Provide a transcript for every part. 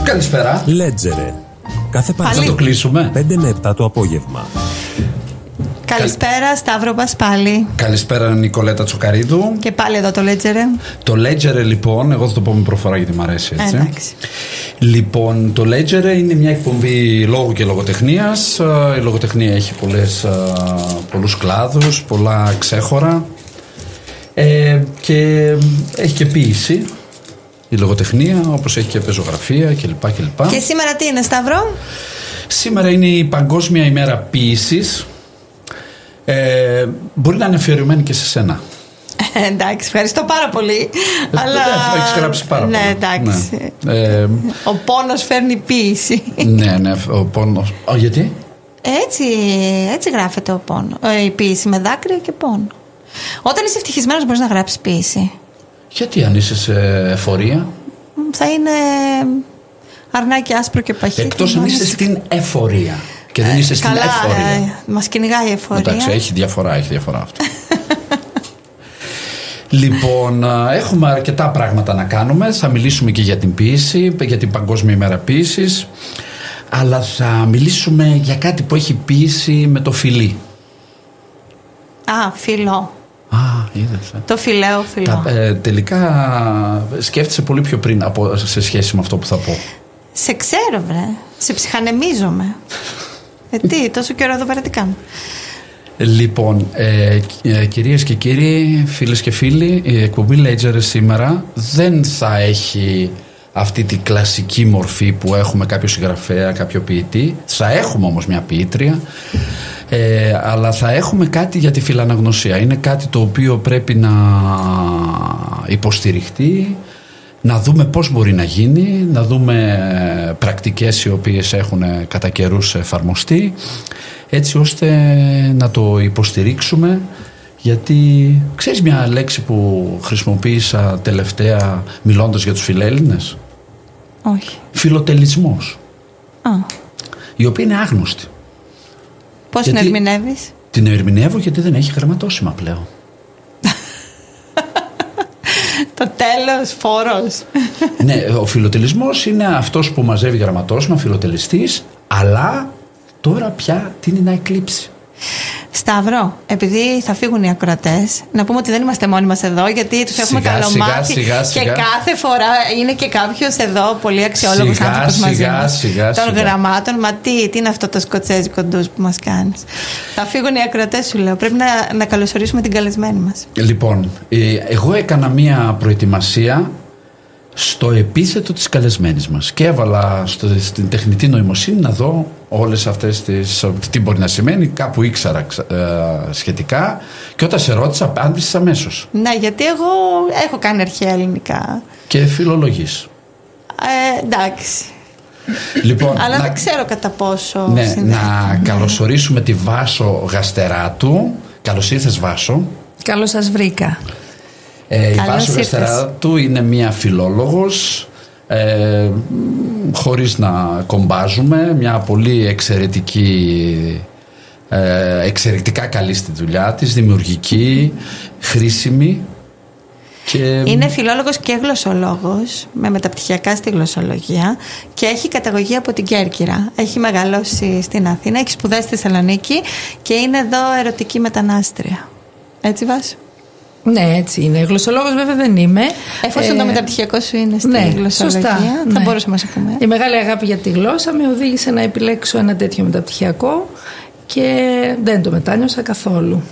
Καλησπέρα. Λέτζερε. Κάθε Παρασκευή. Θα το κλείσουμε. 5 με 7 το απόγευμα. Καλησπέρα, Σταύρο Πασπάλη. Καλησπέρα, Νικολέτα Τσοκαρίδου. Και πάλι εδώ το Λέτζερε. Το Λέτζερε, λοιπόν, εγώ θα το πω με προφορά γιατί μου αρέσει έτσι. Εντάξει. Λοιπόν, το Λέτζερε είναι μια εκπομπή λόγου και λογοτεχνίας. Η λογοτεχνία έχει πολλούς κλάδους, πολλά ξέχωρα. Και έχει και ποίηση η λογοτεχνία, όπως έχει και πεζογραφία κλπ. Και σήμερα τι είναι, Σταύρο? Σήμερα είναι η Παγκόσμια ημέρα ποίησης. Μπορεί να είναι αφιερωμένη και σε σένα. Εντάξει, ευχαριστώ πάρα πολύ. Αλλά έχεις γράψει πάρα πολύ. Ναι, εντάξει. Ο πόνος φέρνει ποίηση. Ναι, ο πόνος. Γιατί? Έτσι γράφεται ο πόνο. Η ποίηση με δάκρυα και πόνο. Όταν είσαι ευτυχισμένος μπορείς να γράψεις ποίηση. Γιατί αν είσαι σε εφορία? Θα είναι αρνάκι άσπρο και παχύ. Εκτός αν είσαι στην εφορία και δεν είσαι στην εφορία. Μας κυνηγάει η εφορία. Εντάξει, έχει διαφορά αυτό. Λοιπόν, έχουμε αρκετά πράγματα να κάνουμε. Θα μιλήσουμε και για την ποίηση, για την Παγκόσμια ημέρα ποίησης. Αλλά θα μιλήσουμε για κάτι που έχει ποίηση με το φιλί. Φιλό. Είδες. Το φιλέο φιλό. Τελικά σκέφτεσαι πολύ πιο πριν σε σχέση με αυτό που θα πω. Σε ξέρω, βρε. Σε ψυχανεμίζομαι. Τι, τόσο καιρό εδώ πέρα τι κάνω. Λοιπόν, κυρίες και κύριοι, φίλες και φίλοι, η εκπομπή Λέτζερε σήμερα δεν θα έχει αυτή τη κλασική μορφή που έχουμε κάποιο συγγραφέα, κάποιο ποιητή. Θα έχουμε όμως μια ποιήτρια, αλλά θα έχουμε κάτι για τη φιλαναγνωσία. Είναι κάτι το οποίο πρέπει να υποστηριχτεί, να δούμε πώς μπορεί να γίνει, να δούμε πρακτικές οι οποίες έχουν κατά καιρούς εφαρμοστεί, έτσι ώστε να το υποστηρίξουμε. Γιατί ξέρεις μια λέξη που χρησιμοποίησα τελευταία μιλώντας για τους φιλέλληνες? Όχι. Φιλοτελισμός. Η οποία είναι άγνωστη. Πώς την ερμηνεύεις? Την ερμηνεύω γιατί δεν έχει γραμματόσημα πλέον. Το τέλος, φόρος. Ναι, ο φιλοτελισμός είναι αυτός που μαζεύει γραμματόσημα, φιλοτελιστής, αλλά τώρα πια τείνει να εκλείψει. Σταύρο, επειδή θα φύγουν οι ακροατές, να πούμε ότι δεν είμαστε μόνοι μας εδώ, γιατί τους έχουμε καλομάθει και κάθε φορά είναι και κάποιος εδώ πολύ αξιόλογος άνθρωπος μαζί μας των γραμμάτων. Μα τι είναι αυτό το σκοτσέζικο ντους που μας κάνεις? Θα φύγουν οι ακροατές, σου λέω. Πρέπει να καλωσορίσουμε την καλεσμένη μας. Λοιπόν, εγώ έκανα μία προετοιμασία στο επίθετο της καλεσμένης μας και έβαλα στην τεχνητή νοημοσύνη να δω όλες αυτές τι μπορεί να σημαίνει. Κάπου ήξερα σχετικά και όταν σε ρώτησα απάντησες αμέσως. Ναι, γιατί εγώ έχω κάνει αρχαία ελληνικά και φιλολογής. Εντάξει. Λοιπόν, αλλά δεν ξέρω κατά πόσο. Ναι, να καλωσορίσουμε τη Βάσο Γαστεράτου. Καλώς ήρθες, Βάσο. Καλώς σας βρήκα. Η Βάσο Γαστεράτου είναι μία φιλόλογος, χωρίς να κομπάζουμε, μια πολύ εξαιρετικά καλή στη δουλειά της, δημιουργική, χρήσιμη. Και... Είναι φιλόλογος και γλωσσολόγος με μεταπτυχιακά στη γλωσσολογία και έχει καταγωγή από την Κέρκυρα. Έχει μεγαλώσει στην Αθήνα, έχει σπουδάσει στη Θεσσαλονίκη και είναι εδώ ερωτική μετανάστρια. Έτσι, Βάσο? Ναι, έτσι είναι. Γλωσσολόγος βέβαια δεν είμαι. Εφόσον το μεταπτυχιακό σου είναι στη γλωσσολογία, σωστά, θα μπορούσαμε να σε πούμε. Η μεγάλη αγάπη για τη γλώσσα με οδήγησε να επιλέξω ένα τέτοιο μεταπτυχιακό και δεν το μετάνιωσα καθόλου.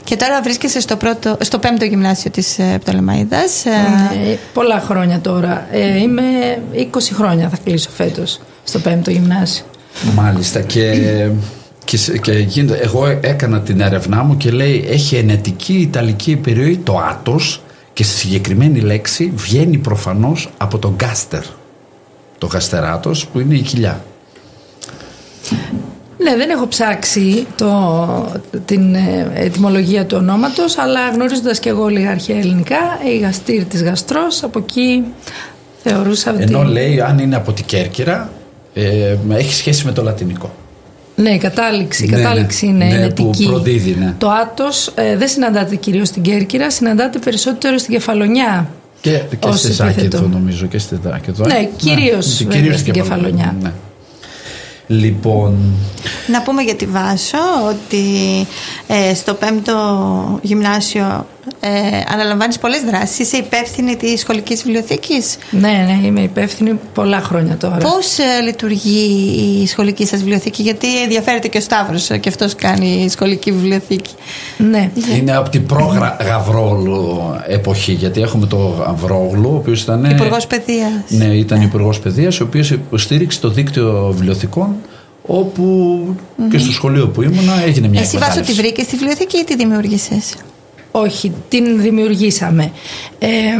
Και τώρα βρίσκεσαι στο 5ο γυμνάσιο της Πτολεμαΐδας. Πολλά χρόνια τώρα. Είμαι 20 χρόνια θα κλείσω φέτος στο 5ο γυμνάσιο. Μάλιστα. Και εγώ έκανα την έρευνά μου και λέει έχει ενετική ιταλική επιρροή το άτος και στη συγκεκριμένη λέξη βγαίνει προφανώς από το γκάστερ, το γαστεράτος που είναι η κοιλιά. Ναι, δεν έχω ψάξει την ετυμολογία του ονόματος, αλλά γνωρίζοντας και εγώ λίγα αρχαία ελληνικά, η γαστήρ της γαστρός, από εκεί θεωρούσα ότι... Ενώ λέει αν είναι από την Κέρκυρα, έχει σχέση με το λατινικό. Ναι, η κατάληξη είναι ενετική. Που προδίδει, ναι. Το άτος δεν συναντάται κυρίως στην Κέρκυρα, συναντάται περισσότερο στην Κεφαλονιά. Και στη Σάκηθο νομίζω και στη Σάκηθο. Ναι, κυρίως στην Κεφαλονιά. Ναι. Λοιπόν, να πούμε για τη Βάσο ότι στο 5ο γυμνάσιο αναλαμβάνεις πολλές δράσεις. Είσαι υπεύθυνη της σχολικής βιβλιοθήκης. Ναι, είμαι υπεύθυνη πολλά χρόνια τώρα. Πώς λειτουργεί η σχολική σας βιβλιοθήκη? Γιατί ενδιαφέρεται και ο Σταύρος, και αυτός κάνει σχολική βιβλιοθήκη. Ναι. Είναι από την προ-Γαβρόγλου εποχή, γιατί έχουμε το Γαβρόγλου, ο οποίος ήταν υπουργός παιδείας. Ναι, ήταν υπουργός παιδείας, ο οποίος υποστήριξε το δίκτυο βιβλιοθηκών, όπου και στο σχολείο που ήμουνα έγινε μια εκμετάλλευση. Εσύ Βάσο τη βρήκες στη βιβλιοθήκη ή τη δημιούργησες? Όχι, την δημιουργήσαμε.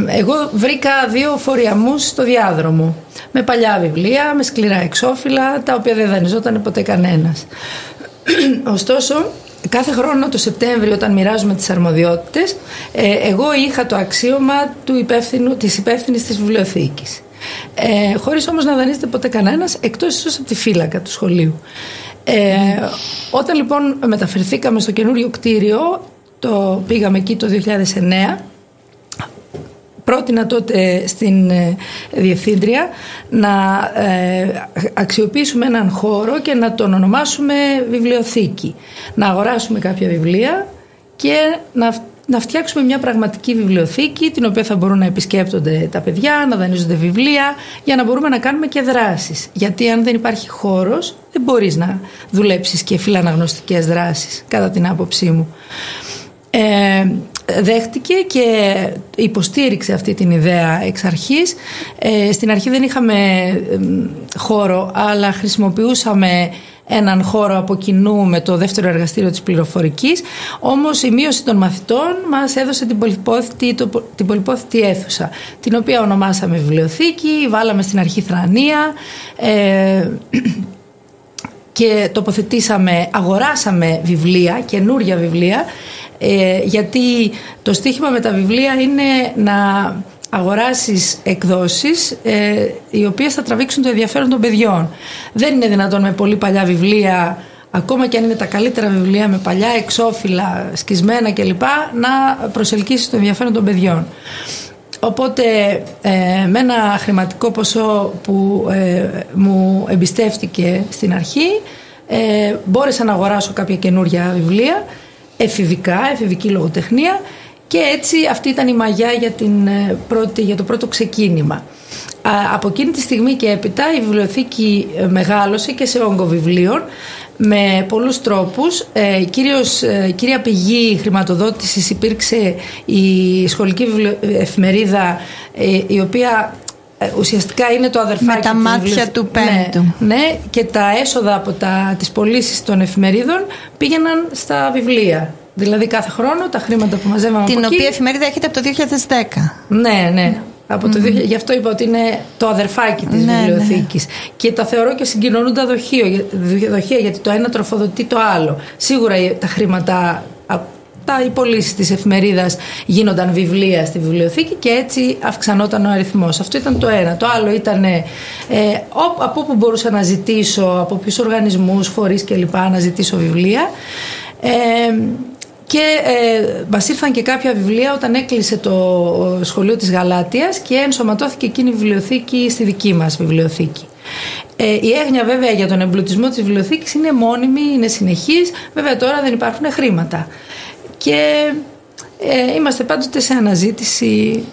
Εγώ βρήκα 2 φοριαμούς στο διάδρομο, με παλιά βιβλία, με σκληρά εξώφυλλα, τα οποία δεν δανειζόταν ποτέ κανένας. Ωστόσο, κάθε χρόνο το Σεπτέμβριο, όταν μοιράζουμε τις αρμοδιότητες, εγώ είχα το αξίωμα της υπεύθυνης της βιβλιοθήκης. Χωρίς όμως να δανείζεται ποτέ κανένας, εκτός ίσως από τη φύλακα του σχολείου. Όταν λοιπόν μεταφερθήκαμε στο καινούριο κτίριο, πήγαμε εκεί το 2009, πρότεινα τότε στην διευθύντρια να αξιοποιήσουμε έναν χώρο και να τον ονομάσουμε βιβλιοθήκη. Να αγοράσουμε κάποια βιβλία και να φτιάξουμε μια πραγματική βιβλιοθήκη, την οποία θα μπορούν να επισκέπτονται τα παιδιά, να δανείζονται βιβλία, για να μπορούμε να κάνουμε και δράσεις. Γιατί αν δεν υπάρχει χώρος, δεν μπορείς να δουλέψεις και φιλαναγνωστικές δράσεις, κατά την άποψή μου. Δέχτηκε και υποστήριξε αυτή την ιδέα εξ αρχής. Στην αρχή δεν είχαμε χώρο, αλλά χρησιμοποιούσαμε έναν χώρο από κοινού με το δεύτερο εργαστήριο της πληροφορικής. Όμως η μείωση των μαθητών μας έδωσε την πολυπόθητη αίθουσα, την οποία ονομάσαμε βιβλιοθήκη, βάλαμε στην αρχή θρανία και αγοράσαμε βιβλία, καινούρια βιβλία, γιατί το στίχημα με τα βιβλία είναι να αγοράσεις εκδόσεις οι οποίες θα τραβήξουν το ενδιαφέρον των παιδιών. Δεν είναι δυνατόν με πολύ παλιά βιβλία, ακόμα και αν είναι τα καλύτερα βιβλία, με παλιά εξώφυλλα, σκισμένα κλπ, να προσελκύσεις το ενδιαφέρον των παιδιών. Οπότε με ένα χρηματικό ποσό που μου εμπιστεύτηκε στην αρχή, μπόρεσα να αγοράσω κάποια καινούρια βιβλία, εφηβική λογοτεχνία, και έτσι αυτή ήταν η μαγιά για το πρώτο ξεκίνημα. Από εκείνη τη στιγμή και έπειτα η βιβλιοθήκη μεγάλωσε και σε όγκο βιβλίων με πολλούς τρόπους. Κύρια πηγή χρηματοδότησης υπήρξε η σχολική εφημερίδα, η οποία ουσιαστικά είναι το αδερφάκι με τα μάτια του Πέμπτου. Ναι, και τα έσοδα από τις πωλήσεις των εφημερίδων πήγαιναν στα βιβλία. Δηλαδή κάθε χρόνο τα χρήματα που μαζεύαμε την από οποία εκεί, εφημερίδα έχετε από το 2010. Ναι. Από το γι' αυτό είπα ότι είναι το αδερφάκι της βιβλιοθήκης. Και τα θεωρώ και συγκοινωνούντα δοχεία, γιατί το ένα τροφοδοτεί το άλλο. Σίγουρα τα χρήματα, οι πωλήσεις της εφημερίδας γίνονταν βιβλία στη βιβλιοθήκη και έτσι αυξανόταν ο αριθμός. Αυτό ήταν το ένα. Το άλλο ήταν από όπου μπορούσα να ζητήσω, από ποιους οργανισμούς, φορείς κλπ. Να ζητήσω βιβλία. Και μας ήρθαν και κάποια βιβλία όταν έκλεισε το σχολείο της Γαλάτειας και ενσωματώθηκε εκείνη η βιβλιοθήκη στη δική μας βιβλιοθήκη. Η έγνοια βέβαια για τον εμπλουτισμό της βιβλιοθήκης είναι μόνιμη, είναι συνεχής. Βέβαια τώρα δεν υπάρχουν χρήματα και είμαστε πάντοτε σε αναζήτηση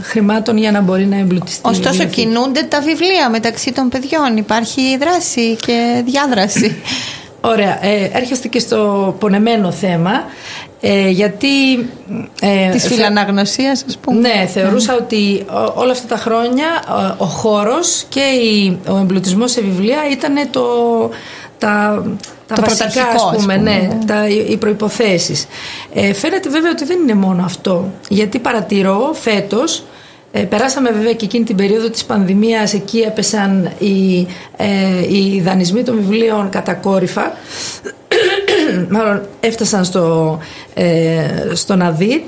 χρημάτων για να μπορεί να εμπλουτιστεί. Ωστόσο κινούνται τα βιβλία μεταξύ των παιδιών, υπάρχει δράση και διάδραση. Ωραία, έρχεστε και στο πονεμένο θέμα, γιατί της φιλαναγνωσίας, ας πούμε. Ναι, θεωρούσα ότι όλα αυτά τα χρόνια ο χώρος και ο εμπλουτισμός σε βιβλία ήταν τα βασικά, ας πούμε. Οι προϋποθέσεις. Φαίνεται βέβαια ότι δεν είναι μόνο αυτό, γιατί παρατηρώ φέτος, περάσαμε βέβαια και εκείνη την περίοδο της πανδημίας, εκεί έπεσαν οι δανεισμοί των βιβλίων κατακόρυφα, μάλλον έφτασαν στο ναδί,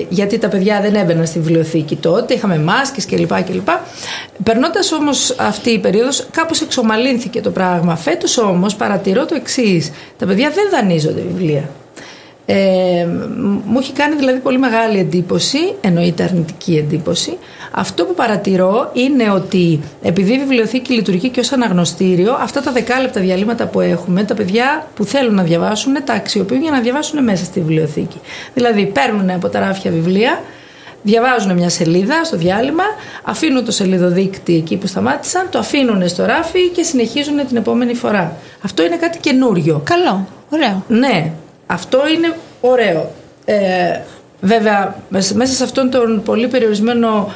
γιατί τα παιδιά δεν έμπαιναν στη βιβλιοθήκη τότε, είχαμε μάσκες κλπ. Περνώντας όμως αυτή η περίοδος, κάπως εξομαλύνθηκε το πράγμα. Φέτος όμως παρατηρώ το εξής: τα παιδιά δεν δανείζονται βιβλία. Μου έχει κάνει δηλαδή πολύ μεγάλη εντύπωση, εννοείται αρνητική εντύπωση. Αυτό που παρατηρώ είναι ότι επειδή η βιβλιοθήκη λειτουργεί και ως αναγνωστήριο, αυτά τα 10 λεπτά διαλύματα που έχουμε, τα παιδιά που θέλουν να διαβάσουν τα αξιοποιούν για να διαβάσουν μέσα στη βιβλιοθήκη. Δηλαδή παίρνουν από τα ράφια βιβλία, διαβάζουν μια σελίδα στο διάλειμμα, αφήνουν το σελίδοδείκτη εκεί που σταμάτησαν, το αφήνουν στο ράφι και συνεχίζουν την επόμενη φορά. Αυτό είναι κάτι καινούριο. Καλό, ωραίο. Ναι, αυτό είναι ωραίο. Βέβαια, μέσα σε αυτόν τον πολύ περιορισμένο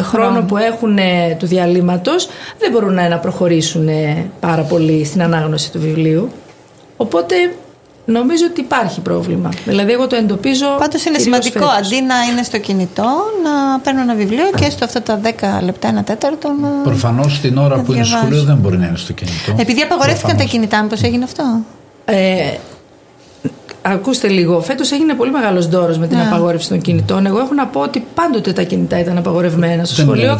χρόνο που έχουν του διαλύματος, δεν μπορούν να προχωρήσουν πάρα πολύ στην ανάγνωση του βιβλίου. Οπότε νομίζω ότι υπάρχει πρόβλημα. Δηλαδή, εγώ το εντοπίζω. Πάντως είναι σημαντικό φέτος. Αντί να είναι στο κινητό, να παίρνω ένα βιβλίο και έστω αυτά τα 10 λεπτά, 1/4. Προφανώς την ώρα που είναι στο σχολείο δεν μπορεί να είναι στο κινητό. Επειδή απαγορεύτηκαν τα κινητά, μήπως έγινε αυτό? Ακούστε λίγο, φέτος έγινε πολύ μεγάλος ντόρος με την απαγόρευση των κινητών. Εγώ έχω να πω ότι πάντοτε τα κινητά ήταν απαγορευμένα στο σχολείο.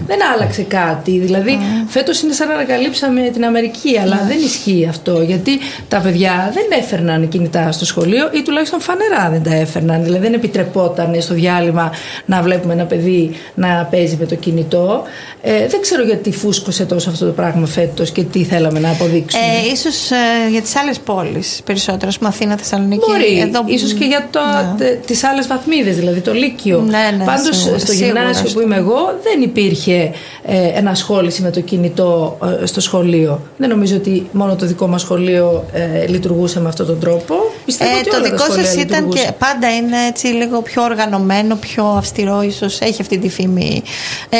Δεν άλλαξε κάτι. Δηλαδή, φέτος είναι σαν να ανακαλύψαμε την Αμερική, αλλά δεν ισχύει αυτό. Γιατί τα παιδιά δεν έφερναν κινητά στο σχολείο ή τουλάχιστον φανερά δεν τα έφερναν. Δηλαδή, δεν επιτρεπόταν στο διάλειμμα να βλέπουμε ένα παιδί να παίζει με το κινητό. Δεν ξέρω γιατί φούσκωσε τόσο αυτό το πράγμα φέτος και τι θέλαμε να αποδείξουμε. Ίσως για τις άλλες πόλεις περισσότερο, ας πούμε Αθήνα, Θεσσαλονίκη. Μπορεί, εδώ... ίσως και για τις άλλες βαθμίδες, δηλαδή το Λύκειο. Πάντως στο γυμνάσιο που είμαι εγώ δεν υπήρχε ενασχόληση με το κινητό στο σχολείο. Δεν νομίζω ότι μόνο το δικό μας σχολείο λειτουργούσε με αυτόν τον τρόπο. Πιστεύω ότι το δικό σας ήταν και πάντα είναι έτσι λίγο πιο οργανωμένο, πιο αυστηρό, ίσως έχει αυτή τη φήμη.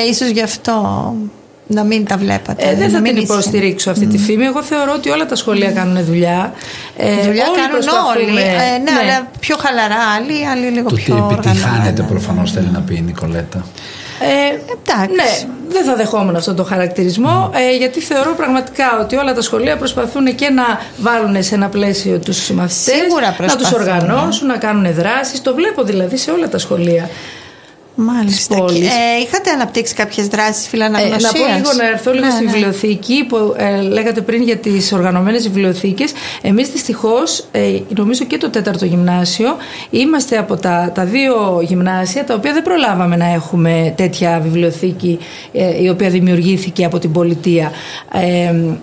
Ίσως γι' αυτό να μην τα βλέπατε. Δεν θα την υποστηρίξω αυτή τη φήμη. Εγώ θεωρώ ότι όλα τα σχολεία κάνουν δουλειά. Δουλειά κάνουν όλοι. Ναι, αλλά πιο χαλαρά άλλοι λίγο πιο οργανωμένα. Το ότι επιτυχάνεται προφανώς θέλει να πει η Νικολέτα. Ναι, δεν θα δεχόμουν αυτόν τον χαρακτηρισμό, γιατί θεωρώ πραγματικά ότι όλα τα σχολεία προσπαθούν και να βάλουν σε ένα πλαίσιο τους μαθητές, να τους οργανώσουν, να κάνουν δράσεις. Το βλέπω δηλαδή σε όλα τα σχολεία. Μάλιστα. Είχατε αναπτύξει κάποιες δράσεις φιλαναγνωσίας? Να πω λίγο, να έρθω λίγο στη βιβλιοθήκη που λέγατε πριν για τις οργανωμένες βιβλιοθήκες. Εμείς δυστυχώς, νομίζω και το 4ο γυμνάσιο, είμαστε από τα 2 γυμνάσια τα οποία δεν προλάβαμε να έχουμε τέτοια βιβλιοθήκη η οποία δημιουργήθηκε από την πολιτεία.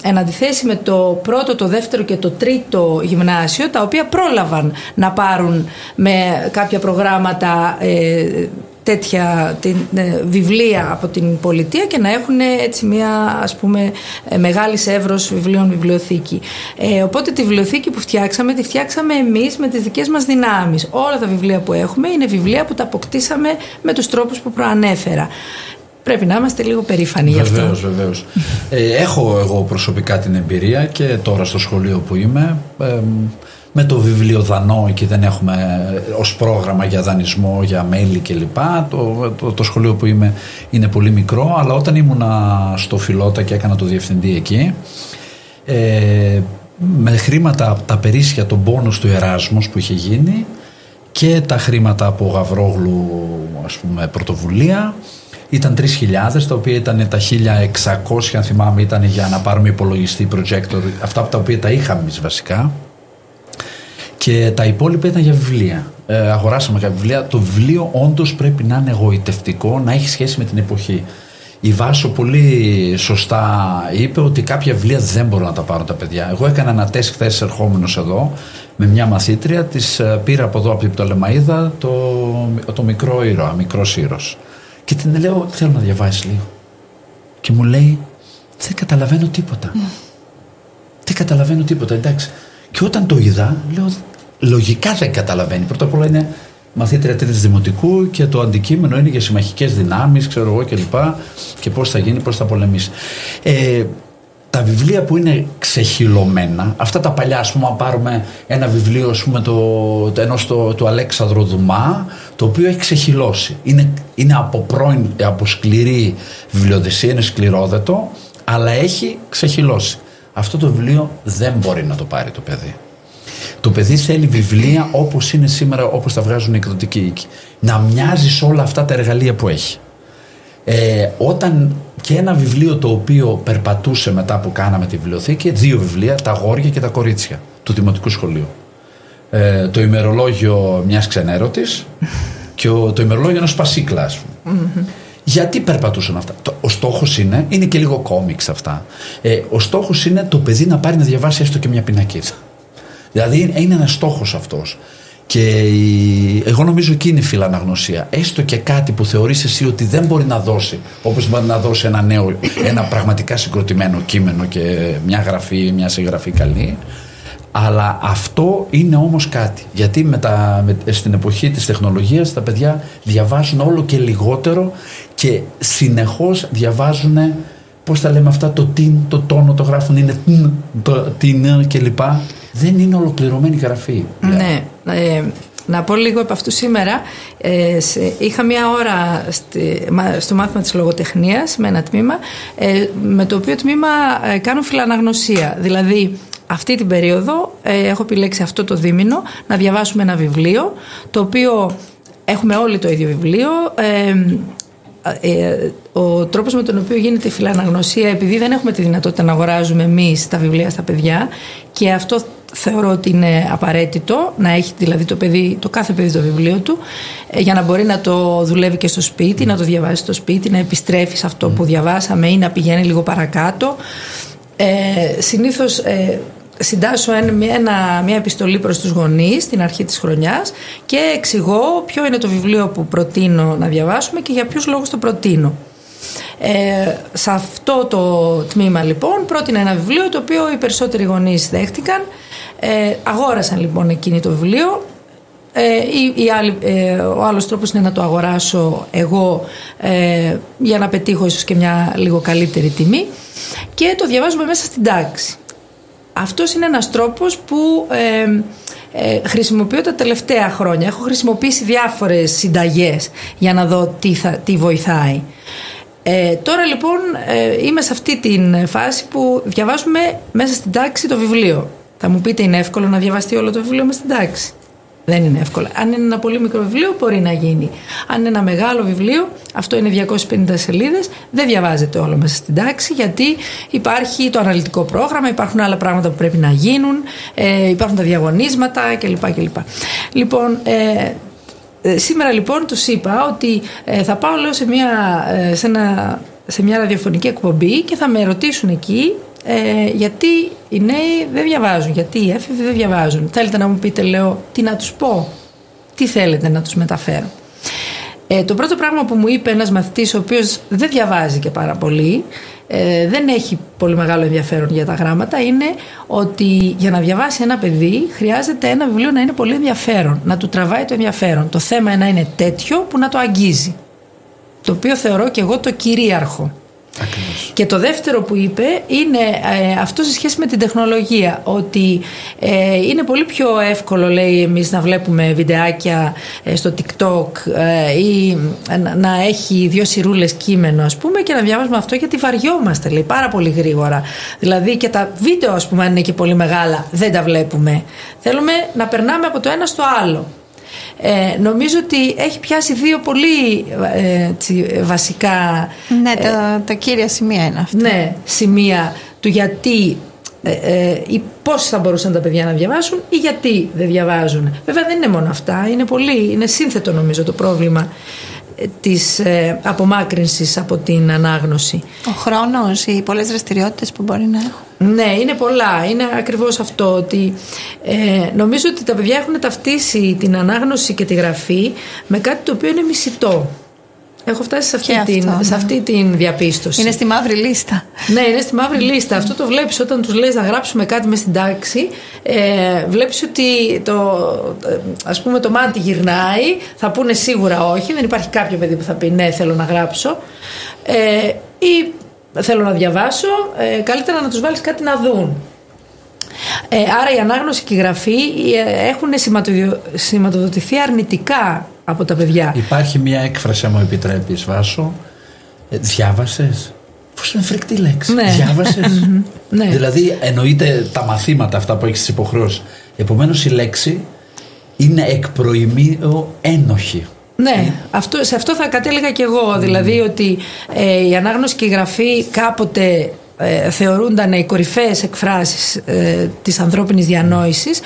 Εν αντιθέσει με το 1ο, το 2ο και το 3ο γυμνάσιο, τα οποία πρόλαβαν να πάρουν με κάποια προγράμματα τέτοια βιβλία από την πολιτεία και να έχουν έτσι μια, ας πούμε, μεγάλη σε εύρος βιβλίων βιβλιοθήκη. Οπότε τη βιβλιοθήκη που φτιάξαμε, τη φτιάξαμε εμείς με τις δικές μας δυνάμεις. Όλα τα βιβλία που έχουμε είναι βιβλία που τα αποκτήσαμε με τους τρόπους που προανέφερα. Πρέπει να είμαστε λίγο περήφανοι γι' αυτό. Βεβαίως. Έχω εγώ προσωπικά την εμπειρία και τώρα στο σχολείο που είμαι. Με το βιβλιοδανό, εκεί δεν έχουμε ως πρόγραμμα για δανεισμό, για μέλη κλπ. Το σχολείο που είμαι είναι πολύ μικρό, αλλά όταν ήμουνα στο Φιλότα και έκανα το διευθυντή εκεί, με χρήματα από τα περίσσια, τον πόνους του Εράσμους που είχε γίνει και τα χρήματα από Γαβρόγλου, ας πούμε, πρωτοβουλία, ήταν 3.000, τα οποία ήταν τα 1.600, αν θυμάμαι, ήταν για να πάρουμε υπολογιστή, projector, αυτά από τα οποία τα είχαμε εμείς βασικά. Και τα υπόλοιπα ήταν για βιβλία. Αγοράσαμε κάποια βιβλία. Το βιβλίο όντως πρέπει να είναι εγωιτευτικό, να έχει σχέση με την εποχή. Η Βάσο πολύ σωστά είπε ότι κάποια βιβλία δεν μπορούν να τα πάρουν τα παιδιά. Εγώ έκανα ένα τεστ χθες ερχόμενος εδώ με μια μαθήτρια, της πήρα από εδώ από την Πτολεμαΐδα το μικρό ήρωα, μικρός ήρωος. Και την λέω, θέλω να διαβάσει λίγο. Και μου λέει, δεν καταλαβαίνω τίποτα. Δεν καταλαβαίνω τίποτα, εντάξει. Και όταν το είδα, λέω, λογικά δεν καταλαβαίνει. Πρώτα απ' όλα είναι μαθήτρια τρίτης δημοτικού και το αντικείμενο είναι για συμμαχικές δυνάμεις, ξέρω εγώ κλπ. Και πώς θα γίνει, πώς θα πολεμήσει. Τα βιβλία που είναι ξεχυλωμένα, αυτά τα παλιά, ας πούμε, αν πάρουμε ένα βιβλίο, ας πούμε, του Αλέξανδρου Δουμά, το οποίο έχει ξεχυλώσει. Είναι από σκληρή βιβλιοδεσία, είναι σκληρόδετο, αλλά έχει ξεχυλώσει. Αυτό το βιβλίο δεν μπορεί να το πάρει το παιδί. Το παιδί θέλει βιβλία όπως είναι σήμερα, όπως τα βγάζουν οι εκδοτικοί οίκοι. Να μοιάζει σε όλα αυτά τα εργαλεία που έχει. Όταν και ένα βιβλίο το οποίο περπατούσε μετά που κάναμε τη βιβλιοθήκη, 2 βιβλία, τα αγόρια και τα κορίτσια του Δημοτικού Σχολείου. το ημερολόγιο μιας ξενέρωτης και το ημερολόγιο ενός Σπασίκλα, ας πούμε. Γιατί περπατούσαν αυτά? Ο στόχος είναι και λίγο κόμιξ αυτά. Ο στόχος είναι το παιδί να πάρει να διαβάσει έστω και μια πινακίδα. Δηλαδή είναι ένας στόχος αυτός. Και εγώ νομίζω εκεί είναι η φιλαναγνωσία. Έστω και κάτι που θεωρείς εσύ ότι δεν μπορεί να δώσει, όπως μπορεί να δώσει ένα πραγματικά συγκροτημένο κείμενο και μια γραφή, μια συγγραφή καλή. Αλλά αυτό είναι όμως κάτι. Γιατί στην εποχή της τεχνολογίας τα παιδιά διαβάζουν όλο και λιγότερο και συνεχώς διαβάζουν, πώς τα λέμε αυτά, το τιν, το τόνο, το γράφουν, είναι το τιν κλπ. Δεν είναι ολοκληρωμένη γραφή. Ναι. Να πω λίγο από αυτού σήμερα. Είχα μία ώρα στο μάθημα της λογοτεχνίας με ένα τμήμα, με το οποίο τμήμα κάνουν φιλαναγνωσία. Δηλαδή αυτή την περίοδο έχω επιλέξει αυτό το δίμηνο να διαβάσουμε ένα βιβλίο, το οποίο έχουμε όλοι το ίδιο βιβλίο. Ο τρόπος με τον οποίο γίνεται η φιλαναγνωσία, επειδή δεν έχουμε τη δυνατότητα να αγοράζουμε εμείς τα βιβλία στα παιδιά, και αυτό θεωρώ ότι είναι απαραίτητο, να έχει δηλαδή το κάθε παιδί το βιβλίο του, για να μπορεί να το δουλεύει και στο σπίτι, να το διαβάζει στο σπίτι, να επιστρέφει σε αυτό που διαβάσαμε ή να πηγαίνει λίγο παρακάτω. Συνήθως συντάσσω μια επιστολή προς τους γονείς στην αρχή της χρονιάς και εξηγώ ποιο είναι το βιβλίο που προτείνω να διαβάσουμε και για ποιους λόγους το προτείνω. Σε αυτό το τμήμα λοιπόν πρότεινα ένα βιβλίο το οποίο οι περισσότεροι γονείς δέχτηκαν. Αγόρασαν λοιπόν εκείνη το βιβλίο. Ο άλλος τρόπος είναι να το αγοράσω εγώ για να πετύχω ίσως και μια λίγο καλύτερη τιμή, και το διαβάζουμε μέσα στην τάξη. Αυτός είναι ένας τρόπος που χρησιμοποιώ τα τελευταία χρόνια. Έχω χρησιμοποιήσει διάφορες συνταγές για να δω τι βοηθάει. Τώρα λοιπόν είμαι σε αυτή την φάση που διαβάζουμε μέσα στην τάξη το βιβλίο. Θα μου πείτε, είναι εύκολο να διαβαστεί όλο το βιβλίο μέσα στην τάξη? Δεν είναι εύκολο. Αν είναι ένα πολύ μικρό βιβλίο μπορεί να γίνει. Αν είναι ένα μεγάλο βιβλίο, αυτό είναι 250 σελίδες, δεν διαβάζεται όλο μέσα στην τάξη, γιατί υπάρχει το αναλυτικό πρόγραμμα, υπάρχουν άλλα πράγματα που πρέπει να γίνουν, υπάρχουν τα διαγωνίσματα κλπ. Λοιπόν, σήμερα λοιπόν τους είπα ότι θα πάω, λέω, σε μια ραδιοφωνική εκπομπή και θα με ρωτήσουν εκεί γιατί οι νέοι δεν διαβάζουν, γιατί οι έφηβοι δεν διαβάζουν. Θέλετε να μου πείτε, λέω, τι να τους πω, τι θέλετε να τους μεταφέρω? Το πρώτο πράγμα που μου είπε ένας μαθητής, ο οποίος δεν διαβάζει και πάρα πολύ, δεν έχει πολύ μεγάλο ενδιαφέρον για τα γράμματα, είναι ότι για να διαβάσει ένα παιδί χρειάζεται ένα βιβλίο να είναι πολύ ενδιαφέρον, να του τραβάει το ενδιαφέρον. Το θέμα να είναι τέτοιο που να το αγγίζει, το οποίο θεωρώ και εγώ το κυρίαρχο. Ακριβώς. Και το δεύτερο που είπε είναι αυτό σε σχέση με την τεχνολογία, ότι είναι πολύ πιο εύκολο, λέει, εμείς να βλέπουμε βιντεάκια στο TikTok ή να έχει 2 σειρούλες κείμενο, ας πούμε, και να διαβάζουμε αυτό, γιατί βαριόμαστε, λέει, πάρα πολύ γρήγορα. Δηλαδή και τα βίντεο, ας πούμε, αν είναι και πολύ μεγάλα, δεν τα βλέπουμε. Θέλουμε να περνάμε από το ένα στο άλλο. Νομίζω ότι έχει πιάσει 2 πολύ βασικά. Ναι, τα κύρια σημεία είναι αυτά. Ναι, σημεία του γιατί ή πώς θα μπορούσαν τα παιδιά να διαβάσουν ή γιατί δεν διαβάζουν. Βέβαια δεν είναι μόνο αυτά, είναι σύνθετο νομίζω το πρόβλημα της απομάκρυνσης από την ανάγνωση. Ο χρόνος, οι πολλές δραστηριότητες που μπορεί να έχουν. Ναι, είναι πολλά. Είναι ακριβώς αυτό, ότι νομίζω ότι τα παιδιά έχουν ταυτίσει την ανάγνωση και τη γραφή με κάτι το οποίο είναι μισητό. Έχω φτάσει σε αυτή την διαπίστωση. Είναι στη μαύρη λίστα. Ναι, είναι στη μαύρη λίστα. Αυτό το βλέπεις όταν τους λες να γράψουμε κάτι μες στην τάξη. Βλέπεις ότι ας πούμε το μάτι γυρνάει. Θα πούνε σίγουρα όχι. Δεν υπάρχει κάποιο παιδί που θα πει ναι, θέλω να γράψω ή θέλω να διαβάσω. Καλύτερα να τους βάλεις κάτι να δουν. Άρα η ανάγνωση και η γραφή έχουν σηματοδοτηθεί αρνητικά από τα παιδιά. Υπάρχει μια έκφραση, αν μου επιτρέπεις, Βάσο. Διάβασες? Πώς είναι φρικτή λέξη. Ναι. Διάβασες? Ναι. Δηλαδή εννοείται τα μαθήματα αυτά που έχεις στις υποχρεώσεις. Επομένως η λέξη είναι εκ προημίου ένοχη. Ναι, σε αυτό θα κατέληγα κι εγώ. Δηλαδή ότι η ανάγνωση και η γραφή κάποτε θεωρούνταν οι κορυφαίες εκφράσεις της ανθρώπινης διανόησης,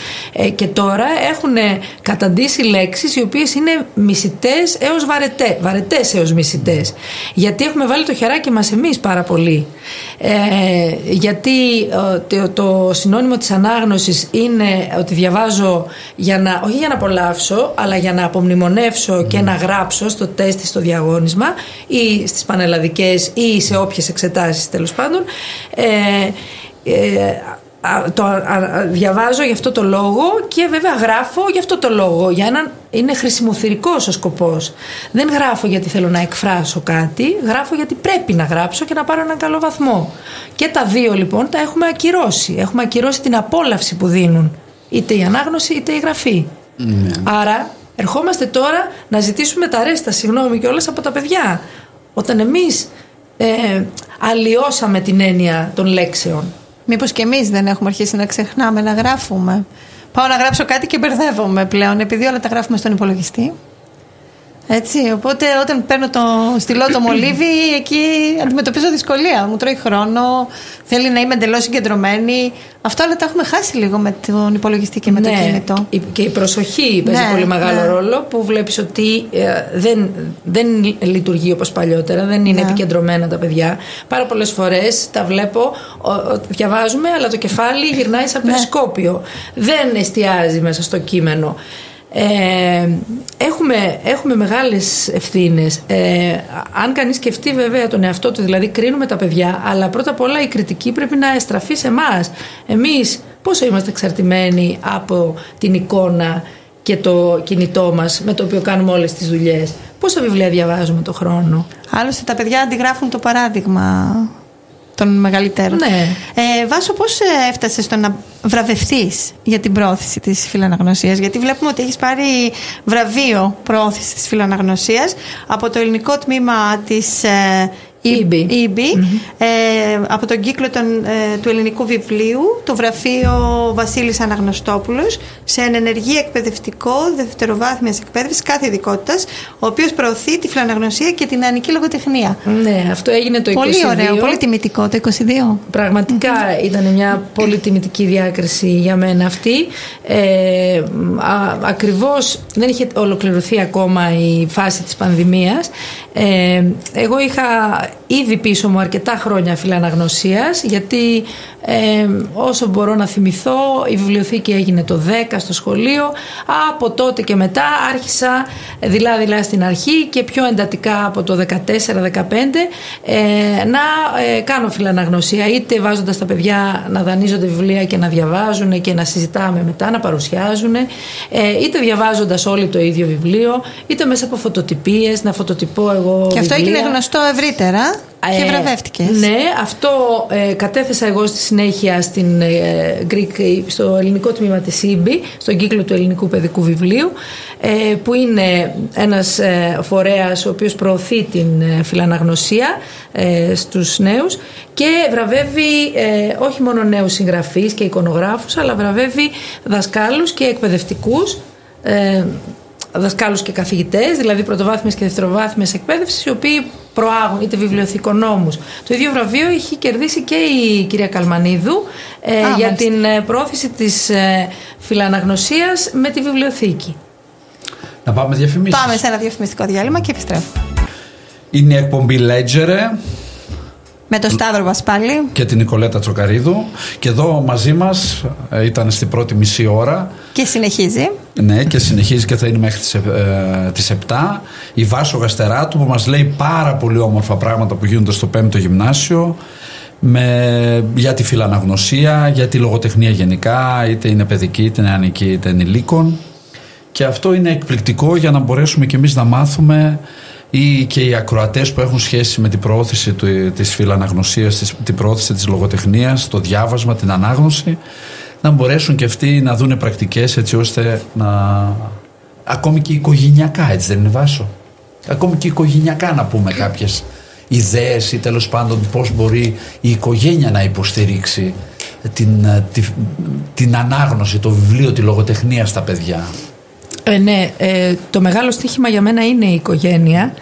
και τώρα έχουν καταντήσει λέξεις οι οποίες είναι μισητές έως βαρετές έως μισητές, γιατί έχουμε βάλει το χεράκι μας εμείς πάρα πολύ, γιατί το συνώνυμο της ανάγνωσης είναι ότι διαβάζω όχι για να απολαύσω, αλλά για να απομνημονεύσω και να γράψω στο τεστ, στο διαγώνισμα ή στις πανελλαδικές ή σε όποιες εξετάσεις τέλος πάντων. Διαβάζω γι' αυτό το λόγο και βέβαια γράφω γι' αυτό το λόγο. Είναι χρησιμοθυρικός ο σκοπός. Δεν γράφω γιατί θέλω να εκφράσω κάτι, γράφω γιατί πρέπει να γράψω και να πάρω έναν καλό βαθμό. Και τα δύο λοιπόν τα έχουμε ακυρώσει. Έχουμε ακυρώσει την απόλαυση που δίνουν είτε η ανάγνωση είτε η γραφή. Άρα ερχόμαστε τώρα να ζητήσουμε τα ρέστα, συγγνώμη κιόλας, από τα παιδιά, όταν εμείς αλλοιώσαμε την έννοια των λέξεων. Μήπως και εμείς δεν έχουμε αρχίσει να ξεχνάμε να γράφουμε? Πάω να γράψω κάτι και μπερδεύομαι πλέον, επειδή όλα τα γράφουμε στον υπολογιστή. Έτσι, οπότε όταν παίρνω το στυλό το μολύβι, εκεί αντιμετωπίζω δυσκολία. Μου τρώει χρόνο, θέλει να είμαι εντελώς συγκεντρωμένη. Αυτό όλα τα έχουμε χάσει λίγο με τον υπολογιστή και με το κινητό. Και η προσοχή παίζει πολύ μεγάλο ρόλο, που βλέπεις ότι δεν λειτουργεί όπως παλιότερα, δεν είναι επικεντρωμένα τα παιδιά. Πάρα πολλές φορές τα βλέπω, διαβάζουμε, αλλά το κεφάλι γυρνάει σαν περισκόπιο. Δεν εστιάζει μέσα στο κείμενο. Έχουμε μεγάλες ευθύνες. Αν κανείς σκεφτεί βέβαια τον εαυτό του, δηλαδή κρίνουμε τα παιδιά, αλλά πρώτα απ' όλα η κριτική πρέπει να εστραφεί σε εμάς. Εμείς πόσο είμαστε εξαρτημένοι από την εικόνα και το κινητό μας με το οποίο κάνουμε όλες τις δουλειές? Πόσα βιβλία διαβάζουμε το χρόνο? Άλλωστε τα παιδιά αντιγράφουν το παράδειγμα των μεγαλύτερων. Βάσο, πώς έφτασες στο να βραβευτείς για την προώθηση της φιλαναγνωσίας? Γιατί βλέπουμε ότι έχεις πάρει βραβείο προώθησης της φιλαναγνωσίας από το ελληνικό τμήμα της EB, από τον κύκλο του ελληνικού βιβλίου, το βραφείο Βασίλης Αναγνωστόπουλος, σε ενεργή εκπαιδευτικό δευτεροβάθμιας εκπαίδευσης κάθε ειδικότητας, ο οποίος προωθεί τη φιλαναγνωσία και την νεανική λογοτεχνία. Ναι, αυτό έγινε το 22. Πολύ ωραίο, πολύ τιμητικό το 22. Πραγματικά ήταν μια πολύ τιμητική διάκριση για μένα αυτή. Ακριβώς δεν είχε ολοκληρωθεί ακόμα η φάση της πανδημίας. Εγώ είχα ήδη πίσω μου αρκετά χρόνια φιλαναγνωσίας, γιατί όσο μπορώ να θυμηθώ η βιβλιοθήκη έγινε το 10 στο σχολείο. Από τότε και μετά άρχισα δειλά στην αρχή και πιο εντατικά από το 14-15 να κάνω φιλαναγνωσία, είτε βάζοντας τα παιδιά να δανείζονται βιβλία και να διαβάζουν και να συζητάμε μετά, να παρουσιάζουν, είτε διαβάζοντας όλοι το ίδιο βιβλίο, είτε μέσα από φωτοτυπίες, να φωτοτυπώ εγώ και αυτό βιβλία. έγινε γνωστό ευρύτερα και βραβεύτηκες. Ναι, αυτό κατέθεσα εγώ στη συνέχεια στο ελληνικό τμήμα της EB, στον κύκλο του ελληνικού παιδικού βιβλίου, που είναι ένας φορέας ο οποίος προωθεί την φιλαναγνωσία στους νέους και βραβεύει όχι μόνο νέους συγγραφείς και εικονογράφους, αλλά βραβεύει δασκάλους και εκπαιδευτικούς, δασκάλους και καθηγητές, δηλαδή πρωτοβάθμιας και δευτεροβάθμιας εκπαίδευσης, οι οποίοι προάγουν, είτε βιβλιοθηκονόμους. Το ίδιο βραβείο έχει κερδίσει και η κυρία Καλμανίδου για την πρόθεση της φιλαναγνωσίας με τη βιβλιοθήκη. Να πάμε διαφημίσεις. Πάμε σε ένα διαφημιστικό διάλειμμα και επιστρέφουμε. Είναι η εκπομπή Ledger με τον Σταύρο Βασπάλη και την Νικολέτα Τσοκαρίδου, και εδώ μαζί μας ήταν στην πρώτη μισή ώρα και συνεχίζει. Ναι, και συνεχίζει και θα είναι μέχρι τις 7 η Βάσο Γαστεράτου, που μας λέει πάρα πολύ όμορφα πράγματα που γίνονται στο 5ο γυμνάσιο για τη φιλαναγνωσία, για τη λογοτεχνία γενικά, είτε είναι παιδική, είτε νεανική, είτε ενηλίκων, και αυτό είναι εκπληκτικό για να μπορέσουμε και εμείς να μάθουμε, ή και οι ακροατές που έχουν σχέση με την προώθηση της φιλαναγνωσίας, την προώθηση της λογοτεχνίας, το διάβασμα, την ανάγνωση, να μπορέσουν και αυτοί να δούνε πρακτικές, έτσι ώστε ακόμη και οικογενειακά, έτσι δεν είναι Βάσο? Ακόμη και οικογενειακά να πούμε κάποιες ιδέες, ή τέλος πάντων πώς μπορεί η οικογένεια να υποστηρίξει την ανάγνωση, το βιβλίο, τη λογοτεχνία στα παιδιά. Ναι, το μεγάλο στοίχημα για μένα είναι η οικογένεια,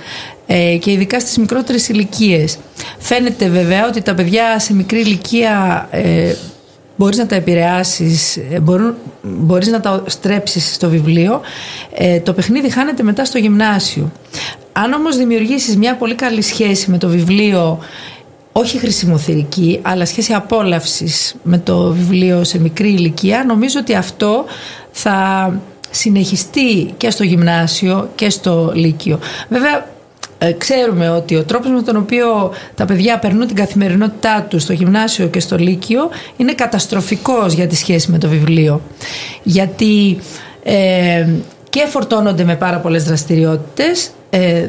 και ειδικά στις μικρότερες ηλικίες. Φαίνεται βέβαια ότι τα παιδιά σε μικρή ηλικία μπορείς να τα επηρεάσεις, μπορείς να τα στρέψεις στο βιβλίο. Το παιχνίδι χάνεται μετά στο γυμνάσιο. Αν όμως δημιουργήσεις μια πολύ καλή σχέση με το βιβλίο, όχι χρησιμοθυρική, αλλά σχέση απόλαυσης με το βιβλίο σε μικρή ηλικία, νομίζω ότι αυτό θα συνεχιστεί και στο γυμνάσιο και στο λύκειο. Βέβαια, ξέρουμε ότι ο τρόπος με τον οποίο τα παιδιά περνούν την καθημερινότητά τους στο γυμνάσιο και στο λύκειο είναι καταστροφικός για τη σχέση με το βιβλίο. Γιατί και φορτώνονται με πάρα πολλές δραστηριότητες.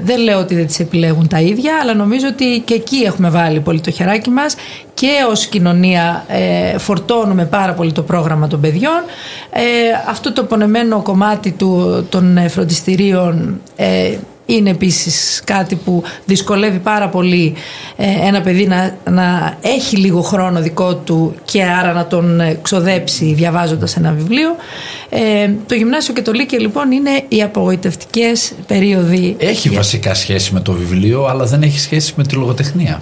Δεν λέω ότι δεν τις επιλέγουν τα ίδια, αλλά νομίζω ότι και εκεί έχουμε βάλει πολύ το χεράκι μας, και ως κοινωνία φορτώνουμε πάρα πολύ το πρόγραμμα των παιδιών. Αυτό το πονεμένο κομμάτι των φροντιστηρίων είναι επίσης κάτι που δυσκολεύει πάρα πολύ ένα παιδί να έχει λίγο χρόνο δικό του, και άρα να τον ξοδέψει διαβάζοντας ένα βιβλίο. Το γυμνάσιο και το λύκειο λοιπόν είναι οι απογοητευτικές περίοδοι. Έχει βασικά σχέση με το βιβλίο, αλλά δεν έχει σχέση με τη λογοτεχνία.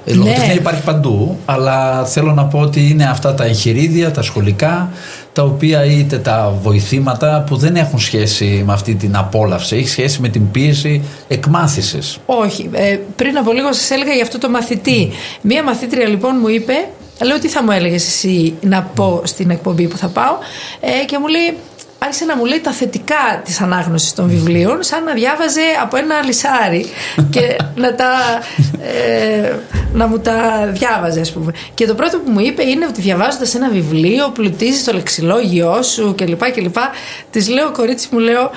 Η λογοτεχνία υπάρχει παντού, αλλά θέλω να πω ότι είναι αυτά τα εγχειρίδια, τα σχολικά, τα οποία είτε τα βοηθήματα που δεν έχουν σχέση με αυτή την απόλαυση, έχει σχέση με την πίεση εκμάθησης. Όχι. Πριν από λίγο σας έλεγα για αυτό το μαθητή. Μία μαθήτρια λοιπόν μου είπε, λέω, τι θα μου έλεγες εσύ να πω στην εκπομπή που θα πάω, και μου λέει, άρχισε να μου λέει τα θετικά της ανάγνωσης των βιβλίων, σαν να διάβαζε από ένα λυσάρι και να μου τα διάβαζε, ας πούμε. Και το πρώτο που μου είπε είναι ότι διαβάζοντας ένα βιβλίο πλουτίζεις το λεξιλόγιό σου κλπ. Της λέω, κορίτσι μου, λέω,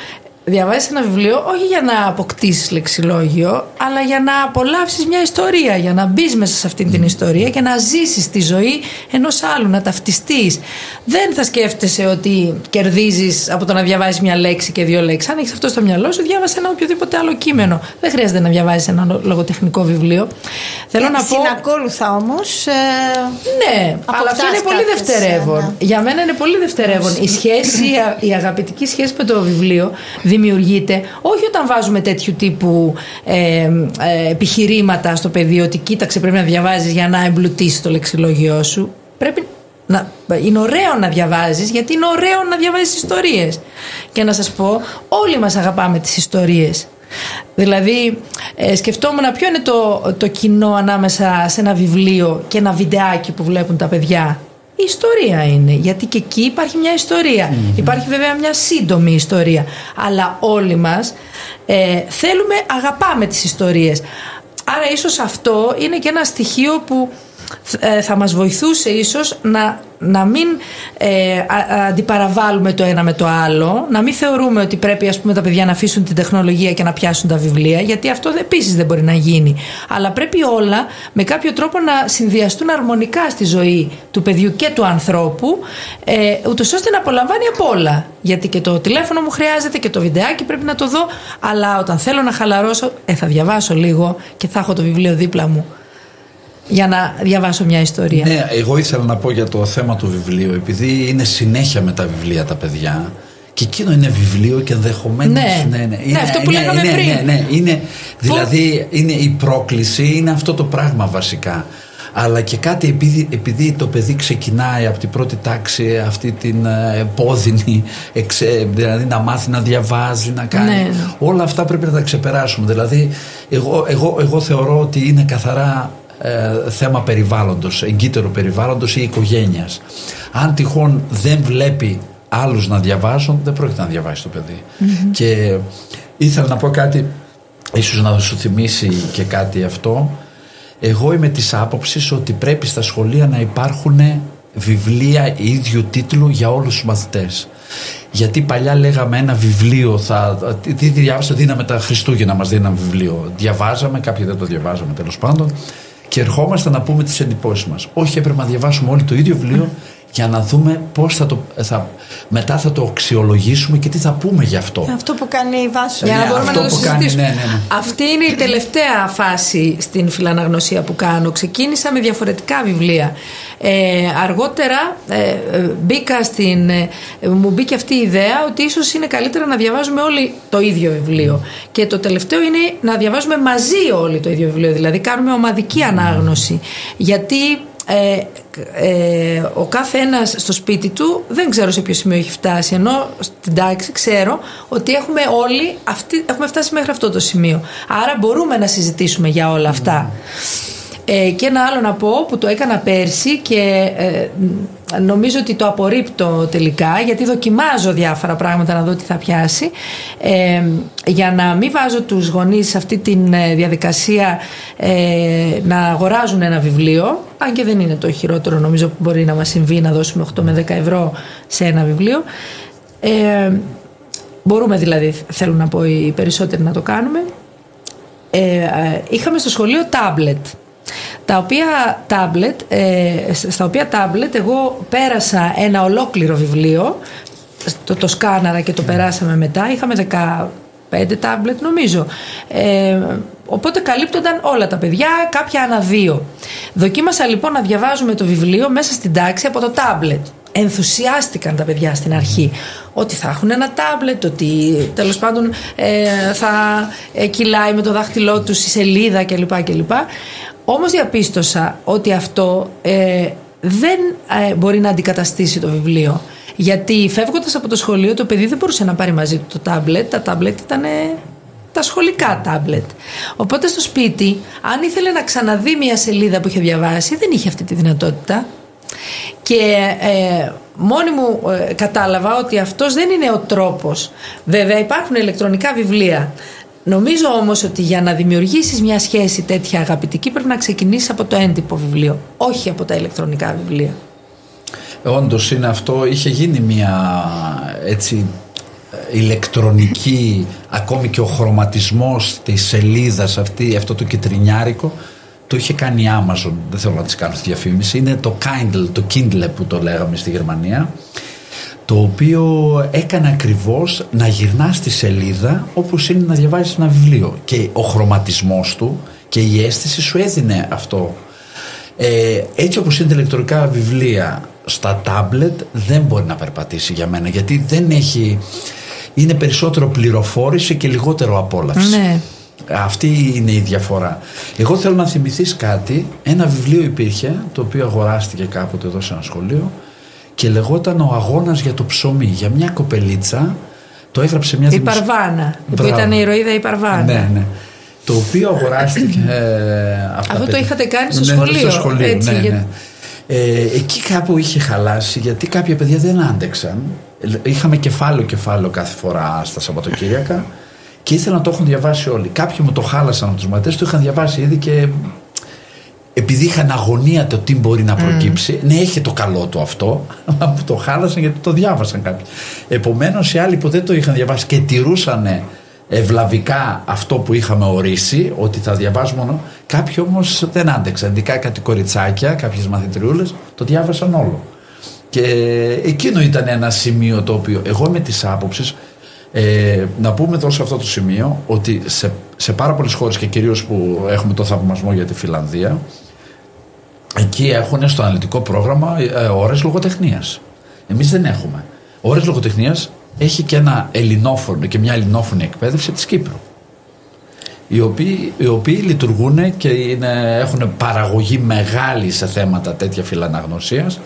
διαβάζεις ένα βιβλίο όχι για να αποκτήσεις λεξιλόγιο, αλλά για να απολαύσεις μια ιστορία, για να μπεις μέσα σε αυτήν την ιστορία και να ζήσεις τη ζωή ενός άλλου, να ταυτιστείς. Δεν θα σκέφτεσαι ότι κερδίζεις από το να διαβάζεις μια λέξη και 2 λέξεις. Αν έχεις αυτό στο μυαλό σου, διάβασε ένα οποιοδήποτε άλλο κείμενο. Δεν χρειάζεται να διαβάζεις ένα λογοτεχνικό βιβλίο. Θέλω να πω. Συνακόλουθα όμως. Ναι, αλλά αυτό είναι πολύ δευτερεύον. Για μένα είναι πολύ δευτερεύον. Η αγαπητική σχέση με το βιβλίο δημιουργείται όχι όταν βάζουμε τέτοιου τύπου επιχειρήματα στο παιδί, ότι κοίταξε, πρέπει να διαβάζεις για να εμπλουτίσεις το λεξιλόγιό σου. Είναι ωραίο να διαβάζεις, γιατί είναι ωραίο να διαβάζεις ιστορίες. Και να σας πω, όλοι μας αγαπάμε τις ιστορίες. Δηλαδή σκεφτόμουν ποιο είναι το κοινό ανάμεσα σε ένα βιβλίο και ένα βιντεάκι που βλέπουν τα παιδιά. Η ιστορία είναι, γιατί και εκεί υπάρχει μια ιστορία. Υπάρχει βέβαια μια σύντομη ιστορία, αλλά όλοι μας αγαπάμε τις ιστορίες. Άρα ίσως αυτό είναι και ένα στοιχείο που θα μας βοηθούσε ίσως να μην αντιπαραβάλλουμε το ένα με το άλλο, να μην θεωρούμε ότι πρέπει, ας πούμε, τα παιδιά να αφήσουν την τεχνολογία και να πιάσουν τα βιβλία, γιατί αυτό επίσης δεν μπορεί να γίνει. Αλλά πρέπει όλα με κάποιο τρόπο να συνδυαστούν αρμονικά στη ζωή του παιδιού και του ανθρώπου, ούτως ώστε να απολαμβάνει από όλα. Γιατί και το τηλέφωνο μου χρειάζεται και το βιντεάκι πρέπει να το δω, αλλά όταν θέλω να χαλαρώσω θα διαβάσω λίγο και θα έχω το βιβλίο δίπλα μου για να διαβάσω μια ιστορία. Ναι, εγώ ήθελα να πω για το θέμα του βιβλίου, επειδή είναι συνέχεια με τα βιβλία τα παιδιά, και εκείνο είναι βιβλίο και ενδεχομένως. Ναι, αυτό που λέγαμε πριν. Δηλαδή είναι η πρόκληση, είναι αυτό το πράγμα βασικά. Αλλά και κάτι, επειδή το παιδί ξεκινάει από την πρώτη τάξη αυτή την πόδινη, δηλαδή να μάθει να διαβάζει, να κάνει, όλα αυτά πρέπει να τα ξεπεράσουμε. Δηλαδή εγώ θεωρώ ότι είναι καθαρά θέμα περιβάλλοντος, εγκύτερο περιβάλλοντος ή οικογένειας. Αν τυχόν δεν βλέπει άλλους να διαβάζουν, δεν πρόκειται να διαβάσει το παιδί. Και ήθελα να πω κάτι, ίσως να σου θυμίσει και κάτι αυτό. Εγώ είμαι της άποψης ότι πρέπει στα σχολεία να υπάρχουν βιβλία ίδιου τίτλου για όλους τους μαθητές. Γιατί παλιά λέγαμε ένα βιβλίο, τι διάβασα, δίναμε τα Χριστούγεννα, μας δίναμε βιβλίο. Διαβάζαμε, κάποιοι δεν το διαβάζαμε τέλος πάντων, και ερχόμαστε να πούμε τις εντυπώσεις μας. Όχι, έπρεπε να διαβάσουμε όλοι το ίδιο βιβλίο για να δούμε πώς μετά θα το αξιολογήσουμε και τι θα πούμε γι' αυτό. Αυτό που κάνει η Βάσο. Για να μπορούμε να το συζητήσουμε. Ναι. Αυτή είναι η τελευταία φάση στην φιλαναγνωσία που κάνω. Ξεκίνησα με διαφορετικά βιβλία. Αργότερα μου μπήκε αυτή η ιδέα ότι ίσως είναι καλύτερα να διαβάζουμε όλοι το ίδιο βιβλίο. Και το τελευταίο είναι να διαβάζουμε μαζί όλοι το ίδιο βιβλίο. Δηλαδή κάνουμε ομαδική ανάγνωση. Γιατί ο κάθε ένας στο σπίτι του δεν ξέρω σε ποιο σημείο έχει φτάσει, ενώ στην τάξη ξέρω ότι έχουμε όλοι έχουμε φτάσει μέχρι αυτό το σημείο, άρα μπορούμε να συζητήσουμε για όλα αυτά. Και ένα άλλο να πω που το έκανα πέρσι και νομίζω ότι το απορρίπτω τελικά, γιατί δοκιμάζω διάφορα πράγματα να δω τι θα πιάσει, για να μην βάζω τους γονείς σε αυτή τη διαδικασία να αγοράζουν ένα βιβλίο, αν και δεν είναι το χειρότερο νομίζω που μπορεί να μας συμβεί, να δώσουμε 8 με 10 ευρώ σε ένα βιβλίο. Μπορούμε δηλαδή, θέλω να πω, οι περισσότεροι να το κάνουμε. Είχαμε στο σχολείο τάμπλετ, στα οποία τάμπλετ εγώ πέρασα ένα ολόκληρο βιβλίο, το σκάναρα και το περάσαμε μετά. Είχαμε 15 τάμπλετ νομίζω, οπότε καλύπτονταν όλα τα παιδιά, κάποια ανά 2. Δοκίμασα λοιπόν να διαβάζουμε το βιβλίο μέσα στην τάξη από το τάμπλετ. Ενθουσιάστηκαν τα παιδιά στην αρχή ότι θα έχουν ένα τάμπλετ, ότι τέλος πάντων θα κυλάει με το δάχτυλό τους η σελίδα κλπ. Όμως διαπίστωσα ότι αυτό δεν μπορεί να αντικαταστήσει το βιβλίο, γιατί φεύγοντας από το σχολείο το παιδί δεν μπορούσε να πάρει μαζί του το τάμπλετ. Τα τάμπλετ ήταν τα σχολικά τάμπλετ. Οπότε στο σπίτι, αν ήθελε να ξαναδεί μια σελίδα που είχε διαβάσει, δεν είχε αυτή τη δυνατότητα. Και μόνη μου κατάλαβα ότι αυτός δεν είναι ο τρόπος. Βέβαια υπάρχουν ηλεκτρονικά βιβλία. Νομίζω όμως ότι για να δημιουργήσεις μια σχέση τέτοια αγαπητική πρέπει να ξεκινήσεις από το έντυπο βιβλίο, όχι από τα ηλεκτρονικά βιβλία. Όντως είναι αυτό. Είχε γίνει μια έτσι ηλεκτρονική, ακόμη και ο χρωματισμός της σελίδας αυτό το κιτρινιάρικο το είχε κάνει η Amazon, δεν θέλω να της κάνω τη διαφήμιση. Είναι το Kindle που το λέγαμε στη Γερμανία, το οποίο έκανε ακριβώς να γυρνάς τη σελίδα όπως είναι να διαβάζεις ένα βιβλίο, και ο χρωματισμός του και η αίσθηση σου έδινε αυτό. Έτσι όπως είναι τα ηλεκτρονικά βιβλία στα τάμπλετ δεν μπορεί να περπατήσει για μένα, γιατί δεν έχει, είναι περισσότερο πληροφόρηση και λιγότερο απόλαυση. Ναι. Αυτή είναι η διαφορά. Εγώ θέλω να θυμηθείς κάτι. Ένα βιβλίο υπήρχε, το οποίο αγοράστηκε κάποτε εδώ σε ένα σχολείο και λεγόταν «Ο αγώνας για το ψωμί», για μια κοπελίτσα. Το έγραψε μια η Παρβάνα, που ήταν η ηρωίδα η Παρβάνα. Ναι. Το οποίο αγοράστηκε αυτό το είχατε κάνει στο σχολείο. Στο σχολείο, έτσι, ναι. Εκεί κάπου είχε χαλάσει, γιατί κάποια παιδιά δεν άντεξαν. Είχαμε κεφάλαιο κάθε φορά στα Σαββατοκύριακα και ήθελα να το έχουν διαβάσει όλοι. Κάποιοι μου το χάλασαν από τους μαθητές, το είχαν διαβάσει ήδη και επειδή είχαν αγωνία το τι μπορεί να προκύψει, ναι, έχει το καλό του αυτό, αλλά μου το χάλασαν γιατί το διάβασαν κάποιοι. Επομένως οι άλλοι που δεν το είχαν διαβάσει και τηρούσαν ευλαβικά αυτό που είχαμε ορίσει, ότι θα διαβάζουμε μόνο, κάποιοι όμως δεν άντεξαν. Ειδικά κάτι κοριτσάκια, κάποιες μαθητριούλες, το διάβασαν όλο. Και εκείνο ήταν ένα σημείο το οποίο εγώ είμαι της άποψης, να πούμε εδώ σε αυτό το σημείο ότι σε πάρα πολλές χώρες και κυρίως που έχουμε το θαυμασμό για τη Φιλανδία, εκεί έχουν στο αναλυτικό πρόγραμμα ώρες λογοτεχνίας. Εμείς δεν έχουμε. Ώρες λογοτεχνίας έχει και ένα ελληνόφωνο και μια ελληνόφωνη εκπαίδευση της Κύπρου, οι οποίοι λειτουργούν και έχουν παραγωγή μεγάλη σε θέματα τέτοια φιλαναγνωσίας,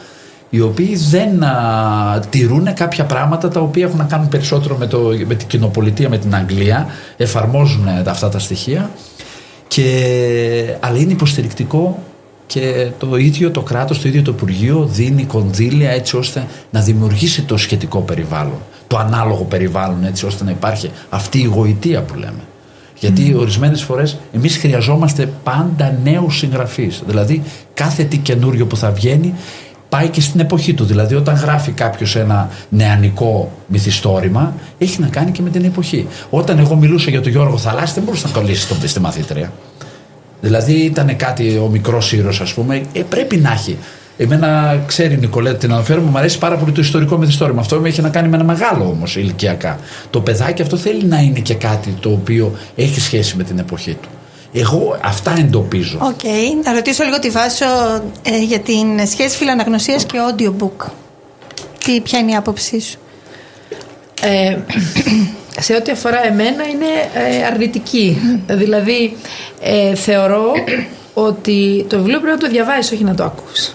οι οποίοι δεν τηρούν κάποια πράγματα τα οποία έχουν να κάνουν περισσότερο με την κοινοπολιτεία, με την Αγγλία, εφαρμόζουν αυτά τα στοιχεία, αλλά είναι υποστηρικτικό και το ίδιο το κράτος, το ίδιο το Υπουργείο δίνει κονδύλια έτσι ώστε να δημιουργήσει το σχετικό περιβάλλον, το ανάλογο περιβάλλον, έτσι ώστε να υπάρχει αυτή η γοητεία που λέμε. Γιατί ορισμένες φορές εμείς χρειαζόμαστε πάντα νέους συγγραφείς, δηλαδή κάθε τι καινούριο που θα βγαίνει πάει και στην εποχή του. Δηλαδή όταν γράφει κάποιος ένα νεανικό μυθιστόρημα, έχει να κάνει και με την εποχή. Όταν εγώ μιλούσα για τον Γιώργο Θαλάσση, δεν μπορούσα να το λύσει τον στη μαθήτρια. Δηλαδή ήταν κάτι, ο μικρός ήρωας ας πούμε, πρέπει να έχει Εμένα, ξέρει η Νικολέτα, την αναφέρομαι, μου αρέσει πάρα πολύ το ιστορικό μυθιστόρημα. Αυτό έχει να κάνει με ένα μεγάλο όμως ηλικιακά. Το παιδάκι αυτό θέλει να είναι και κάτι το οποίο έχει σχέση με την εποχή του. Εγώ αυτά εντοπίζω. Οκ. Να ρωτήσω λίγο τη Βάσο για την σχέση φιλαναγνωσίας και audiobook. Ποια είναι η άποψή σου? Σε ό,τι αφορά εμένα είναι αρνητική. Δηλαδή θεωρώ ότι το βιβλίο πρέπει να το διαβάσεις, όχι να το ακούς.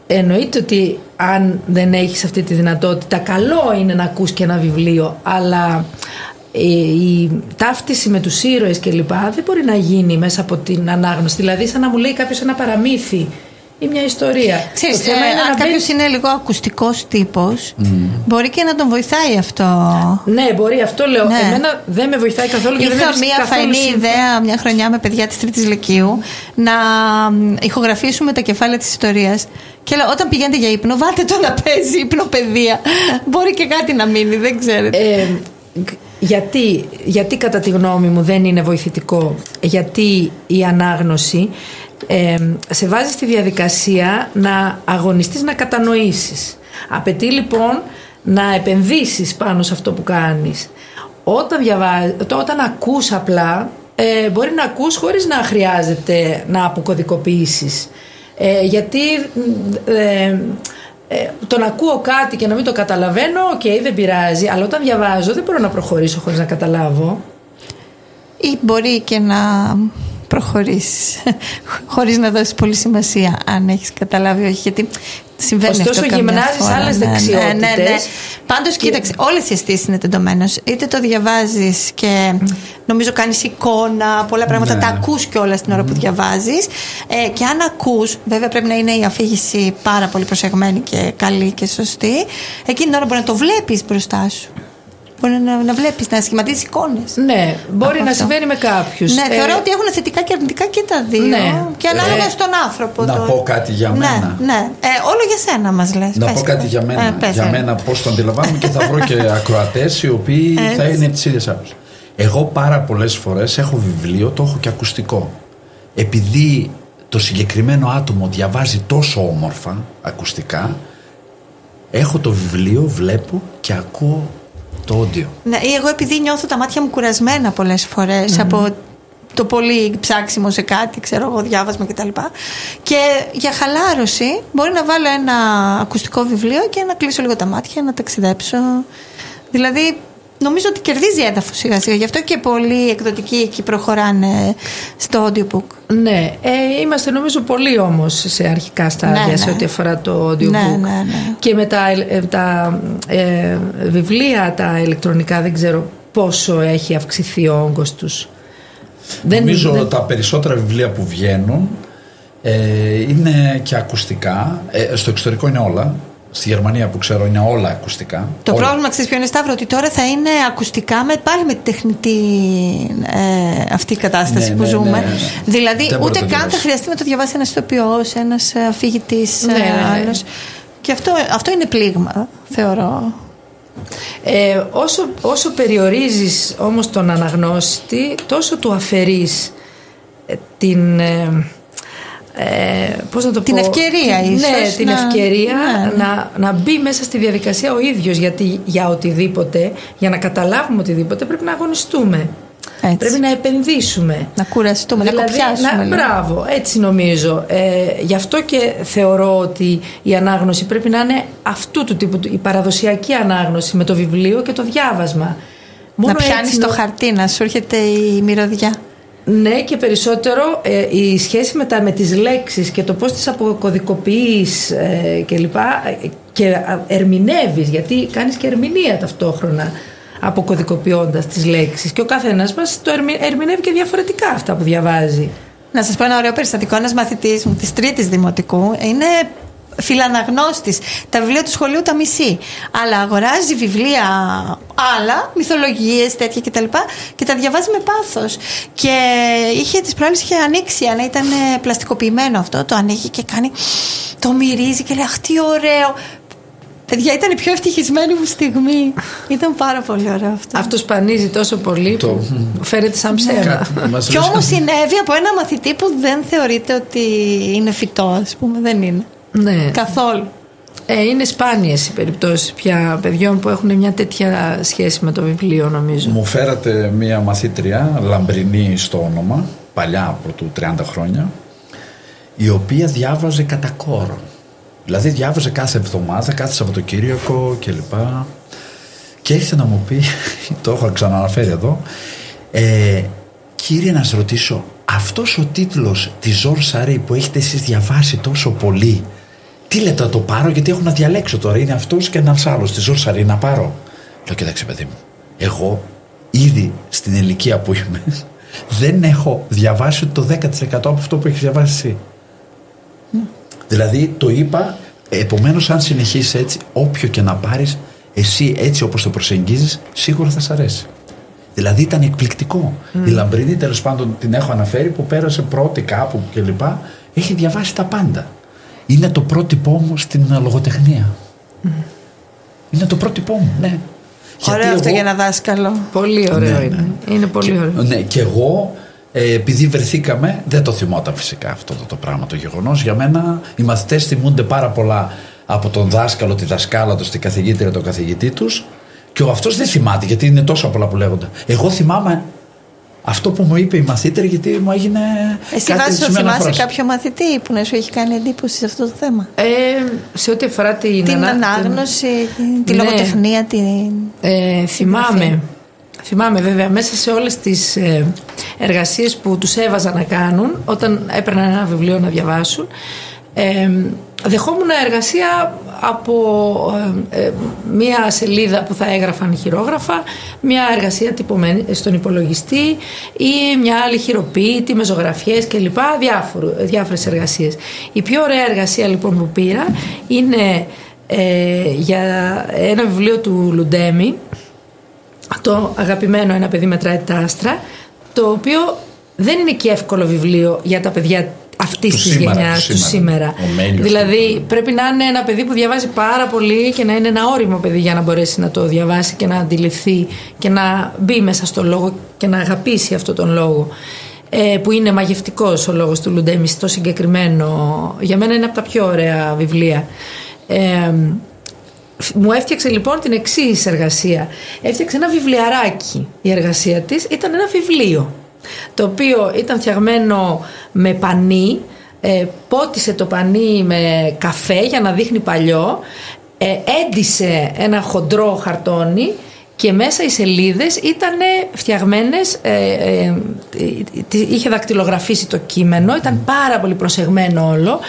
Εννοείται ότι αν δεν έχεις αυτή τη δυνατότητα, καλό είναι να ακούς και ένα βιβλίο, αλλά η ταύτιση με τους ήρωες και λοιπά δεν μπορεί να γίνει μέσα από την ανάγνωση. Δηλαδή σαν να μου λέει κάποιος ένα παραμύθι ή μια ιστορία. Ξέρεις, αν κάποιος είναι λίγο ακουστικός τύπος, μπορεί και να τον βοηθάει αυτό. Ναι, μπορεί, αυτό λέω. Ναι. Εμένα δεν με βοηθάει καθόλου. Είχα μια φαϊνή ιδέα μια χρονιά με παιδιά της 3ης Λυκείου να ηχογραφήσουμε τα κεφάλαια της ιστορίας. Και λέω, όταν πηγαίνετε για ύπνο, βάλτε το να παίζει ύπνοπαιδεία. Μπορεί και κάτι να μείνει, δεν ξέρετε. Γιατί κατά τη γνώμη μου δεν είναι βοηθητικό? Γιατί η ανάγνωση σε βάζει στη διαδικασία να αγωνιστείς, να κατανοήσεις. Απαιτεί λοιπόν να επενδύσεις πάνω σε αυτό που κάνεις. Όταν ακούς απλά, μπορεί να ακούς χωρίς να χρειάζεται να αποκωδικοποιήσεις. Γιατί το να ακούω κάτι και να μην το καταλαβαίνω, δεν πειράζει, αλλά όταν διαβάζω δεν μπορώ να προχωρήσω χωρίς να καταλάβω. Ή μπορεί και να προχωρήσεις χωρίς να δώσεις πολύ σημασία αν έχεις καταλάβει όχι, γιατί συμβαίνει. Ωστόσο γυμνάζεις άλλες δεξιότητες. Ναι. Πάντως κοίταξε, όλες οι αισθήσεις είναι τεντωμένος. Είτε το διαβάζεις και νομίζω κάνεις εικόνα, πολλά πράγματα τα ακούς κιόλας την ώρα που διαβάζεις, και αν ακούς, βέβαια πρέπει να είναι η αφήγηση πάρα πολύ προσεγμένη και καλή και σωστή, εκείνη την ώρα μπορεί να το βλέπεις μπροστά σου. Μπορεί να βλέπεις, να σχηματίσεις εικόνες. Ναι, μπορεί να συμβαίνει με κάποιους. Ναι, θεωρώ ότι έχουν θετικά και αρνητικά και τα δύο. Ναι. Και ανάλογα στον άνθρωπο. Να πω κάτι για μένα. Ναι. Όλο για σένα μας λες. Να πω κάτι για μένα. Για μένα πώς το αντιλαμβάνομαι και θα βρω και ακροατές οι οποίοι θα είναι από τις ίδιες άποψεις. Εγώ πάρα πολλές φορές έχω βιβλίο, το έχω και ακουστικό. Επειδή το συγκεκριμένο άτομο διαβάζει τόσο όμορφα ακουστικά, έχω το βιβλίο, βλέπω και ακούω το audio. Ναι, ή εγώ επειδή νιώθω τα μάτια μου κουρασμένα πολλές φορές από το πολύ ψάξιμο σε κάτι, ξέρω εγώ, διάβασμα κτλ. Και για χαλάρωση μπορεί να βάλω ένα ακουστικό βιβλίο και να κλείσω λίγο τα μάτια, να ταξιδέψω. Δηλαδή νομίζω ότι κερδίζει έδαφος σιγά σιγά. Γι' αυτό και πολλοί εκδοτικοί εκεί προχωράνε στο audiobook. Ναι, είμαστε νομίζω πολύ όμως σε αρχικά στάδια σε ό,τι αφορά το audiobook. Ναι. Και με τα βιβλία τα ηλεκτρονικά δεν ξέρω πόσο έχει αυξηθεί ο όγκος τους. Νομίζω τα περισσότερα βιβλία που βγαίνουν είναι και ακουστικά. Στο εξωτερικό είναι όλα. Στη Γερμανία που ξέρω είναι όλα ακουστικά. Το πρόβλημα, ξέρεις ποιο είναι, Σταύρο, ότι τώρα θα είναι ακουστικά πάλι με τη τεχνητή αυτή η κατάσταση που ζούμε. Ναι. Δηλαδή ούτε καν θα χρειαστεί να το διαβάσει ένας ηθοποιός, ένας αφηγητής, άλλος. Και αυτό είναι πλήγμα, θεωρώ. Όσο περιορίζεις όμως τον αναγνώστη, τόσο του αφαιρείς πώς να το την πω, ευκαιρία ίσως. Ναι, την ευκαιρία να μπει μέσα στη διαδικασία ο ίδιος, γιατί για οτιδήποτε, για να καταλάβουμε οτιδήποτε πρέπει να αγωνιστούμε. Έτσι. Πρέπει να επενδύσουμε, να κουραστούμε, δηλαδή, να κοπιάσουμε. Μπράβο, έτσι νομίζω. Γι' αυτό και θεωρώ ότι η ανάγνωση πρέπει να είναι αυτού του τύπου, η παραδοσιακή ανάγνωση με το βιβλίο και το διάβασμα. Να πιάνεις το χαρτί, να σου έρχεται η μυρωδιά. Ναι, και περισσότερο η σχέση με τις λέξεις και το πώς τις αποκωδικοποιείς και λοιπά, και ερμηνεύεις, γιατί κάνεις και ερμηνεία ταυτόχρονα αποκωδικοποιώντας τις λέξεις, και ο καθένας μας το ερμηνεύει και διαφορετικά αυτά που διαβάζει. Να σας πω ένα ωραίο περιστατικό. Ένας μαθητής μου της 3ης Δημοτικού είναι φιλαναγνώστης. Τα βιβλία του σχολείου τα μισεί, αλλά αγοράζει βιβλία άλλα, μυθολογίες, τέτοια κτλ. Και τα διαβάζει με πάθος. Και τις προάλλες είχε ανοίξει, αλλά ήταν πλαστικοποιημένο αυτό. Το ανοίγει και κάνει, το μυρίζει και λέει, αχ, τι ωραίο. Παιδιά, ήταν η πιο ευτυχισμένη μου στιγμή. Ήταν πάρα πολύ ωραίο αυτό. Αυτό σπανίζει τόσο πολύ που φέρεται σαν ψέμα. Κι όμως συνέβη από ένα μαθητή που δεν θεωρείται ότι είναι φυτό, ας πούμε. Δεν είναι. Ναι. Καθόλου. Είναι σπάνιες οι περιπτώσεις πια παιδιών που έχουν μια τέτοια σχέση με το βιβλίο, νομίζω. Μου φέρατε μια μαθήτρια, Λαμπρινή στο όνομα, παλιά πρωτού 30 χρόνια, η οποία διάβαζε κατά κόρο. Δηλαδή διάβαζε κάθε εβδομάδα, κάθε Σαββατοκύριακο κλπ. Και ήρθε να μου πει, το έχω ξαναναφέρει εδώ, κύριε, να σας ρωτήσω, αυτός ο τίτλος της Ζορ Σαρή που έχετε εσείς διαβάσει τόσο πολύ, τι λέτε, να το πάρω, γιατί έχω να διαλέξω τώρα, είναι αυτός και ένας άλλος, τη Ζορ Σαρή, να πάρω. Λέω, κοίταξε παιδί μου, εγώ ήδη στην ηλικία που είμαι δεν έχω διαβάσει το 10% από αυτό που έχεις διαβάσει εσύ. Δηλαδή το είπα, επομένως αν συνεχίσεις έτσι, όποιο και να πάρεις, εσύ έτσι όπως το προσεγγίζεις, σίγουρα θα σ' αρέσει. Δηλαδή ήταν εκπληκτικό. Η Λαμπρινή, τέλος πάντων, την έχω αναφέρει, που πέρασε πρώτη κάπου κλπ. Έχει διαβάσει τα πάντα. Είναι το πρότυπό μου στην λογοτεχνία. Είναι το πρότυπό μου, ναι. Ωραίο αυτό για ένα δάσκαλο. Πολύ ωραίο είναι. Είναι πολύ ωραίο. Ναι, και εγώ, επειδή βρεθήκαμε, δεν το θυμόταν φυσικά αυτό το πράγμα, το γεγονός. Για μένα οι μαθητές θυμούνται πάρα πολλά από τον δάσκαλο, τη δασκάλα τους, την καθηγήτρια, τον καθηγητή τους, και ο αυτός δεν θυμάται, γιατί είναι τόσα πολλά που λέγονται. Εγώ θυμάμαι αυτό που μου είπε η μαθήτρια, γιατί μου έγινε. Εσύ θυμάσαι κάποιο μαθητή που να σου έχει κάνει εντύπωση σε αυτό το θέμα? Σε ό,τι αφορά την ανάγνωση, τη λογοτεχνία, Θυμάμαι βέβαια μέσα σε όλες τις εργασίες που τους έβαζα να κάνουν όταν έπαιρναν ένα βιβλίο να διαβάσουν, δεχόμουν εργασία από μία σελίδα που θα έγραφαν χειρόγραφα, μία εργασία τυπωμένη στον υπολογιστή ή μια άλλη χειροποίητη με ζωγραφιές κλπ. Διάφορες εργασίες. Η πιο ωραία εργασία λοιπόν που πήρα είναι για ένα βιβλίο του Λουντέμι, το αγαπημένο «Ένα παιδί μετράει τα άστρα», το οποίο δεν είναι και εύκολο βιβλίο για τα παιδιά αυτής της γενιάς του σήμερα. Δηλαδή πρέπει να είναι ένα παιδί που διαβάζει πάρα πολύ και να είναι ένα όριμο παιδί για να μπορέσει να το διαβάσει και να αντιληφθεί και να μπει μέσα στο λόγο και να αγαπήσει αυτόν τον λόγο, που είναι μαγευτικός ο λόγος του Λουντέμι στο συγκεκριμένο. Για μένα είναι από τα πιο ωραία βιβλία. Μου έφτιαξε λοιπόν την εξής εργασία. Έφτιαξε ένα βιβλιαράκι. Η εργασία της ήταν ένα βιβλίο, το οποίο ήταν φτιαγμένο με πανί, πότισε το πανί με καφέ για να δείχνει παλιό, έντυσε ένα χοντρό χαρτόνι και μέσα οι σελίδες ήταν φτιαγμένες, είχε δακτυλογραφήσει το κείμενο, ήταν πάρα πολύ προσεγμένο όλο.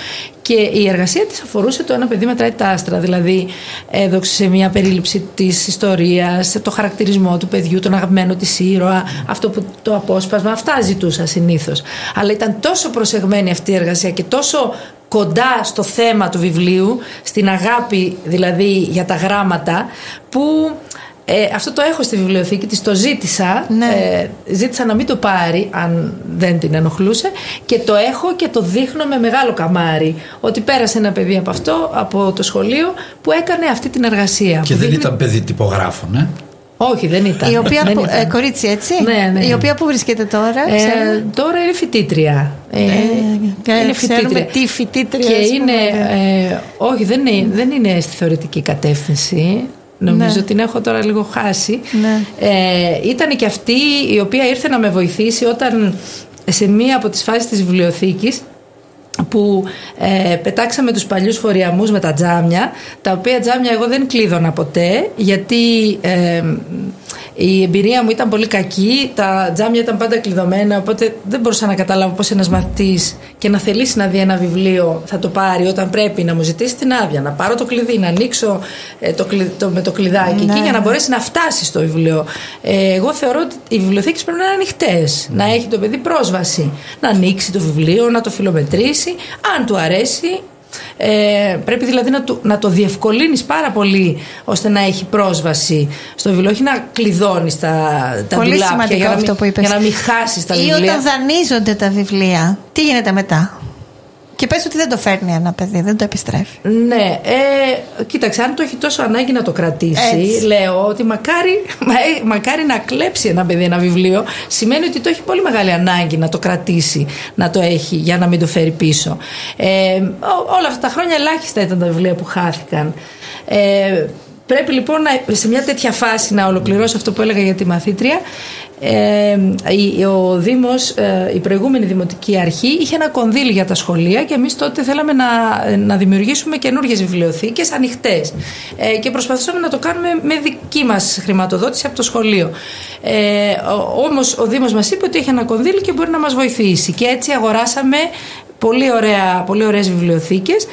Και η εργασία της αφορούσε το «Ένα παιδί μετράει τα άστρα», δηλαδή έδωξε μια περίληψη της ιστορίας, το χαρακτηρισμό του παιδιού, τον αγαπημένο της ήρωα, αυτό που το απόσπασμα, αυτά ζητούσα συνήθως. Αλλά ήταν τόσο προσεγμένη αυτή η εργασία και τόσο κοντά στο θέμα του βιβλίου, στην αγάπη δηλαδή για τα γράμματα, που αυτό το έχω στη βιβλιοθήκη της, το ζήτησα, ζήτησα να μην το πάρει αν δεν την ενοχλούσε, και το έχω και το δείχνω με μεγάλο καμάρι ότι πέρασε ένα παιδί από αυτό, από το σχολείο, που έκανε αυτή την εργασία. Και δεν ήταν παιδί τυπογράφων, Όχι, δεν ήταν. Η οποία κορίτσι, έτσι. Ναι. Η οποία που βρίσκεται τώρα? Τώρα είναι φοιτήτρια. Είναι φοιτήτρια. Τι φοιτήτρια? Και είναι. Όχι, δεν είναι στη θεωρητική κατεύθυνση. Νομίζω την έχω τώρα λίγο χάσει. Ήταν και αυτή η οποία ήρθε να με βοηθήσει όταν σε μία από τις φάσεις της βιβλιοθήκης που πετάξαμε τους παλιούς φοριαμούς με τα τζάμια, τα οποία τζάμια εγώ δεν κλείδωνα ποτέ, γιατί η εμπειρία μου ήταν πολύ κακή, τα τζάμια ήταν πάντα κλειδωμένα, οπότε δεν μπορούσα να καταλάβω πώς ένας μαθητής και να θελήσει να δει ένα βιβλίο θα το πάρει όταν πρέπει να μου ζητήσει την άδεια, να πάρω το κλειδί, να ανοίξω με το κλειδάκι εκεί για να μπορέσει να φτάσει στο βιβλίο. Εγώ θεωρώ ότι οι βιβλιοθήκες πρέπει να είναι ανοιχτές, να έχει το παιδί πρόσβαση, να ανοίξει το βιβλίο, να το φιλομετρήσει, αν του αρέσει. Πρέπει δηλαδή να το διευκολύνεις πάρα πολύ ώστε να έχει πρόσβαση στο βιβλίο, όχι να κλειδώνεις τα ντουλάπια για να μην χάσεις τα βιβλία. Ή όταν δανείζονται τα βιβλία, τι γίνεται μετά? Και πες ότι δεν το φέρνει ένα παιδί, δεν το επιστρέφει. Ναι, κοίταξε, αν το έχει τόσο ανάγκη να το κρατήσει, λέω ότι μακάρι να κλέψει ένα παιδί ένα βιβλίο. Σημαίνει ότι το έχει πολύ μεγάλη ανάγκη να το κρατήσει, να το έχει, για να μην το φέρει πίσω. Όλα αυτά τα χρόνια ελάχιστα ήταν τα βιβλία που χάθηκαν. Πρέπει λοιπόν σε μια τέτοια φάση να ολοκληρώσω αυτό που έλεγα για τη μαθήτρια. Ο Δήμος, η προηγούμενη Δημοτική Αρχή, είχε ένα κονδύλι για τα σχολεία και εμείς τότε θέλαμε να δημιουργήσουμε καινούργιες βιβλιοθήκες ανοιχτές, και προσπαθούσαμε να το κάνουμε με δική μας χρηματοδότηση από το σχολείο. Όμως ο Δήμος μας είπε ότι έχει ένα κονδύλι και μπορεί να μας βοηθήσει, και έτσι αγοράσαμε πολύ ωραίες βιβλιοθήκες.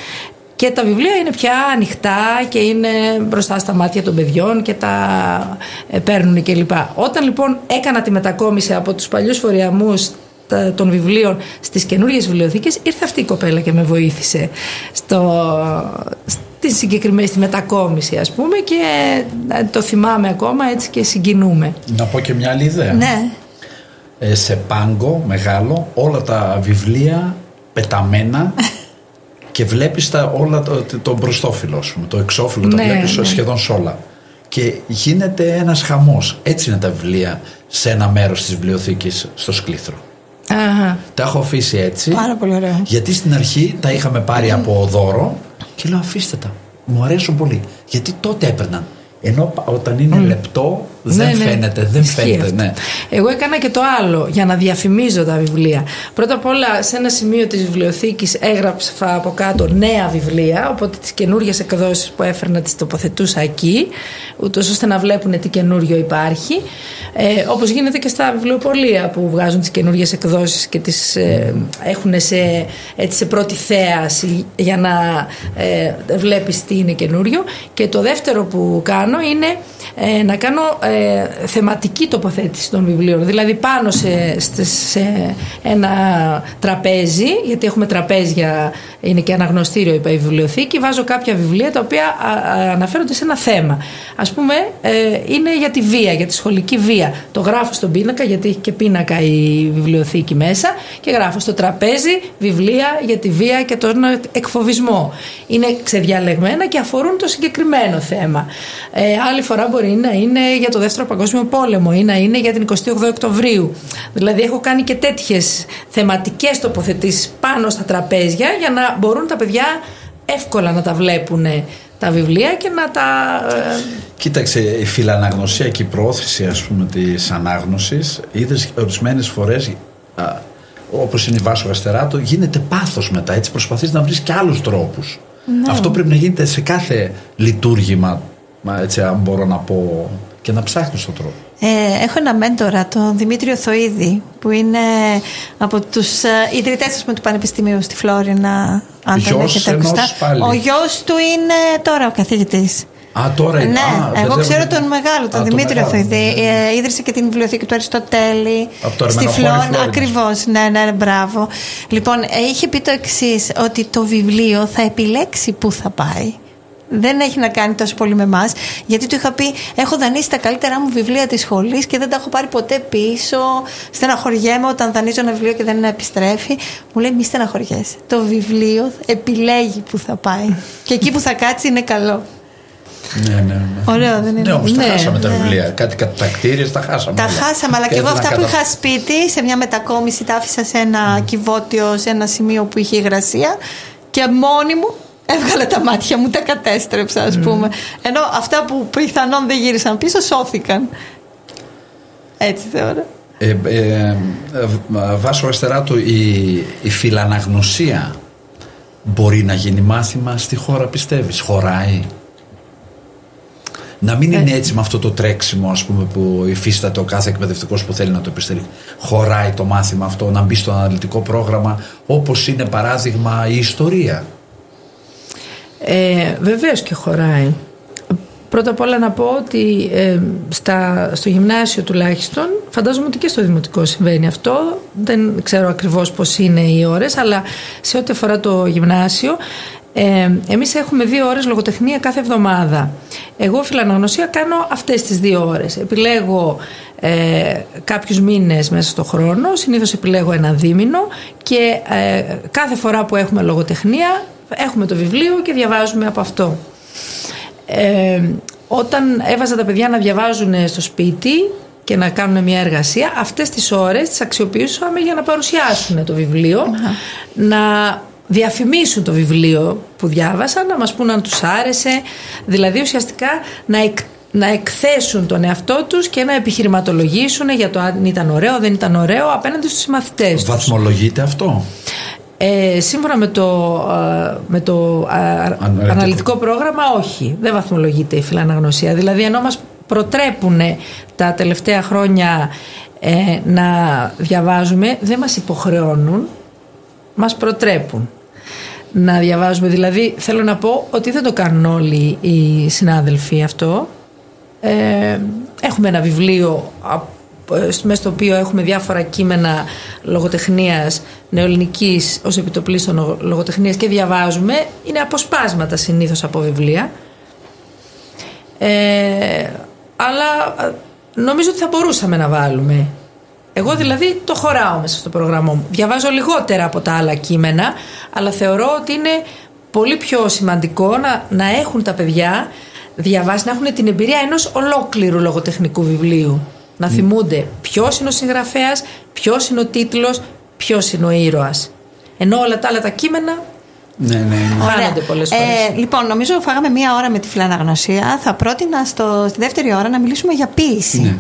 Και τα βιβλία είναι πια ανοιχτά και είναι μπροστά στα μάτια των παιδιών και τα παίρνουν κλπ. Στην λοιπόν έκανα τη μετακόμιση από τους παλιούς φοριαμούς των βιβλίων στις καινούργιες βιβλιοθήκες, ήρθε αυτή η κοπέλα και με βοήθησε στη μετακόμιση, ας πούμε, και το θυμάμαι ακόμα έτσι και συγκινούμε. Να πω και μια άλλη ιδέα. Ναι. Σε πάγκο μεγάλο, όλα τα βιβλία πεταμένα και βλέπεις όλα το μπροστόφυλλο, το εξώφυλλο, τα βλέπεις σχεδόν σε όλα. Και γίνεται ένας χαμός. Έτσι είναι τα βιβλία σε ένα μέρος της βιβλιοθήκης στο Σκλήθρο. Τα έχω αφήσει έτσι. Πάρα πολύ ωραία. Γιατί στην αρχή τα είχαμε πάρει από δώρο και λέω αφήστε τα. Μου αρέσουν πολύ. Γιατί τότε έπαιρναν. Ενώ όταν είναι λεπτό δεν φαίνεται, δεν φαίνεται. Ναι. Εγώ έκανα και το άλλο για να διαφημίζω τα βιβλία. Πρώτα απ' όλα, σε ένα σημείο της βιβλιοθήκης έγραψα από κάτω νέα βιβλία, οπότε τις καινούργιες εκδόσεις που έφερνα τις τοποθετούσα εκεί, ούτως ώστε να βλέπουν τι καινούριο υπάρχει. Όπως γίνεται και στα βιβλιοπωλεία που βγάζουν τις καινούργιες εκδόσεις και τις έχουν σε πρώτη θέαση για να βλέπεις τι είναι καινούριο. Και το δεύτερο που κάνω είναι να κάνω θεματική τοποθέτηση των βιβλίων. Δηλαδή πάνω σε ένα τραπέζι, γιατί έχουμε τραπέζια, είναι και αναγνωστήριο η βιβλιοθήκη, βάζω κάποια βιβλία τα οποία αναφέρονται σε ένα θέμα. Ας πούμε, είναι για τη βία, για τη σχολική βία. Το γράφω στον πίνακα, γιατί έχει και πίνακα η βιβλιοθήκη μέσα, και γράφω στο τραπέζι βιβλία για τη βία και τον εκφοβισμό. Είναι ξεδιαλεγμένα και αφορούν το συγκεκριμένο θέμα. Άλλη φορά μπορεί να είναι για το Δεύτερο Παγκόσμιο Πόλεμο ή να είναι για την 28 Οκτωβρίου. Δηλαδή έχω κάνει και τέτοιες θεματικές τοποθετήσεις πάνω στα τραπέζια για να μπορούν τα παιδιά εύκολα να τα βλέπουν τα βιβλία και να τα... Κοίταξε, η φιλαναγνωσία και η προώθηση, ας πούμε, της ανάγνωσης, είδες ορισμένες φορές, όπως είναι η Βάσο Αστεράτο, γίνεται πάθος μετά. Έτσι προσπαθείς να βρεις και άλλους τρόπους. Ναι. Αυτό πρέπει να γίνεται σε κάθε λειτουργήμα, έτσι, αν μπορώ να πω, και να ψάχνεις τον τρόπο. Έχω ένα μέντορα, τον Δημήτριο Θοίδη, που είναι από τους ιδρυτές του Πανεπιστημίου στη Φλόρινα. Αν τον έχετε ακουστά. Ο γιος του είναι τώρα ο καθηγητής. Τώρα είναι. Ναι, εγώ ξέρω τον μεγάλο, τον Δημήτριο Θοίδη. Ίδρυσε και την βιβλιοθήκη του Αριστοτέλη στη Φλόρινα. Ακριβώς, ναι, μπράβο. Λοιπόν, είχε πει το εξής, ότι το βιβλίο θα επιλέξει πού θα πάει. Δεν έχει να κάνει τόσο πολύ με εμάς, γιατί του είχα πει: έχω δανείσει τα καλύτερά μου βιβλία της σχολής και δεν τα έχω πάρει ποτέ πίσω. Στεναχωριέμαι όταν δανείζω ένα βιβλίο και δεν επιστρέφει. Μου λέει: μη στεναχωριέσαι. Το βιβλίο επιλέγει που θα πάει. Και εκεί που θα κάτσει είναι καλό. Ναι. Ωραίο, δεν είναι? Ναι, όμως τα χάσαμε τα βιβλία. Κάτι κατακτήριες τα χάσαμε. Τα χάσαμε, αλλά και εγώ αυτά που είχα σπίτι, σε μια μετακόμιση, τα άφησα σε ένα κυβότιο, σε ένα σημείο που είχε υγρασία, και μόνη μου έβγαλα τα μάτια μου, τα κατέστρεψα, ας πούμε. Ενώ αυτά που πιθανόν δεν γύρισαν πίσω σώθηκαν. Έτσι θεωρώ. Βάσο Αστεράτο, η φιλαναγνωσία μπορεί να γίνει μάθημα στη χώρα, πιστεύεις? Χωράει? Να μην είναι έτσι με αυτό το τρέξιμο, ας πούμε, που υφίσταται ο κάθε εκπαιδευτικός που θέλει να το επιστρέψει. Χωράει το μάθημα αυτό να μπει στο αναλυτικό πρόγραμμα, όπως είναι παράδειγμα η ιστορία? Βεβαίως και χωράει. Πρώτα απ' όλα να πω ότι στο γυμνάσιο τουλάχιστον, φαντάζομαι ότι και στο δημοτικό συμβαίνει αυτό, δεν ξέρω ακριβώς πώς είναι οι ώρες, αλλά σε ό,τι αφορά το γυμνάσιο Εμείς έχουμε 2 ώρες λογοτεχνία κάθε εβδομάδα. Εγώ φιλαναγνωσία κάνω αυτές τις 2 ώρες. Επιλέγω κάποιους μήνες μέσα στο χρόνο, συνήθως επιλέγω ένα δίμηνο και κάθε φορά που έχουμε λογοτεχνία έχουμε το βιβλίο και διαβάζουμε από αυτό. Όταν έβαζα τα παιδιά να διαβάζουν στο σπίτι και να κάνουν μια εργασία, αυτές τις ώρες τις αξιοποιούσαμε για να παρουσιάσουν το βιβλίο, να διαφημίσουν το βιβλίο που διάβασαν, να μας πούν αν τους άρεσε, δηλαδή ουσιαστικά να εκθέσουν τον εαυτό τους και να επιχειρηματολογήσουν για το αν ήταν ωραίο, δεν ήταν ωραίο απέναντι στους μαθητές τους. Βαθμολογείται αυτό? Σύμφωνα με το αναλυτικό πρόγραμμα, όχι, δεν βαθμολογείται η φιλαναγνωσία. Δηλαδή, ενώ μας προτρέπουν τα τελευταία χρόνια να διαβάζουμε, δεν μας υποχρεώνουν, μας προτρέπουν να διαβάζουμε. Δηλαδή, θέλω να πω ότι δεν το κάνουν όλοι οι συνάδελφοι αυτό. Έχουμε ένα βιβλίο μέσα στο οποίο έχουμε διάφορα κείμενα λογοτεχνίας νεοελληνικής ως επιτοπλίστων λογοτεχνίας και διαβάζουμε. Είναι αποσπάσματα συνήθως από βιβλία, αλλά νομίζω ότι θα μπορούσαμε να βάλουμε. Εγώ δηλαδή το χωράω μέσα στο πρόγραμμα μου. Διαβάζω λιγότερα από τα άλλα κείμενα, αλλά θεωρώ ότι είναι πολύ πιο σημαντικό να έχουν τα παιδιά διαβάσει, να έχουν την εμπειρία ενός ολόκληρου λογοτεχνικού βιβλίου. Να θυμούνται ποιος είναι ο συγγραφέας, ποιος είναι ο τίτλος, ποιος είναι ο ήρωας. Ενώ όλα τα άλλα τα κείμενα χάνονται πολλές φορές. Λοιπόν, νομίζω φάγαμε 1 ώρα με τη φιλαναγνωσία. Θα πρότεινα στη δεύτερη ώρα να μιλήσουμε για ποίηση. Ναι.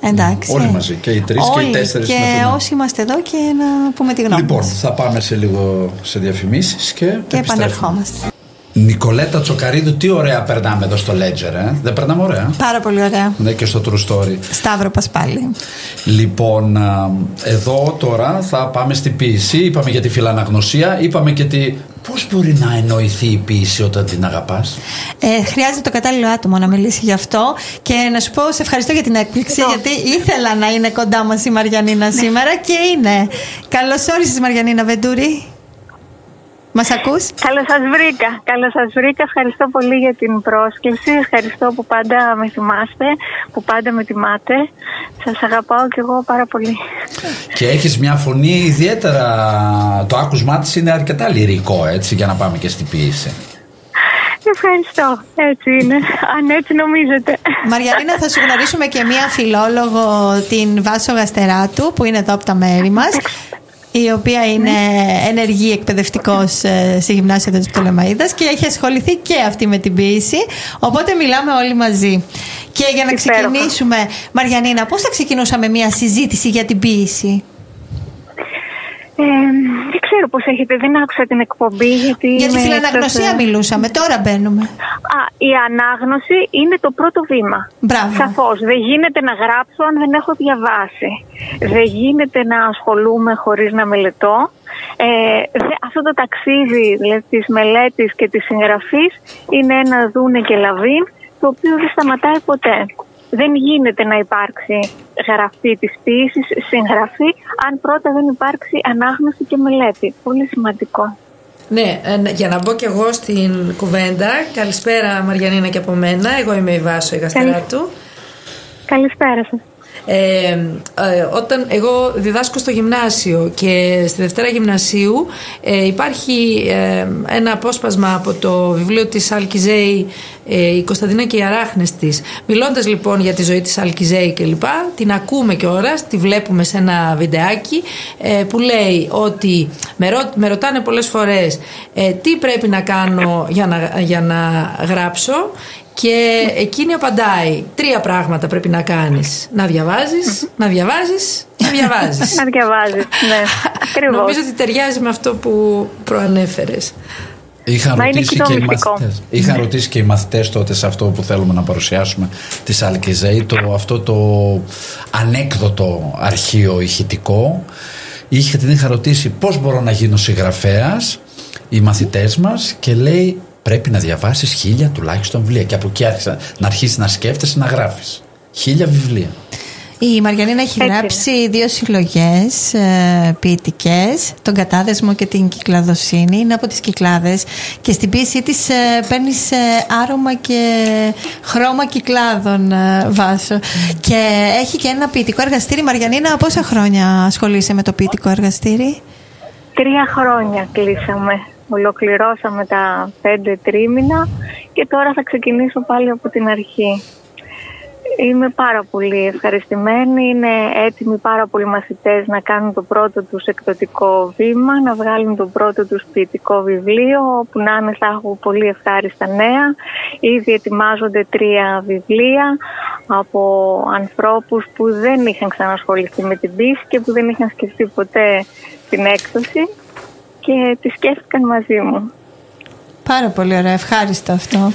Εντάξει. Όλοι μαζί, και οι 3 και οι 4. Και όσοι είμαστε εδώ, και να πούμε τη γνώμη μας. Θα πάμε σε λίγο σε διαφημίσεις και επανερχόμαστε. Νικολέτα Τσοκαρίδου, τι ωραία περνάμε εδώ στο Ledger, δεν περνάμε ωραία? Πάρα πολύ ωραία. Ναι, και στο True Story. Σταύρο Πασπάλη. Λοιπόν, εδώ τώρα θα πάμε στην ποίηση. Είπαμε για τη φιλαναγνωσία, είπαμε και πώς μπορεί να εννοηθεί η ποίηση όταν την αγαπάς? Χρειάζεται το κατάλληλο άτομο να μιλήσει γι' αυτό. Και να σου πω, σε ευχαριστώ για την έκπληξη, γιατί ήθελα να είναι κοντά μας η Μαριανίνα σήμερα και είναι. Καλώς όρισες, Μαριανίνα Βεντούρη. Μας ακούς? Καλώς σας βρήκα. Ευχαριστώ πολύ για την πρόσκληση. Ευχαριστώ που πάντα με θυμάστε, που πάντα με τιμάτε. Σας αγαπάω κι εγώ πάρα πολύ. Και έχεις μια φωνή ιδιαίτερα. Το άκουσμά της είναι αρκετά λυρικό, έτσι, για να πάμε και στην ποίηση. Ευχαριστώ. Έτσι είναι. Αν έτσι νομίζετε. Μαριανίνα, θα σου γνωρίσουμε και μια φιλόλογο, την Βάσο Γαστεράτου, που είναι εδώ από τα μέρη μας, η οποία είναι ενεργή εκπαιδευτικός στη γυμνάσια της Πτολεμαΐδας και έχει ασχοληθεί και αυτή με την ποίηση, οπότε μιλάμε όλοι μαζί. Και για να ξεκινήσουμε, Μαριανίνα, πώς θα ξεκινούσαμε μια συζήτηση για την ποίηση? Δεν ξέρω πώς έχετε, δεν άκουσα την εκπομπή. Για τη φιλαναγνωσία μιλούσαμε, τώρα μπαίνουμε. Η ανάγνωση είναι το πρώτο βήμα. Μπράβο. Σαφώς, δεν γίνεται να γράψω αν δεν έχω διαβάσει. Δεν γίνεται να ασχολούμαι χωρίς να μελετώ. Αυτό το ταξίδι δηλαδή, της μελέτης και της συγγραφής είναι ένα δούνε και λαβίν, το οποίο δεν σταματάει ποτέ. Δεν γίνεται να υπάρξει γραφή της ποίησης, συγγραφή, αν πρώτα δεν υπάρξει ανάγνωση και μελέτη. Πολύ σημαντικό. Ναι, για να μπω κι εγώ στην κουβέντα. Καλησπέρα, Μαριανίνα, και από μένα. Εγώ είμαι η Βάσο, η Γαστεράτου. Καλησπέρα σας. Όταν εγώ διδάσκω στο γυμνάσιο και στη Δευτέρα Γυμνασίου, υπάρχει ένα απόσπασμα από το βιβλίο της Αλκιζέη, η Κωνσταντίνα και οι αράχνες της, μιλώντας λοιπόν για τη ζωή της Αλκιζέη και λοιπά. Την ακούμε κιόλας, τη βλέπουμε σε ένα βιντεάκι που λέει ότι με ρωτάνε πολλές φορές τι πρέπει να κάνω για να γράψω. Και εκείνη απαντάει: 3 πράγματα πρέπει να κάνεις. Να διαβάζεις, να διαβάζεις, να διαβάζεις. Να διαβάζεις, ναι. Ακριβώς. Νομίζω ότι ταιριάζει με αυτό που προανέφερες. Είχαν ρωτήσει και οι μαθητές τότε σε αυτό που θέλουμε να παρουσιάσουμε της Αλκιζέη, αυτό το ανέκδοτο αρχείο ηχητικό. Την είχα ρωτήσει πώς μπορώ να γίνω συγγραφέας, οι μαθητές μας, και λέει: πρέπει να διαβάσεις 1000 τουλάχιστον βιβλία. Και από εκεί άρχισα να αρχίσεις να σκέφτεσαι να γράφεις 1000 βιβλία. Η Μαριανίνα έχει γράψει 2 συλλογές ποιητικές, τον Κατάδεσμο και την Κυκλαδοσύνη. Είναι από τις Κυκλάδες και στην ποίησή της παίρνεις άρωμα και χρώμα Κυκλάδων, Βάσο. Και έχει και ένα ποιητικό εργαστήρι. Μαριανίνα, πόσα χρόνια ασχολείσαι με το ποιητικό εργαστήρι? 3 χρόνια κλείσαμε. Ολοκληρώσαμε τα 5 τρίμηνα και τώρα θα ξεκινήσω πάλι από την αρχή. Είμαι πάρα πολύ ευχαριστημένη. Είναι έτοιμοι πάρα πολλοί μαθητές να κάνουν το πρώτο τους εκδοτικό βήμα, να βγάλουν το πρώτο τους ποιητικό βιβλίο, όπου να είναι, θα έχω πολύ ευχάριστα νέα. Ήδη ετοιμάζονται 3 βιβλία από ανθρώπους που δεν είχαν ξανασχοληθεί με την ποίηση και που δεν είχαν σκεφτεί ποτέ την έκδοση και τη σκέφτηκαν μαζί μου. Πάρα πολύ ωραία, ευχάριστο αυτό.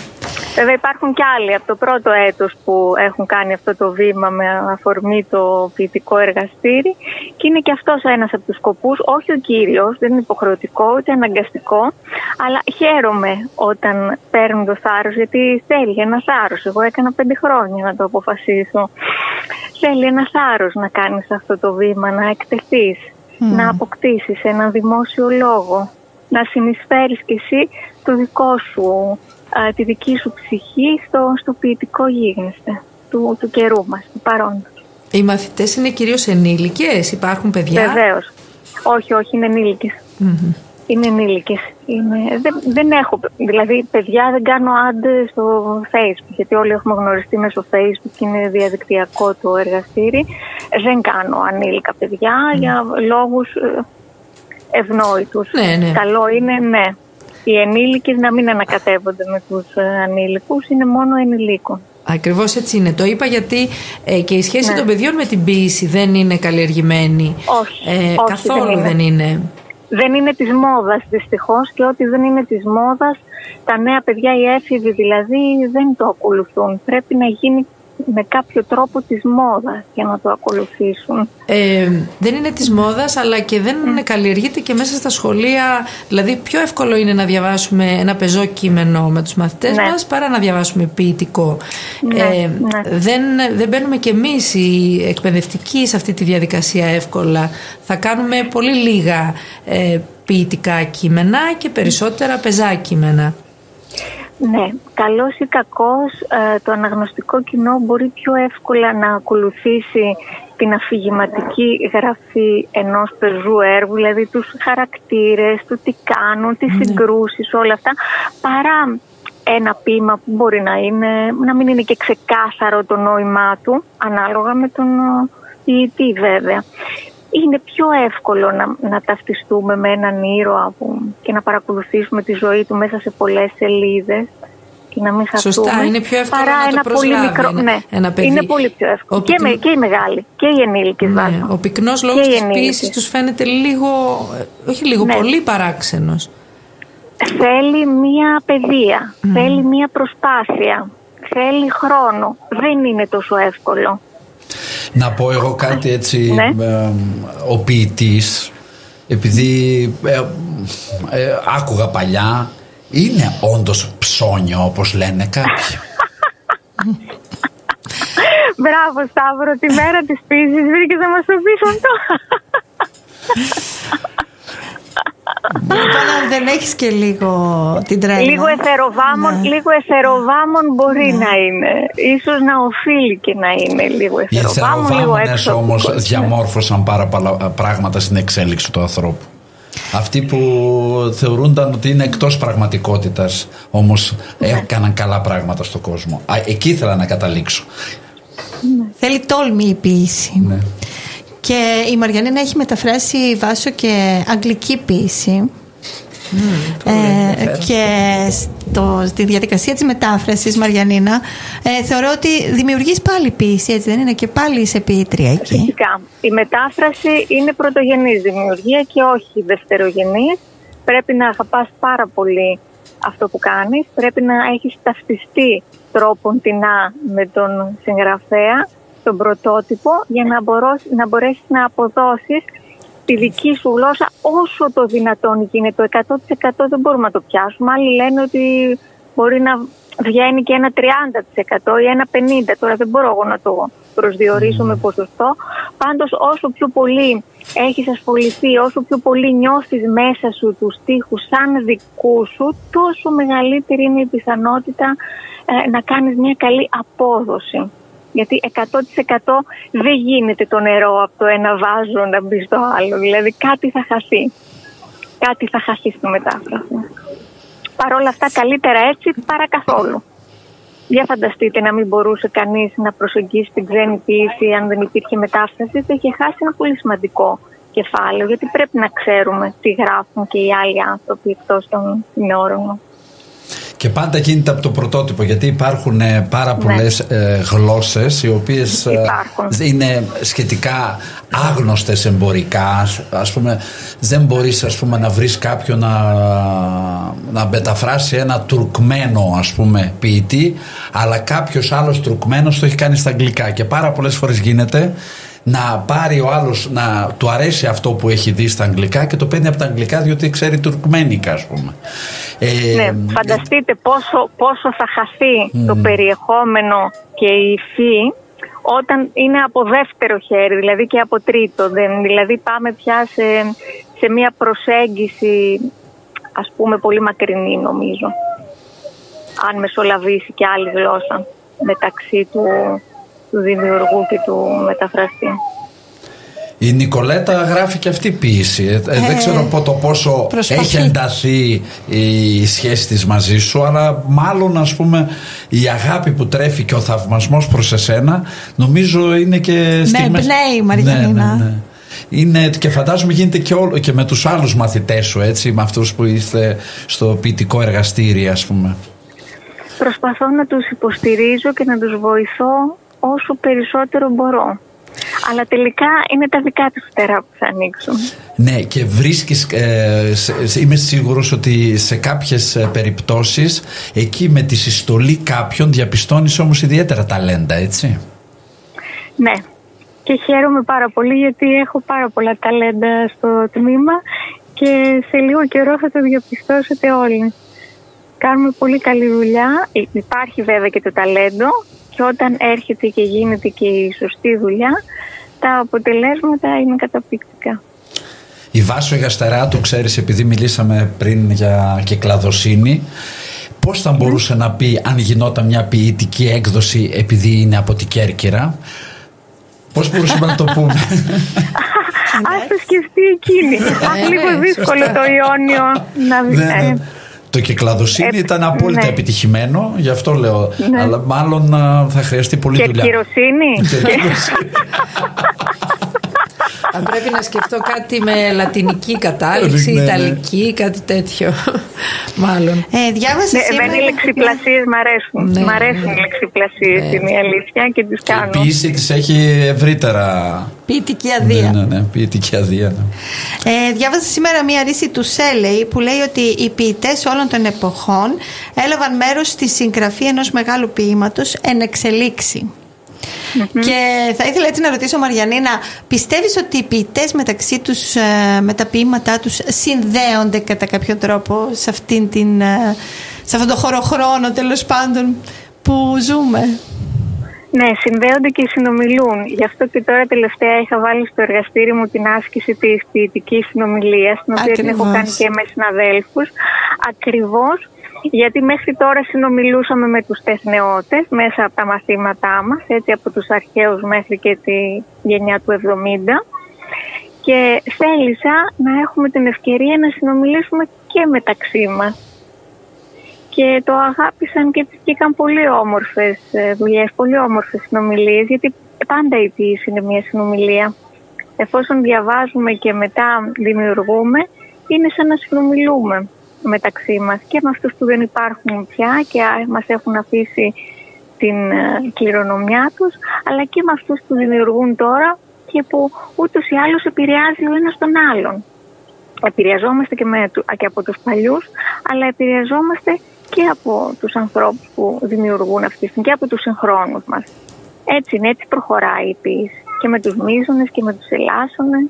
Βέβαια υπάρχουν και άλλοι από το πρώτο έτος που έχουν κάνει αυτό το βήμα με αφορμή το ποιητικό εργαστήρι και είναι και αυτός ένας από τους σκοπούς, όχι ο κύριος, δεν είναι υποχρεωτικό ούτε αναγκαστικό, αλλά χαίρομαι όταν παίρνουν το θάρρος, γιατί θέλει ένα θάρρος. Εγώ έκανα 5 χρόνια να το αποφασίσω. Θέλει ένα θάρρος να κάνεις αυτό το βήμα, να εκτεθείς, να αποκτήσεις έναν δημόσιο λόγο, να συνεισφέρεις κι εσύ το δικό σου, τη δική σου ψυχή στο ποιητικό γίγνεσθε του καιρού μας, του παρόντος. Οι μαθητές είναι κυρίως ενήλικες, υπάρχουν παιδιά? Βεβαίως. Όχι, είναι ενήλικες. Είναι ενήλικες. Δεν έχω, δηλαδή παιδιά δεν κάνω ad στο Facebook, γιατί όλοι έχουμε γνωριστεί μέσω Facebook και είναι διαδικτυακό το εργαστήρι. Δεν κάνω ανήλικα παιδιά για λόγους ευνόητους. Ναι. Καλό είναι, ναι, οι ενήλικες να μην ανακατεύονται με τους ανήλικους, είναι μόνο ενηλίκων. Ακριβώς έτσι είναι. Το είπα γιατί και η σχέση των παιδιών με την ποίηση δεν είναι καλλιεργημένη. Όχι, καθόλου δεν είναι. Δεν είναι της μόδας δυστυχώς, και ό,τι δεν είναι της μόδας, τα νέα παιδιά, οι έφηβοι δηλαδή, δεν το ακολουθούν. Πρέπει να γίνει με κάποιο τρόπο της μόδας για να το ακολουθήσουν. Δεν είναι της μόδας, αλλά και δεν καλλιεργείται και μέσα στα σχολεία. Δηλαδή πιο εύκολο είναι να διαβάσουμε ένα πεζό κείμενο με τους μαθητές μας παρά να διαβάσουμε ποιητικό. Δεν μπαίνουμε κι εμείς οι εκπαιδευτικοί σε αυτή τη διαδικασία εύκολα. Θα κάνουμε πολύ λίγα ποιητικά κείμενα και περισσότερα πεζά κείμενα. Ναι, καλός ή κακός, το αναγνωστικό κοινό μπορεί πιο εύκολα να ακολουθήσει την αφηγηματική γραφή ενός πεζού έργου, δηλαδή τους χαρακτήρες, του τι κάνουν, τις συγκρούσεις, όλα αυτά, παρά ένα ποίημα που μπορεί να μην είναι και ξεκάθαρο το νόημά του, ανάλογα με τον ποιητή βέβαια. Είναι πιο εύκολο να ταυτιστούμε με έναν ήρωα και να παρακολουθήσουμε τη ζωή του μέσα σε πολλές σελίδες και να μην χαθούμε. Σωστά, είναι πιο εύκολο παρά να το προσλάβει ένα παιδί. Είναι πολύ πιο εύκολο. Και οι μεγάλοι και οι ενήλικες. Ο πυκνός λόγος της ποίησης τους φαίνεται πολύ παράξενος. Θέλει μία παιδεία, θέλει μία προσπάθεια, θέλει χρόνο. Δεν είναι τόσο εύκολο. Να πω εγώ κάτι έτσι, ο ποιητής, επειδή άκουγα παλιά, είναι όντως ψώνιο όπως λένε κάποιοι. Μπράβο Σταύρο, τη μέρα της ποίησης βρήκες να μας το πεις αυτό. Δεν έχεις και λίγο την τρέλα. Λίγο εθεροβάμων μπορεί να είναι. Ίσως να οφείλει και να είναι λίγο εθεροβάμων. Οι εθεροβάμονες όμως διαμόρφωσαν πάρα πολλά πράγματα στην εξέλιξη του ανθρώπου. Αυτοί που θεωρούνταν ότι είναι εκτός πραγματικότητας, όμως έκαναν καλά πράγματα στον κόσμο. Εκεί ήθελα να καταλήξω. Θέλει τόλμη η ποίηση. Ναι. Και η Μαριανίνα έχει μεταφράσει, Βάσο, και αγγλική ποίηση. Και στη διαδικασία της μετάφρασης, Μαριανίνα, θεωρώ ότι δημιουργείς πάλι ποίηση, έτσι δεν είναι? Και πάλι είσαι ποιήτρια εκεί. Φυσικά. Η μετάφραση είναι πρωτογενής δημιουργία και όχι δευτερογενής. Πρέπει να αγαπάς πάρα πολύ αυτό που κάνεις. Πρέπει να έχεις ταυτιστεί τρόποντινά με τον συγγραφέα, τον πρωτότυπο, για να μπορέσεις να αποδώσεις τη δική σου γλώσσα όσο το δυνατόν γίνεται. Το 100% δεν μπορούμε να το πιάσουμε. Άλλοι λένε ότι μπορεί να βγαίνει και ένα 30% ή ένα 50%. Τώρα δεν μπορώ εγώ να το προσδιορίσω με ποσοστό. Πάντως όσο πιο πολύ έχεις ασχοληθεί, όσο πιο πολύ νιώθεις μέσα σου τους στίχους σαν δικού σου, τόσο μεγαλύτερη είναι η πιθανότητα να κάνεις μια καλή απόδοση. Γιατί 100% δεν γίνεται το νερό από το ένα βάζο να μπει στο άλλο. Δηλαδή κάτι θα χαθεί. Κάτι θα χαθεί στη μετάφραση. Παρ' όλα αυτά καλύτερα έτσι παρά καθόλου. Για φανταστείτε να μην μπορούσε κανείς να προσεγγίσει την ξένη ποίηση αν δεν υπήρχε μετάφραση. Θα είχε χάσει ένα πολύ σημαντικό κεφάλαιο. Γιατί πρέπει να ξέρουμε τι γράφουν και οι άλλοι άνθρωποι εκτός των συνόρων. Και πάντα γίνεται από το πρωτότυπο, γιατί υπάρχουν πάρα πολλές γλώσσες οι οποίες είναι σχετικά άγνωστες εμπορικά. Ας πούμε, δεν μπορείς, ας πούμε, να βρεις κάποιον να μεταφράσει ένα τουρκμένο, ας πούμε, ποιητή, αλλά κάποιος άλλος τουρκμένος το έχει κάνει στα αγγλικά, και πάρα πολλές φορές γίνεται να πάρει ο άλλος, να του αρέσει αυτό που έχει δει στα αγγλικά και το παίρνει από τα αγγλικά διότι ξέρει τουρκμένικα, ας πούμε. Ναι, φανταστείτε πόσο θα χαθεί το περιεχόμενο και η υφή όταν είναι από δεύτερο χέρι, δηλαδή και από τρίτο. Δηλαδή πάμε πια σε μια προσέγγιση, ας πούμε, πολύ μακρινή, νομίζω, αν μεσολαβήσει και άλλη γλώσσα μεταξύ του δημιουργού και του μεταφραστή. Η Νικολέτα γράφει και αυτή ποίηση. Δεν ξέρω πόσο έχει ενταθεί η σχέση της μαζί σου, αλλά μάλλον, ας πούμε, η αγάπη που τρέφει και ο θαυμασμός προς εσένα, νομίζω είναι και στιγμές... Ναι, μπλέει η Μαριανίνα. Ναι. Είναι, και φαντάζομαι γίνεται και με τους άλλους μαθητές σου, έτσι, με αυτούς που είστε στο ποιητικό εργαστήρι, ας πούμε. Προσπαθώ να τους υποστηρίζω και να τους βοηθώ όσο περισσότερο μπορώ. Αλλά τελικά είναι τα δικά τους φτερά που θα ανοίξουν. Ναι, και βρίσκεις, είμαι σίγουρος ότι σε κάποιες περιπτώσεις εκεί με τη συστολή κάποιων διαπιστώνεις όμως ιδιαίτερα ταλέντα, έτσι. Ναι, και χαίρομαι πάρα πολύ γιατί έχω πάρα πολλά ταλέντα στο τμήμα και σε λίγο καιρό θα το διαπιστώσετε όλοι. Κάνουμε πολύ καλή δουλειά, υπάρχει βέβαια και το ταλέντο, και όταν έρχεται και γίνεται και η σωστή δουλειά, τα αποτελέσματα είναι καταπληκτικά. Η Βάσο Γασταράτου, ξέρεις, επειδή μιλήσαμε πριν για κυκλαδοσύνη, πώς θα μπορούσε να πει αν γινόταν μια ποιητική έκδοση, επειδή είναι από την Κέρκυρα, πώς μπορούσαμε να το πούμε? Ας το σκεφτεί εκείνη. Λίγο δύσκολο το Ιόνιο να... Το κυκλαδοσύνη ήταν απόλυτα επιτυχημένο, γι' αυτό λέω. Ναι. Αλλά μάλλον θα χρειαστεί πολύ δουλειά. Και κυροσύνη. Αν πρέπει να σκεφτώ κάτι με λατινική κατάληξη, ιταλική, κάτι τέτοιο. Μάλλον. Διάβασα σήμερα. Οι λεξιπλασίες μ' αρέσουν. Ναι. Μ' αρέσουν οι λεξιπλασίες, είναι η αλήθεια, και τις κάνω. Η ποίηση της έχει ευρύτερα ποιητική αδεία. Ναι, ποιητική αδεία. Ναι. Διάβασα σήμερα μία ρίση του Σέλεϊ που λέει ότι οι ποιητές όλων των εποχών έλαβαν μέρος στη συγγραφή ενός μεγάλου ποίηματος εν εξελίξη. Και θα ήθελα έτσι να ρωτήσω, Μαριανίνα, πιστεύεις ότι οι ποιητές μεταξύ τους με τα ποίηματά τους συνδέονται κατά κάποιο τρόπο σε αυτόν τον χωροχρόνο, τέλος πάντων, που ζούμε? Ναι, συνδέονται και συνομιλούν. Γι' αυτό και τώρα τελευταία είχα βάλει στο εργαστήρι μου την άσκηση της ποιητικής συνομιλίας, την οποία την έχω κάνει και με συναδέλφους. Ακριβώς γιατί μέχρι τώρα συνομιλούσαμε με τους τεχνεώτες μέσα από τα μαθήματά μας, έτσι από τους αρχαίους μέχρι και τη γενιά του 70, και θέλησα να έχουμε την ευκαιρία να συνομιλήσουμε και μεταξύ μας. Και το αγάπησαν και βγήκαν πολύ όμορφες δουλειές, πολύ όμορφες συνομιλίες, γιατί πάντα η ποίηση είναι μια συνομιλία. Εφόσον διαβάζουμε και μετά δημιουργούμε, είναι σαν να συνομιλούμε μεταξύ μας και με αυτούς που δεν υπάρχουν πια και μας έχουν αφήσει την κληρονομιά τους, αλλά και με αυτούς που δημιουργούν τώρα και που ούτως ή άλλως επηρεάζει ο ένας τον άλλον. Επηρεαζόμαστε και από τους παλιούς, αλλά επηρεαζόμαστε και από τους ανθρώπους που δημιουργούν αυτή τη στιγμή και από τους συγχρόνους μας. Έτσι είναι, έτσι προχωράει η ποίηση, και με τους μείζονες και με τους ελάσσονες.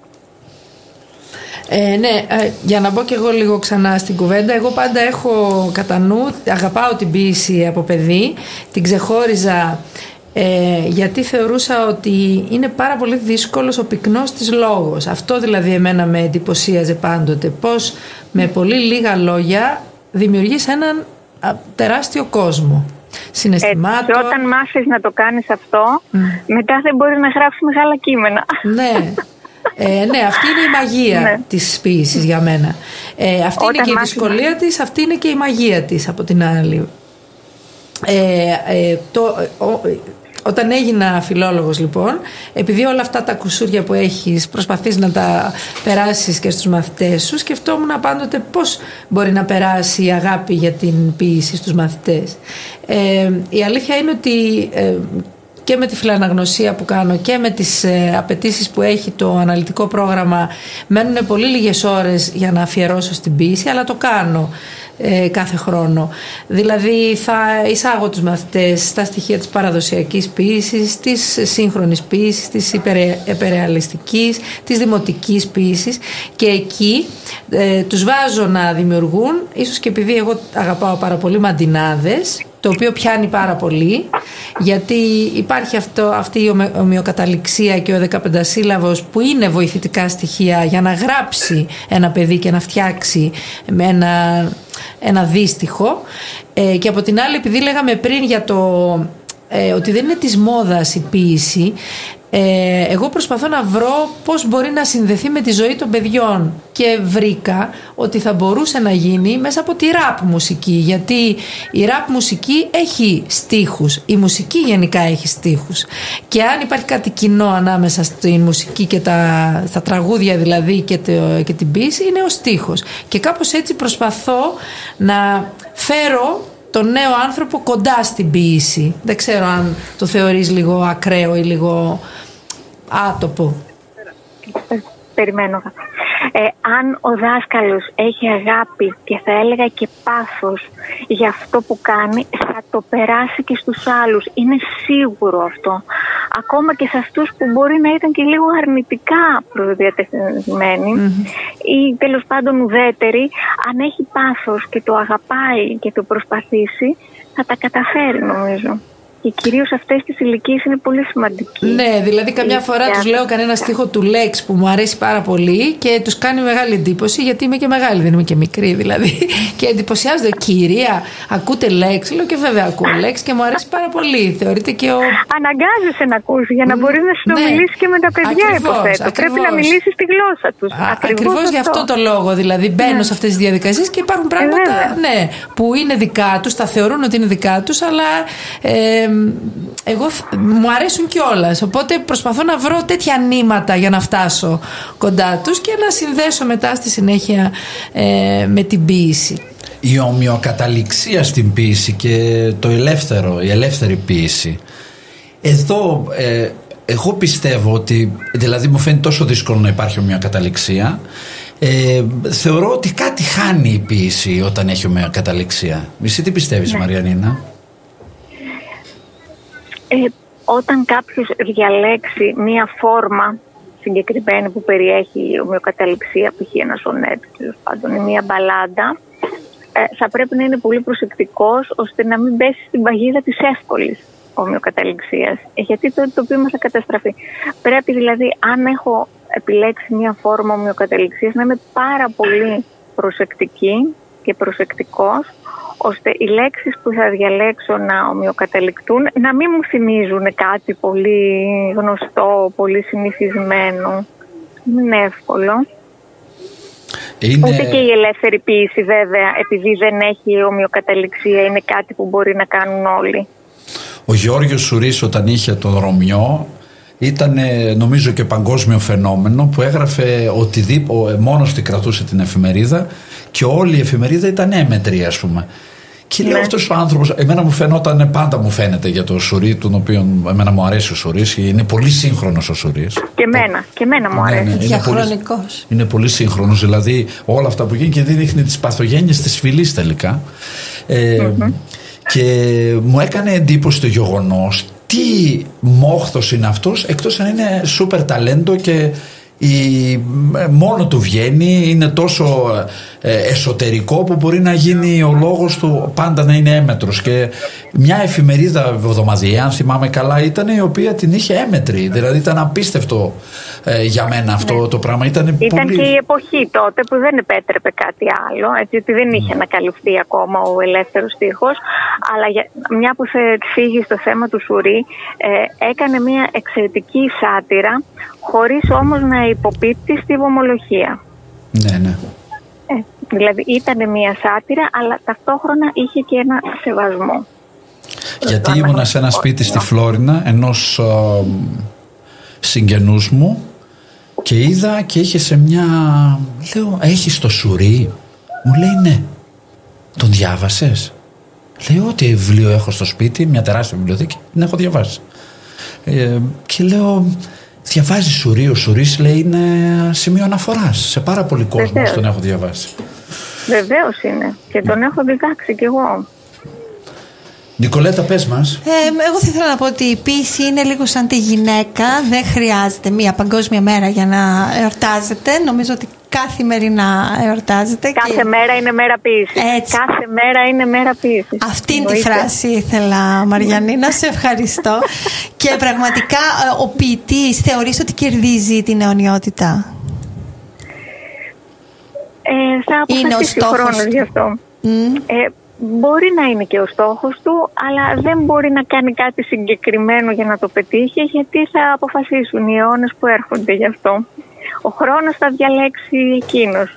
Ναι, για να μπω και εγώ λίγο ξανά στην κουβέντα, εγώ πάντα έχω κατά νου, αγαπάω την ποίηση από παιδί, την ξεχώριζα γιατί θεωρούσα ότι είναι πάρα πολύ δύσκολος ο πυκνός της λόγος. Αυτό δηλαδή εμένα με εντυπωσίαζε πάντοτε, πως με πολύ λίγα λόγια δημιουργείς έναν τεράστιο κόσμο συναισθημάτων. Και όταν μάθεις να το κάνεις αυτό, μετά δεν μπορείς να γράψεις μεγάλα κείμενα. Ναι. Ναι, αυτή είναι η μαγεία της ποίησης για μένα. Αυτή είναι και η δυσκολία της, αυτή είναι και η μαγεία της από την άλλη. Όταν έγινα φιλόλογος λοιπόν, επειδή όλα αυτά τα κουσούρια που έχεις προσπαθείς να τα περάσεις και στους μαθητές σου, σκεφτόμουν πάντοτε πώς μπορεί να περάσει η αγάπη για την ποίηση στους μαθητές. Η αλήθεια είναι ότι και με τη φιλαναγνωσία που κάνω και με τις απαιτήσεις που έχει το αναλυτικό πρόγραμμα μένουν πολύ λίγες ώρες για να αφιερώσω στην ποίηση, αλλά το κάνω κάθε χρόνο. Δηλαδή θα εισάγω τους μαθητές στα στοιχεία της παραδοσιακής ποίησης, της σύγχρονης ποίησης, της υπερρεαλιστικής, της δημοτικής ποίησης, και εκεί τους βάζω να δημιουργούν, ίσως και επειδή εγώ αγαπάω πάρα πολύ μαντινάδες, το οποίο πιάνει πάρα πολύ, γιατί υπάρχει αυτή η ομοιοκαταληξία και ο 15σύλλαβος που είναι βοηθητικά στοιχεία για να γράψει ένα παιδί και να φτιάξει με ένα δύστιχο. Και από την άλλη, επειδή λέγαμε πριν για ότι δεν είναι της μόδας η ποίηση, εγώ προσπαθώ να βρω πώς μπορεί να συνδεθεί με τη ζωή των παιδιών, και βρήκα ότι θα μπορούσε να γίνει μέσα από τη ραπ μουσική, γιατί η ραπ μουσική έχει στίχους, η μουσική γενικά έχει στίχους, και αν υπάρχει κάτι κοινό ανάμεσα στη μουσική και στα τραγούδια δηλαδή και την ποίηση, είναι ο στίχος, και κάπως έτσι προσπαθώ να φέρω τον νέο άνθρωπο κοντά στην ποίηση. Δεν ξέρω αν το θεωρείς λίγο ακραίο ή λίγο άτοπο. Περιμένω. Αν ο δάσκαλος έχει αγάπη και θα έλεγα και πάθος για αυτό που κάνει, θα το περάσει και στους άλλους. Είναι σίγουρο αυτό. Ακόμα και σε αυτούς που μπορεί να ήταν και λίγο αρνητικά προδιατεθειμένοι ή τέλος πάντων ουδέτεροι, αν έχει πάθος και το αγαπάει και το προσπαθήσει, θα τα καταφέρει, νομίζω. Και κυρίως αυτές τις ηλικίες είναι πολύ σημαντική. Ναι, δηλαδή καμιά φορά τους λέω κανένα στίχο του Λέξ που μου αρέσει πάρα πολύ και τους κάνει μεγάλη εντύπωση, γιατί είμαι και μεγάλη, δεν είμαι και μικρή δηλαδή. Και εντυπωσιάζονται, κυρία, ακούτε Λέξ? Λέω και βέβαια ακούω Λέξ και μου αρέσει πάρα πολύ. Θεωρείται και αναγκάζεσαι να ακούσει για να μπορείς να συνομιλήσεις και με τα παιδιά, υποθέτω. Πρέπει να μιλήσεις τη γλώσσα τους. Ακριβώς γι' αυτό το λόγο. Δηλαδή μπαίνω σε αυτές τις διαδικασίες και υπάρχουν πράγματα που είναι δικά τους, τα θεωρούν ότι είναι δικά τους, αλλά εγώ μου αρέσουν κιόλας, οπότε προσπαθώ να βρω τέτοια νήματα για να φτάσω κοντά τους και να συνδέσω μετά στη συνέχεια με την ποίηση. Η ομοιοκαταληξία στην ποίηση και η ελεύθερη ποίηση, εδώ εγώ πιστεύω ότι, δηλαδή μου φαίνεται τόσο δύσκολο να υπάρχει ομοιοκαταληξία, θεωρώ ότι κάτι χάνει η ποίηση όταν έχει ομοιοκαταληξία. Εσύ τι πιστεύεις, Μαριανίνα? Όταν κάποιος διαλέξει μία φόρμα συγκεκριμένη που περιέχει ομοιοκαταληξία, π.χ. ένα σονέτ, τέλος πάντων, ή μία μπαλάντα, θα πρέπει να είναι πολύ προσεκτικός ώστε να μην πέσει στην παγίδα της εύκολης ομοιοκαταληξίας, γιατί το τοπίο μας θα καταστραφεί. Πρέπει δηλαδή, αν έχω επιλέξει μία φόρμα ομοιοκαταληξίας, να είμαι πάρα πολύ προσεκτική και προσεκτικός, ώστε οι λέξεις που θα διαλέξω να ομοιοκαταληκτούν να μην μου θυμίζουν κάτι πολύ γνωστό, πολύ συνηθισμένο. Είναι εύκολο. Ούτε και η ελεύθερη ποίηση, βέβαια, επειδή δεν έχει ομοιοκαταληξία, είναι κάτι που μπορεί να κάνουν όλοι. Ο Γεώργιος Σουρής, όταν είχε τον Ρωμιό, ήταν νομίζω και παγκόσμιο φαινόμενο, που έγραφε οτιδήποτε, μόνος τη κρατούσε την εφημερίδα και όλη η εφημερίδα ήταν έμετρη, ας πούμε. Και λέω, αυτός ο άνθρωπος, εμένα μου φαινόταν, πάντα μου φαίνεται για το Σουρί, τον οποίο εμένα μου αρέσει ο Σουρής, είναι πολύ σύγχρονος ο Σουρής. Και εμένα μου αρέσει. Διαχρονικός. Είναι πολύ σύγχρονος, δηλαδή όλα αυτά που γίνει, και δείχνει τις παθογένειες της φυλής τελικά. Και μου έκανε εντύπωση το γεγονός τι μόχθος είναι αυτός, εκτός αν είναι σούπερ ταλέντο και μόνο του βγαίνει, είναι τόσο εσωτερικό που μπορεί να γίνει ο λόγος του πάντα να είναι έμετρος. Και μια εφημερίδα εβδομαδιαία, αν θυμάμαι καλά, ήταν, η οποία την είχε έμετρη. Δηλαδή ήταν απίστευτο για μένα αυτό το πράγμα. Ήταν πολύ... και η εποχή τότε που δεν επέτρεπε κάτι άλλο, έτσι, ότι δεν είχε ανακαλυφθεί ακόμα ο ελεύθερος στίχος. Αλλά μια που φύγει στο θέμα του Σουρί, έκανε μια εξαιρετική σάτυρα, χωρίς όμως να υποπίπτει στη βομολογία. Ναι. Δηλαδή ήταν μια σάτυρα, αλλά ταυτόχρονα είχε και ένα σεβασμό. Γιατί ήμουνα σε ένα σπίτι στη Φλόρινα ενός συγγενούς μου και είδα και είχε σε μια... Λέω, έχεις το Σουρί? Μου λέει ναι. Τον διάβασες? Λέω, ότι βιβλίο έχω στο σπίτι, μια τεράστια βιβλιοθήκη, την έχω διαβάσει. Και λέω, διαβάζει Σουρί? Ο Σουρής, λέει, είναι σημείο αναφοράς σε πάρα πολύ κόσμο. Τον έχω διαβάσει. Βεβαίως είναι και τον έχω διδάξει κι εγώ. Νικολέτα, πες μας. Εγώ θα ήθελα να πω ότι η ποίηση είναι λίγο σαν τη γυναίκα. Δεν χρειάζεται μία παγκόσμια μέρα για να εορτάζεται. Νομίζω ότι καθημερινά εορτάζεται. Κάθε μέρα είναι μέρα ποίησης. Κάθε μέρα είναι μέρα ποίησης. Αυτή τη φράση ήθελα, Μαριανίνα. Σε ευχαριστώ. Και πραγματικά ο ποιητής θεωρείς ότι κερδίζει την αιωνιότητα? Θα αποφασίσει ο χρόνος γι' αυτό. Μπορεί να είναι και ο στόχος του, αλλά δεν μπορεί να κάνει κάτι συγκεκριμένο για να το πετύχει, γιατί θα αποφασίσουν οι αιώνες που έρχονται γι' αυτό. Ο χρόνος θα διαλέξει εκείνος.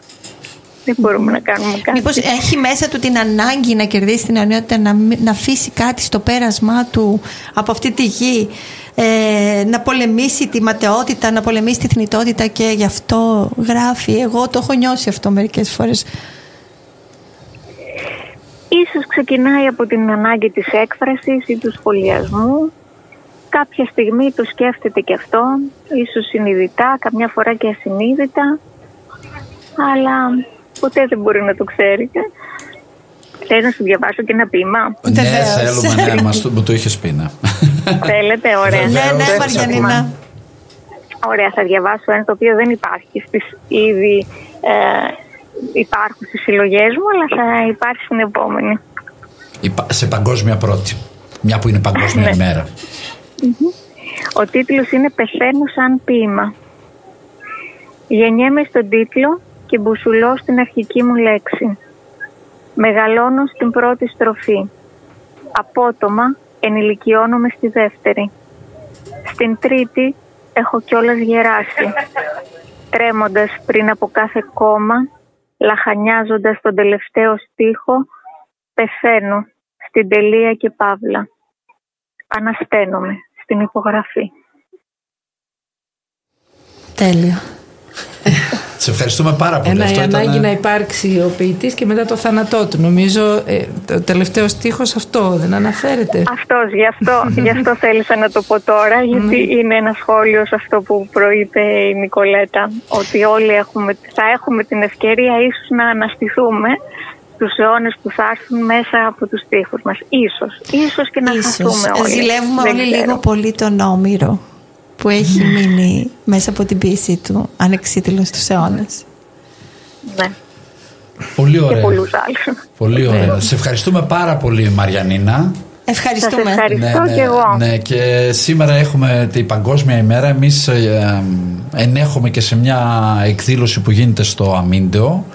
Δεν μπορούμε να κάνουμε κάτι. Μήπως έχει μέσα του την ανάγκη να κερδίσει την αιωνιότητα, να αφήσει κάτι στο πέρασμά του από αυτή τη γη, να πολεμήσει τη ματαιότητα, να πολεμήσει τη θνητότητα, και γι' αυτό γράφει? Εγώ το έχω νιώσει αυτό μερικές φορές. Ίσως ξεκινάει από την ανάγκη της έκφρασης ή του σχολιασμού. Κάποια στιγμή το σκέφτεται και αυτό, ίσως συνειδητά, καμιά φορά και ασυνείδητα, αλλά ποτέ δεν μπορεί να το ξέρει. Θέλω να σου διαβάσω και ένα ποίημα. Ναι, θέλουμε, ναι, μου το είχες πει, ναι. Θέλετε, ωραία. Ναι, Μαριανίνα. Ωραία, θα διαβάσω ένα το οποίο δεν υπάρχει στις ήδη υπάρχουν στις συλλογές μου, αλλά θα υπάρχει στην επόμενη. Σε παγκόσμια πρώτη, μια που είναι παγκόσμια ημέρα. Ο τίτλος είναι «Πεθαίνω σαν ποίημα». Γεννιέμαι στον τίτλο και μπουσουλώ στην αρχική μου λέξη. Μεγαλώνω στην πρώτη στροφή. Απότομα ενηλικιώνομαι στη δεύτερη. Στην τρίτη έχω κιόλας γεράσει. Τρέμοντας πριν από κάθε κόμμα, λαχανιάζοντας τον τελευταίο στίχο, πεθαίνω στην τελεία και παύλα. Ανασταίνομαι στην υπογραφή. Τέλεια. Σε ευχαριστούμε πάρα πολύ. Η ανάγκη να υπάρξει ο ποιητής και μετά το θάνατό του. Νομίζω το τελευταίο στίχος αυτό δεν αναφέρεται. Αυτός, γι' αυτό θέλησα να το πω τώρα, γιατί είναι ένα σχόλιο σε αυτό που προείπε η Νικολέτα, ότι όλοι θα έχουμε την ευκαιρία ίσως να αναστηθούμε τους αιώνες που θα έρθουν μέσα από τους στίχους μας. Ίσως και να χαθούμε όλοι. Ζηλεύουμε όλοι λίγο πολύ τον Όμηρο που έχει μείνει μέσα από την ποίησή του ανεξίτηλος στους αιώνες. Ναι. Πολύ ωραία. Και πολλούς άλλους. Πολύ ωραία. Σε ευχαριστούμε πάρα πολύ, Μαριανίνα. Ευχαριστούμε. Σας ευχαριστώ και εγώ. Ναι, και σήμερα έχουμε την Παγκόσμια ημέρα. Εμείς ενέχομαι και σε μια εκδήλωση που γίνεται στο Αμίντεο,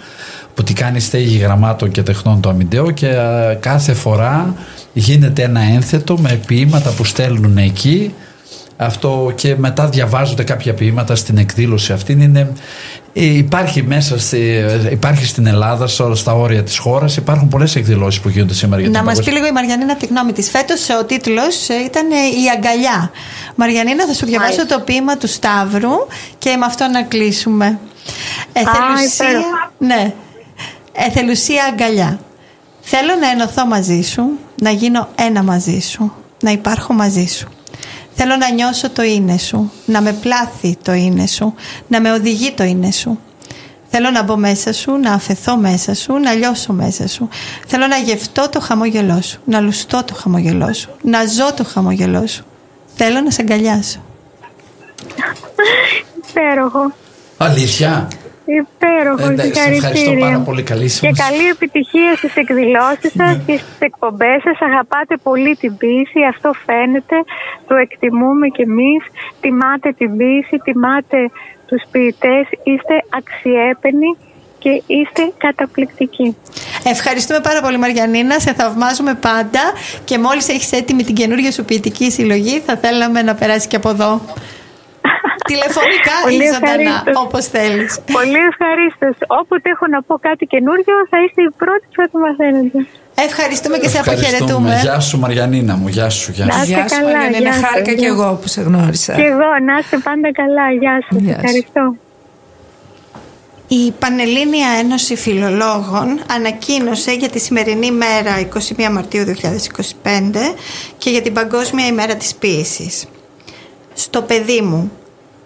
που τη κάνει στέγη γραμμάτων και τεχνών το Αμιντέο, και κάθε φορά γίνεται ένα ένθετο με ποίηματα που στέλνουν εκεί. Αυτό, και μετά διαβάζονται κάποια ποίηματα στην εκδήλωση αυτή. Υπάρχει στην Ελλάδα, στα όρια της χώρας, υπάρχουν πολλές εκδηλώσεις που γίνονται σήμερα για την Να μας πει λίγο η Μαριανίνα τη γνώμη της. Φέτος ο τίτλος ήταν «Η αγκαλιά». Μαριανίνα, θα σου διαβάσω το ποίημα του Σταύρου και με αυτό να κλείσουμε. Εθελουσία αγκαλιά. Θέλω να ενωθώ μαζί σου, να γίνω ένα μαζί σου, να υπάρχω μαζί σου. Θέλω να νιώσω το είναι σου, να με πλάθει το είναι σου, να με οδηγεί το είναι σου. Θέλω να μπω μέσα σου, να αφεθώ μέσα σου, να λιώσω μέσα σου. Θέλω να γευτώ το χαμόγελό σου, να λουστώ το χαμόγελό σου, να ζω το χαμόγελό σου. Θέλω να σε αγκαλιάσω. Υπέροχο. Αλήθεια. Υπέροχο, σε ευχαριστώ πάρα πολύ. Και καλή επιτυχία στις εκδηλώσεις σας και στις εκπομπές σας. Αγαπάτε πολύ την ποίηση, αυτό φαίνεται, το εκτιμούμε κι εμείς. Τιμάτε την ποίηση, τιμάτε τους ποιητές, είστε αξιέπαινοι και είστε καταπληκτικοί. Ευχαριστούμε πάρα πολύ, Μαριανίνα, σε θαυμάζουμε πάντα και μόλις έχεις έτοιμη την καινούργια σου ποιητική συλλογή θα θέλαμε να περάσει και από εδώ. Τηλεφωνικά ή ζωντανά, όπως θέλεις. Πολύ ευχαρίστως. Όποτε έχω να πω κάτι καινούργιο θα είστε οι πρώτοι που θα το μαθαίνετε. Ευχαριστούμε και σε αποχαιρετούμε. Γεια σου, Μαριανίνα μου. Γεια σου. Να είστε καλά. Μαριανίνα, χάρηκα και εγώ που σε γνώρισα. Και εγώ, να είστε πάντα καλά. Γεια σας. Ευχαριστώ. Η Πανελλήνια Ένωση Φιλολόγων ανακοίνωσε για τη σημερινή μέρα 21 Μαρτίου 2025 και για την Παγκόσμια ημέρα της ποίησης.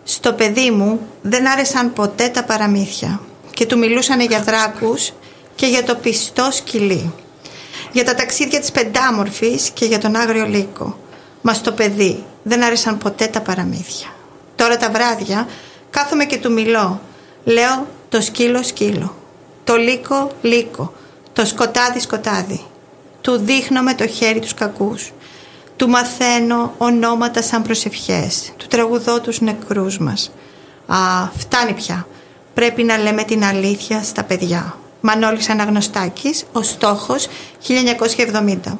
Στο παιδί μου δεν άρεσαν ποτέ τα παραμύθια και του μιλούσανε για δράκους και για το πιστό σκυλί, για τα ταξίδια της Πεντάμορφης και για τον Άγριο Λύκο. Μα στο παιδί δεν άρεσαν ποτέ τα παραμύθια. Τώρα τα βράδια κάθομαι και του μιλώ. Λέω το σκύλο σκύλο, το λύκο λύκο, το σκοτάδι σκοτάδι. Του δείχνω με το χέρι τους κακούς. Του μαθαίνω ονόματα σαν προσευχές. Του τραγουδώ τους νεκρούς μας. Φτάνει πια. Πρέπει να λέμε την αλήθεια στα παιδιά. Μανώλης Αναγνωστάκης, ο στόχος 1970.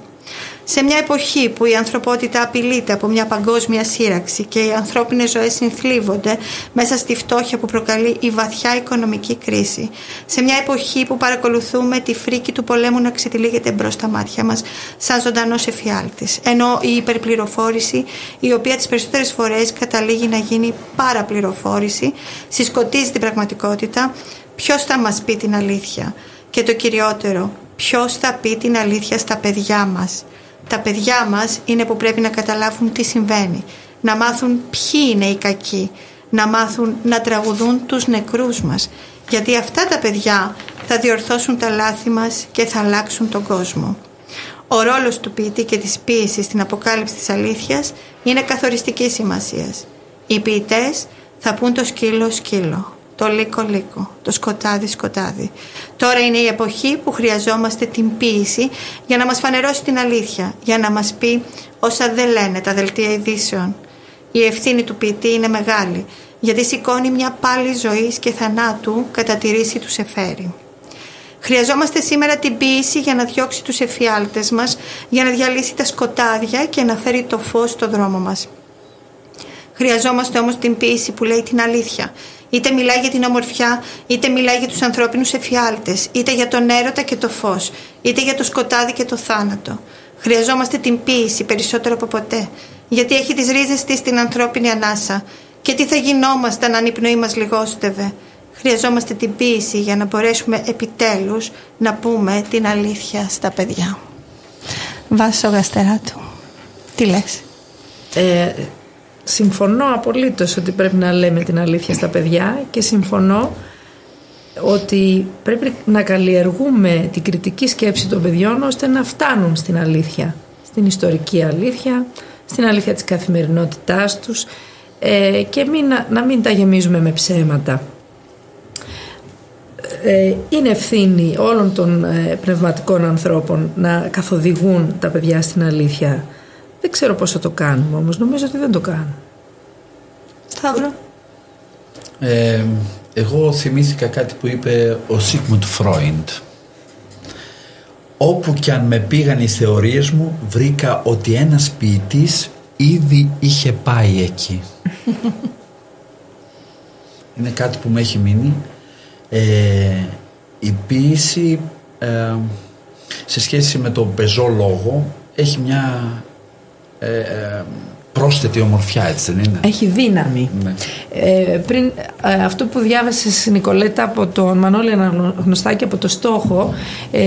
Σε μια εποχή που η ανθρωπότητα απειλείται από μια παγκόσμια σύραξη και οι ανθρώπινες ζωές συνθλίβονται μέσα στη φτώχεια που προκαλεί η βαθιά οικονομική κρίση, σε μια εποχή που παρακολουθούμε τη φρίκη του πολέμου να ξετυλίγεται μπρος στα μάτια μας σαν ζωντανός εφιάλτης, ενώ η υπερπληροφόρηση, η οποία τις περισσότερες φορές καταλήγει να γίνει παραπληροφόρηση, συσκοτίζει την πραγματικότητα, ποιος θα μας πει την αλήθεια? Και το κυριότερο, ποιος θα πει την αλήθεια στα παιδιά μας? Τα παιδιά μας είναι που πρέπει να καταλάβουν τι συμβαίνει, να μάθουν ποιοι είναι οι κακοί, να μάθουν να τραγουδούν τους νεκρούς μας, γιατί αυτά τα παιδιά θα διορθώσουν τα λάθη μας και θα αλλάξουν τον κόσμο. Ο ρόλος του ποιητή και της ποίησης στην αποκάλυψη της αλήθειας είναι καθοριστικής σημασίας. Οι ποιητές θα πούν το σκύλο σκύλο, το λύκο λύκο, το σκοτάδι σκοτάδι. Τώρα είναι η εποχή που χρειαζόμαστε την ποίηση για να μας φανερώσει την αλήθεια, για να μας πει όσα δεν λένε τα δελτία ειδήσεων. Η ευθύνη του ποιητή είναι μεγάλη, γιατί σηκώνει μια πάλη ζωής και θανάτου κατά τη ρίση του Σεφέρη. Χρειαζόμαστε σήμερα την ποίηση για να διώξει τους εφιάλτες μας, για να διαλύσει τα σκοτάδια και να φέρει το φως στο δρόμο μας. Χρειαζόμαστε όμως την ποίηση που λέει την αλήθεια. Είτε μιλάει για την ομορφιά, είτε μιλάει για τους ανθρώπινους εφιάλτες, είτε για τον έρωτα και το φως, είτε για το σκοτάδι και το θάνατο. Χρειαζόμαστε την ποίηση περισσότερο από ποτέ, γιατί έχει τις ρίζες της στην ανθρώπινη ανάσα. Και τι θα γινόμασταν αν η πνοή μας λιγόστευε? Χρειαζόμαστε την ποίηση για να μπορέσουμε επιτέλους να πούμε την αλήθεια στα παιδιά. Βάσο Γαστεράτου, τι λες? Συμφωνώ απολύτως ότι πρέπει να λέμε την αλήθεια στα παιδιά και συμφωνώ ότι πρέπει να καλλιεργούμε την κριτική σκέψη των παιδιών ώστε να φτάνουν στην αλήθεια, στην ιστορική αλήθεια, στην αλήθεια της καθημερινότητάς τους και να μην τα γεμίζουμε με ψέματα. Είναι ευθύνη όλων των πνευματικών ανθρώπων να καθοδηγούν τα παιδιά στην αλήθεια. Δεν ξέρω πώς θα το κάνουμε, όμως νομίζω ότι δεν το κάνουμε. Σταύρο. Εγώ θυμήθηκα κάτι που είπε ο Σίγμουντ Φρόιντ. Όπου κι αν με πήγαν οι θεωρίες μου, βρήκα ότι ένας ποιητής ήδη είχε πάει εκεί. Είναι κάτι που με έχει μείνει. Η ποίηση σε σχέση με τον πεζό λόγο έχει μια πρόσθετη ομορφιά, έτσι δεν είναι? Έχει δύναμη. Ναι. Πριν αυτό που διάβασες, Νικολέτα, από τον Μανώλη Αναγνωστάκη, από το Στόχο,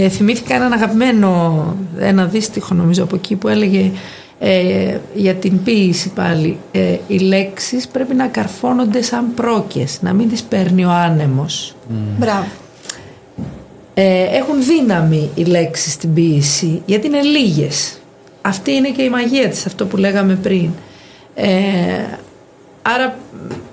θυμήθηκα έναν αγαπημένο, ένα δύστιχο νομίζω από εκεί, που έλεγε για την ποίηση πάλι, οι λέξεις πρέπει να καρφώνονται σαν πρόκες, να μην τις παίρνει ο άνεμος. Μπράβο. Έχουν δύναμη οι λέξεις στην ποίηση, γιατί είναι λίγες. Αυτή είναι και η μαγεία της, αυτό που λέγαμε πριν. Άρα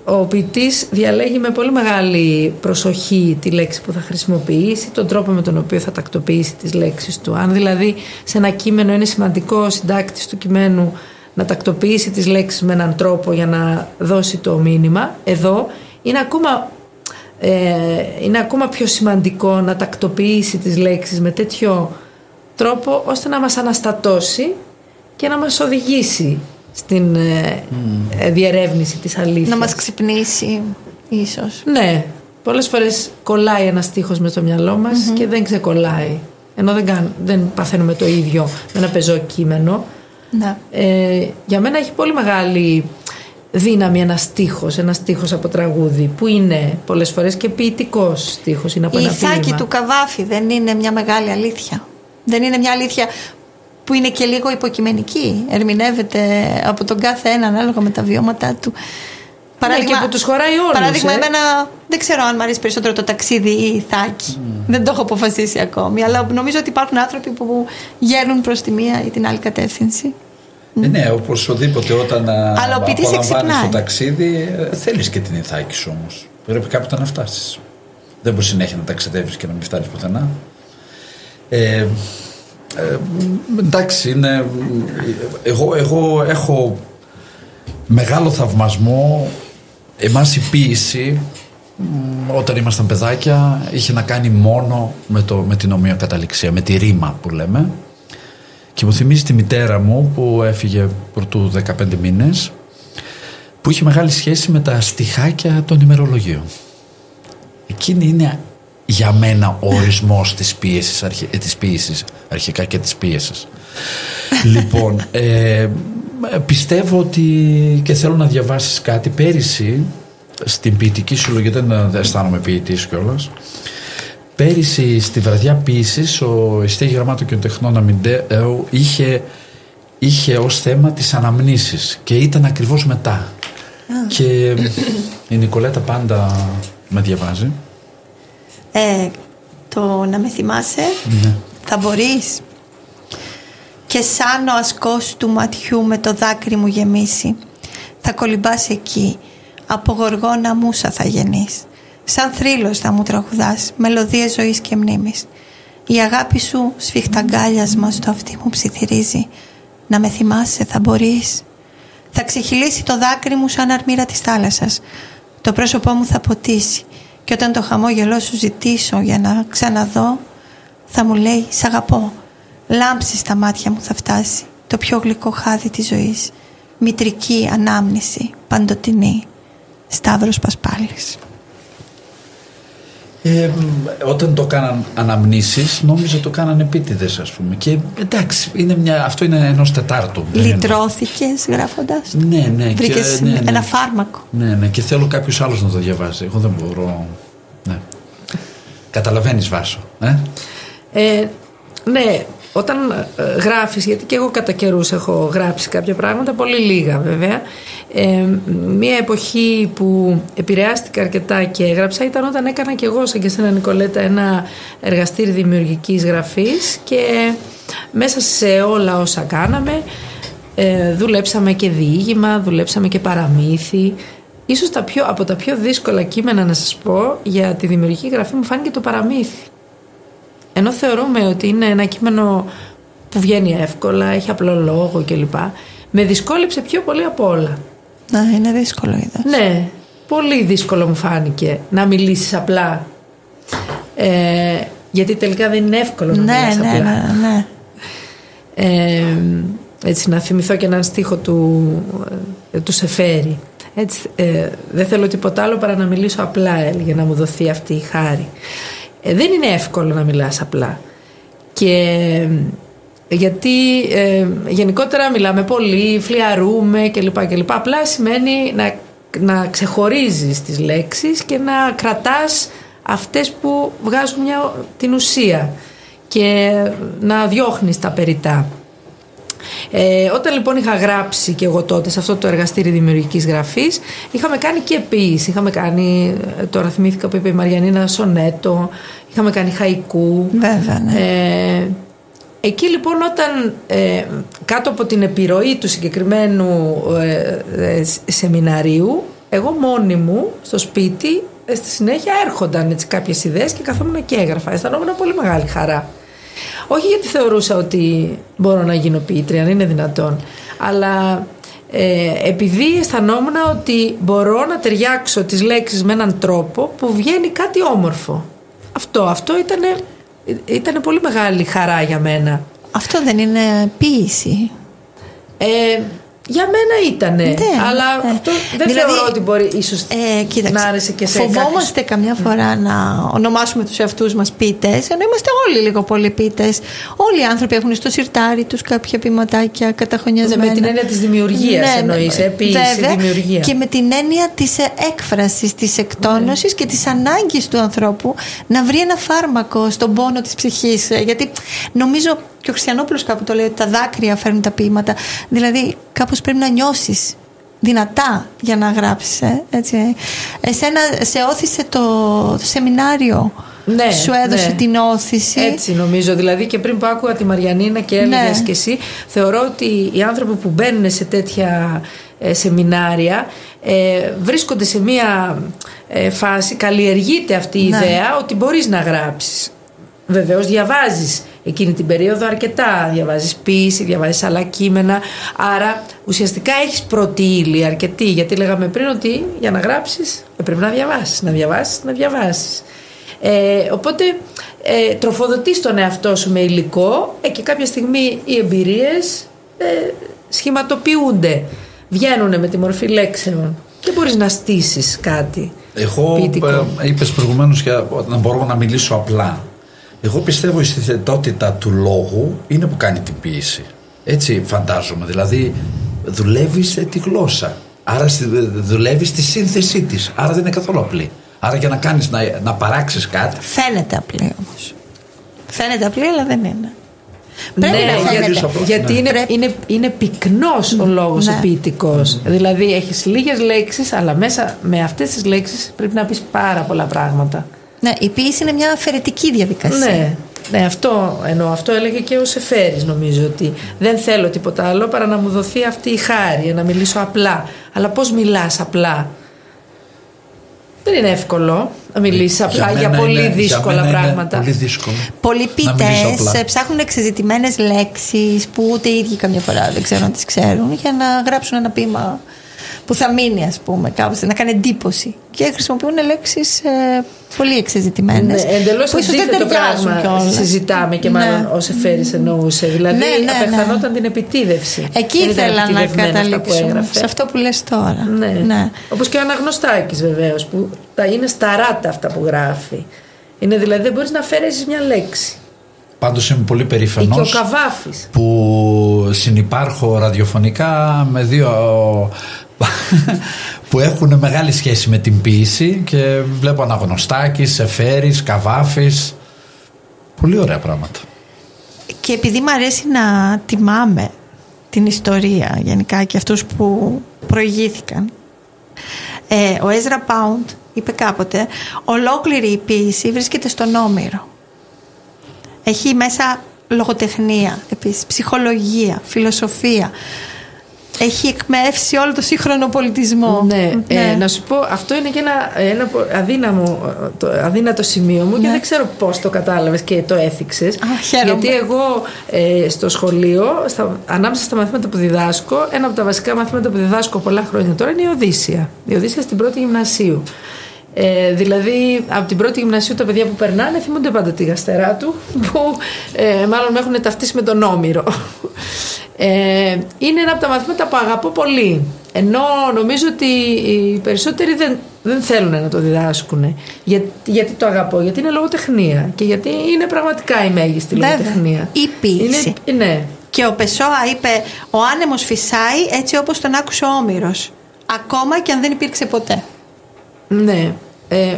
ο ποιητής διαλέγει με πολύ μεγάλη προσοχή τη λέξη που θα χρησιμοποιήσει, τον τρόπο με τον οποίο θα τακτοποιήσει τις λέξεις του. Αν δηλαδή σε ένα κείμενο είναι σημαντικό ο συντάκτης του κειμένου να τακτοποιήσει τις λέξεις με έναν τρόπο για να δώσει το μήνυμα, εδώ είναι ακόμα πιο σημαντικό να τακτοποιήσει τις λέξεις με τέτοιο τρόπο ώστε να μας αναστατώσει και να μας οδηγήσει στην διερεύνηση της αλήθειας. Να μας ξυπνήσει ίσως. Ναι, πολλές φορές κολλάει ένα στίχος με στο μυαλό μας και δεν ξεκολλάει, ενώ δεν παθαίνουμε το ίδιο με ένα πεζό κείμενο. Ναι. Για μένα έχει πολύ μεγάλη δύναμη ένα στίχος από τραγούδι, που είναι πολλές φορές και ποιητικός στίχος, είναι από η ένα ποίημα. Ιθάκη του Καβάφη δεν είναι μια μεγάλη αλήθεια? Δεν είναι μια αλήθεια που είναι και λίγο υποκειμενική, ερμηνεύεται από τον κάθε έναν ανάλογα με τα βιώματά του. Παράδειγμα, και που τους χωράει όλους. Παράδειγμα, εμένα δεν ξέρω αν μου αρέσει περισσότερο το ταξίδι ή η Ιθάκη. Δεν το έχω αποφασίσει ακόμη, αλλά νομίζω ότι υπάρχουν άνθρωποι που γέρνουν προς τη μία ή την άλλη κατεύθυνση. Ναι, οπωσδήποτε όταν απολαμβάνεις το ταξίδι, θέλεις και την Ιθάκη σου όμως. Πρέπει κάποτε να φτάσεις. Δεν μπορείς συνέχεια να ταξιδεύεις και να μην φτάνεις πουθενά. Εντάξει, εγώ έχω μεγάλο θαυμασμό. Εμάς η ποίηση, όταν ήμασταν παιδάκια, είχε να κάνει μόνο με την ομοιοκαταληξία, με τη ρήμα που λέμε. Και μου θυμίζει τη μητέρα μου που έφυγε πρωτού 15 μήνες, που είχε μεγάλη σχέση με τα στιχάκια των ημερολογίων. Εκείνη είναι για μένα ο ορισμός της ποίησης αρχικά και της πίεσης. Λοιπόν, πιστεύω ότι, και θέλω να διαβάσεις κάτι, πέρυσι στην ποιητική συλλογή, δεν αισθάνομαι ποιητής κιόλας, πέρυσι στη βραδιά ποίησης ο Στέγη Γραμμάτου και ο Τεχνών Αμυντέου είχε ως θέμα τις αναμνήσεις και ήταν ακριβώς μετά. Και η Νικολέτα πάντα με διαβάζει. Το να με θυμάσαι, ναι. Θα μπορείς. Και σαν ο ασκός του ματιού με το δάκρυ μου γεμίσει, θα κολυμπάς εκεί, από γοργόνα μούσα θα γεννείς. Σαν θρύλος θα μου τραγουδάς, μελωδίες ζωής και μνήμης. Η αγάπη σου σφιχταγκάλιασμα στο αυτί μου ψιθυρίζει. Να με θυμάσαι θα μπορείς. Θα ξεχυλήσει το δάκρυ μου σαν αρμύρα της θάλασσας. Το πρόσωπό μου θα ποτίσει. Και όταν το χαμόγελό σου ζητήσω για να ξαναδώ, θα μου λέει σ' αγαπώ. Λάμψη στα μάτια μου θα φτάσει, το πιο γλυκό χάδι της ζωής. Μητρική ανάμνηση, παντοτινή. Σταύρος Πασπάλης. Όταν το κάναν αναμνήσεις, νόμιζα το κάναν επίτηδες, ας πούμε. Και εντάξει, αυτό είναι ενός τετάρτου. Λυτρώθηκες γράφοντας? Ναι. Βρήκες ένα φάρμακο? Ναι, και θέλω κάποιος άλλος να το διαβάσει. Εγώ δεν μπορώ. Ναι. Καταλαβαίνεις, Βάσο? Ναι, όταν γράφεις, γιατί και εγώ κατά καιρούς έχω γράψει κάποια πράγματα, πολύ λίγα βέβαια. Μία εποχή που επηρεάστηκα αρκετά και έγραψα ήταν όταν έκανα και εγώ, σαν και εσένα Νικολέτα, ένα εργαστήρι δημιουργικής γραφής, και μέσα σε όλα όσα κάναμε δουλέψαμε και διήγημα, δουλέψαμε και παραμύθι. Ίσως από τα πιο δύσκολα κείμενα, να σας πω, για τη δημιουργική γραφή μου φάνηκε το παραμύθι. Ενώ θεωρούμε ότι είναι ένα κείμενο που βγαίνει εύκολα, έχει απλό λόγο κλπ. Με δυσκόλεψε πιο πολύ από όλα. Να, είναι δύσκολο, είδες. Ναι, πολύ δύσκολο μου φάνηκε να μιλήσεις απλά. Γιατί τελικά δεν είναι εύκολο να μιλάς απλά. Ναι. Έτσι, να θυμηθώ και έναν στίχο του Σεφέρη. Έτσι, δεν θέλω τίποτα άλλο παρά να μιλήσω απλά, έλεγε, να μου δοθεί αυτή η χάρη. Δεν είναι εύκολο να μιλάς απλά. Και γιατί γενικότερα μιλάμε πολύ, φλιαρούμε κλπ. Απλά σημαίνει να ξεχωρίζεις τις λέξεις και να κρατάς αυτές που βγάζουν την ουσία και να διώχνεις τα περιττά. Όταν λοιπόν είχα γράψει και εγώ τότε σε αυτό το εργαστήρι δημιουργικής γραφής, είχαμε κάνει και ποίηση. Είχαμε κάνει, τώρα θυμήθηκα που είπε η Μαριανίνα, σονέτο, είχαμε κάνει χαϊκού. Βέβαια, ναι. Εκεί λοιπόν, όταν κάτω από την επιρροή του συγκεκριμένου σεμιναρίου, εγώ μόνη μου στο σπίτι, στη συνέχεια έρχονταν έτσι κάποιες ιδέες και καθόμουν και έγραφα. Αισθανόμουν πολύ μεγάλη χαρά. Όχι γιατί θεωρούσα ότι μπορώ να γίνω ποιήτρια, αν είναι δυνατόν, αλλά επειδή αισθανόμουν ότι μπορώ να ταιριάξω τις λέξεις με έναν τρόπο που βγαίνει κάτι όμορφο. Αυτό ήταν πολύ μεγάλη χαρά για μένα. Αυτό δεν είναι ποίηση? Για μένα ήτανε, αλλά αυτό δεν θεωρώ ότι μπορεί ίσως να άρεσε και σε φοβόμαστε καμιά φορά να ονομάσουμε τους εαυτούς μας ποιητές, ενώ είμαστε όλοι λίγο πολύ ποιητές. Όλοι οι άνθρωποι έχουν στο σιρτάρι τους κάποια ποιηματάκια καταχωνιασμένα. Με την έννοια της δημιουργίας εννοείς, ποίηση, δημιουργία. Και με την έννοια της έκφρασης, της εκτόνωσης και της ανάγκης του ανθρώπου να βρει ένα φάρμακο στον πόνο της ψυχής. Γιατί νομίζω και ο Χριστιανόπουλος κάπου το λέει ότι τα δάκρυα φέρνουν τα ποίηματα. Δηλαδή κάπως πρέπει να νιώσεις δυνατά για να γράψεις, έτσι. Εσένα σε όθησε το σεμινάριο, σου έδωσε την όθηση. Έτσι νομίζω, δηλαδή και πριν που άκουγα τη Μαριανίνα και έλεγες και εσύ, θεωρώ ότι οι άνθρωποι που μπαίνουν σε τέτοια σεμινάρια βρίσκονται σε μια φάση, καλλιεργείται αυτή η ιδέα ότι μπορείς να γράψεις. Βεβαίως διαβάζεις εκείνη την περίοδο αρκετά, διαβάζεις ποίηση, διαβάζεις άλλα κείμενα, άρα ουσιαστικά έχεις πρώτη ύλη αρκετή, γιατί λέγαμε πριν ότι για να γράψεις πρέπει να διαβάσεις. Οπότε τροφοδοτείς τον εαυτό σου με υλικό και κάποια στιγμή οι εμπειρίες σχηματοποιούνται, βγαίνουν με τη μορφή λέξεων και μπορείς να στήσεις κάτι. Εγώ είπες προηγουμένως να μπορώ να μιλήσω απλά. Εγώ πιστεύω στη θετότητα του λόγου είναι που κάνει την ποίηση. Έτσι φαντάζομαι. Δηλαδή δουλεύεις τη γλώσσα. Άρα δουλεύεις τη σύνθεσή της. Άρα δεν είναι καθόλου απλή. Άρα για να κάνεις να παράξεις κάτι. Φαίνεται απλή όμως. Φαίνεται απλή, αλλά δεν είναι. Πρέπει να φαίνεται. Γιατί είναι πυκνός ο λόγος ο ποιητικός. Δηλαδή έχεις λίγες λέξεις, αλλά μέσα με αυτές τις λέξεις πρέπει να πεις πάρα πολλά πράγματα. Ναι, η ποίηση είναι μια αφαιρετική διαδικασία. Ναι, αυτό εννοώ. Αυτό έλεγε και ο Σεφέρης, νομίζω, ότι δεν θέλω τίποτα άλλο παρά να μου δοθεί αυτή η χάρη, να μιλήσω απλά. Αλλά πώς μιλάς απλά? Δεν είναι εύκολο να μιλήσεις απλά για πολύ δύσκολα πράγματα. Πολύ δύσκολο. Πολλοί ποιητές ψάχνουν εξεζητημένες λέξεις που ούτε οι ίδιοι καμιά φορά δεν ξέρουν αν τις ξέρουν, για να γράψουν ένα ποίημα που θα μείνει, ας πούμε, κάπως, να κάνει εντύπωση. Και χρησιμοποιούν λέξεις πολύ εξεζητημένες. Εντελώς αντίθετο πράγμα συζητάμε και μάλλον ο Σεφέρης εννοούσε. Δηλαδή απεχθανόταν την επιτίδευση. Εκεί ήθελα να καταλήξω, σε αυτό που λες τώρα. Ναι. Όπως και ο Αναγνωστάκης βεβαίως, που είναι σταράτα αυτά που γράφει. Είναι δηλαδή δεν μπορείς να αφαιρέσεις μια λέξη. Πάντως είμαι πολύ περήφανος και ο Καβάφης που συνυπάρχω ραδιοφωνικά με δύο που έχουν μεγάλη σχέση με την ποίηση και βλέπω Αναγνωστάκης, Σεφέρης, Καβάφης. Πολύ ωραία πράγματα. Και επειδή μου αρέσει να τιμάμε την ιστορία γενικά και αυτούς που προηγήθηκαν, ο Έζρα Πάουντ είπε κάποτε ολόκληρη η ποίηση βρίσκεται στον Όμηρο. Έχει μέσα λογοτεχνία, επίσης ψυχολογία, φιλοσοφία. Έχει εκμεύσει όλο το σύγχρονο πολιτισμό. Να σου πω, αυτό είναι και ένα αδύνατο σημείο μου και δεν ξέρω πώς το κατάλαβες και το έθιξες. Γιατί εγώ στο σχολείο, ανάμεσα στα μαθήματα που διδάσκω, ένα από τα βασικά μαθήματα που διδάσκω πολλά χρόνια τώρα είναι η Οδύσσεια. Η Οδύσσεια στην πρώτη γυμνασίου. Δηλαδή από την πρώτη γυμνασίου τα παιδιά που περνάνε θυμούνται πάντα τη γαστερά του, που μάλλον με έχουν ταυτίσει με τον Όμηρο. Είναι ένα από τα μαθήματα που αγαπώ πολύ, ενώ νομίζω ότι οι περισσότεροι δεν θέλουν να το διδάσκουν. Γιατί το αγαπώ? Γιατί είναι λογοτεχνία και γιατί είναι πραγματικά η μέγιστη λογοτεχνία. Η ποίηση. Και ο Πεσόα είπε ο άνεμος φυσάει έτσι όπως τον άκουσε ο Όμηρος, ακόμα και αν δεν υπήρξε ποτέ. Ναι,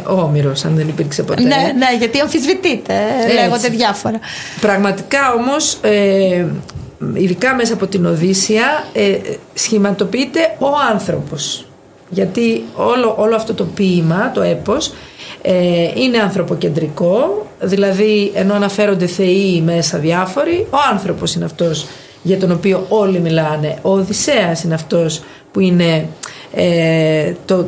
ο Όμηρος αν δεν υπήρξε ποτέ. Ναι, γιατί αμφισβητείται, λέγονται διάφορα. Πραγματικά όμως ειδικά μέσα από την Οδύσσεια σχηματοποιείται ο άνθρωπος, γιατί όλο αυτό το ποίημα, το έπος, είναι ανθρωποκεντρικό, δηλαδή ενώ αναφέρονται θεοί μέσα διάφοροι, ο άνθρωπος είναι αυτός για τον οποίο όλοι μιλάνε. Ο Οδυσσέας είναι αυτός που είναι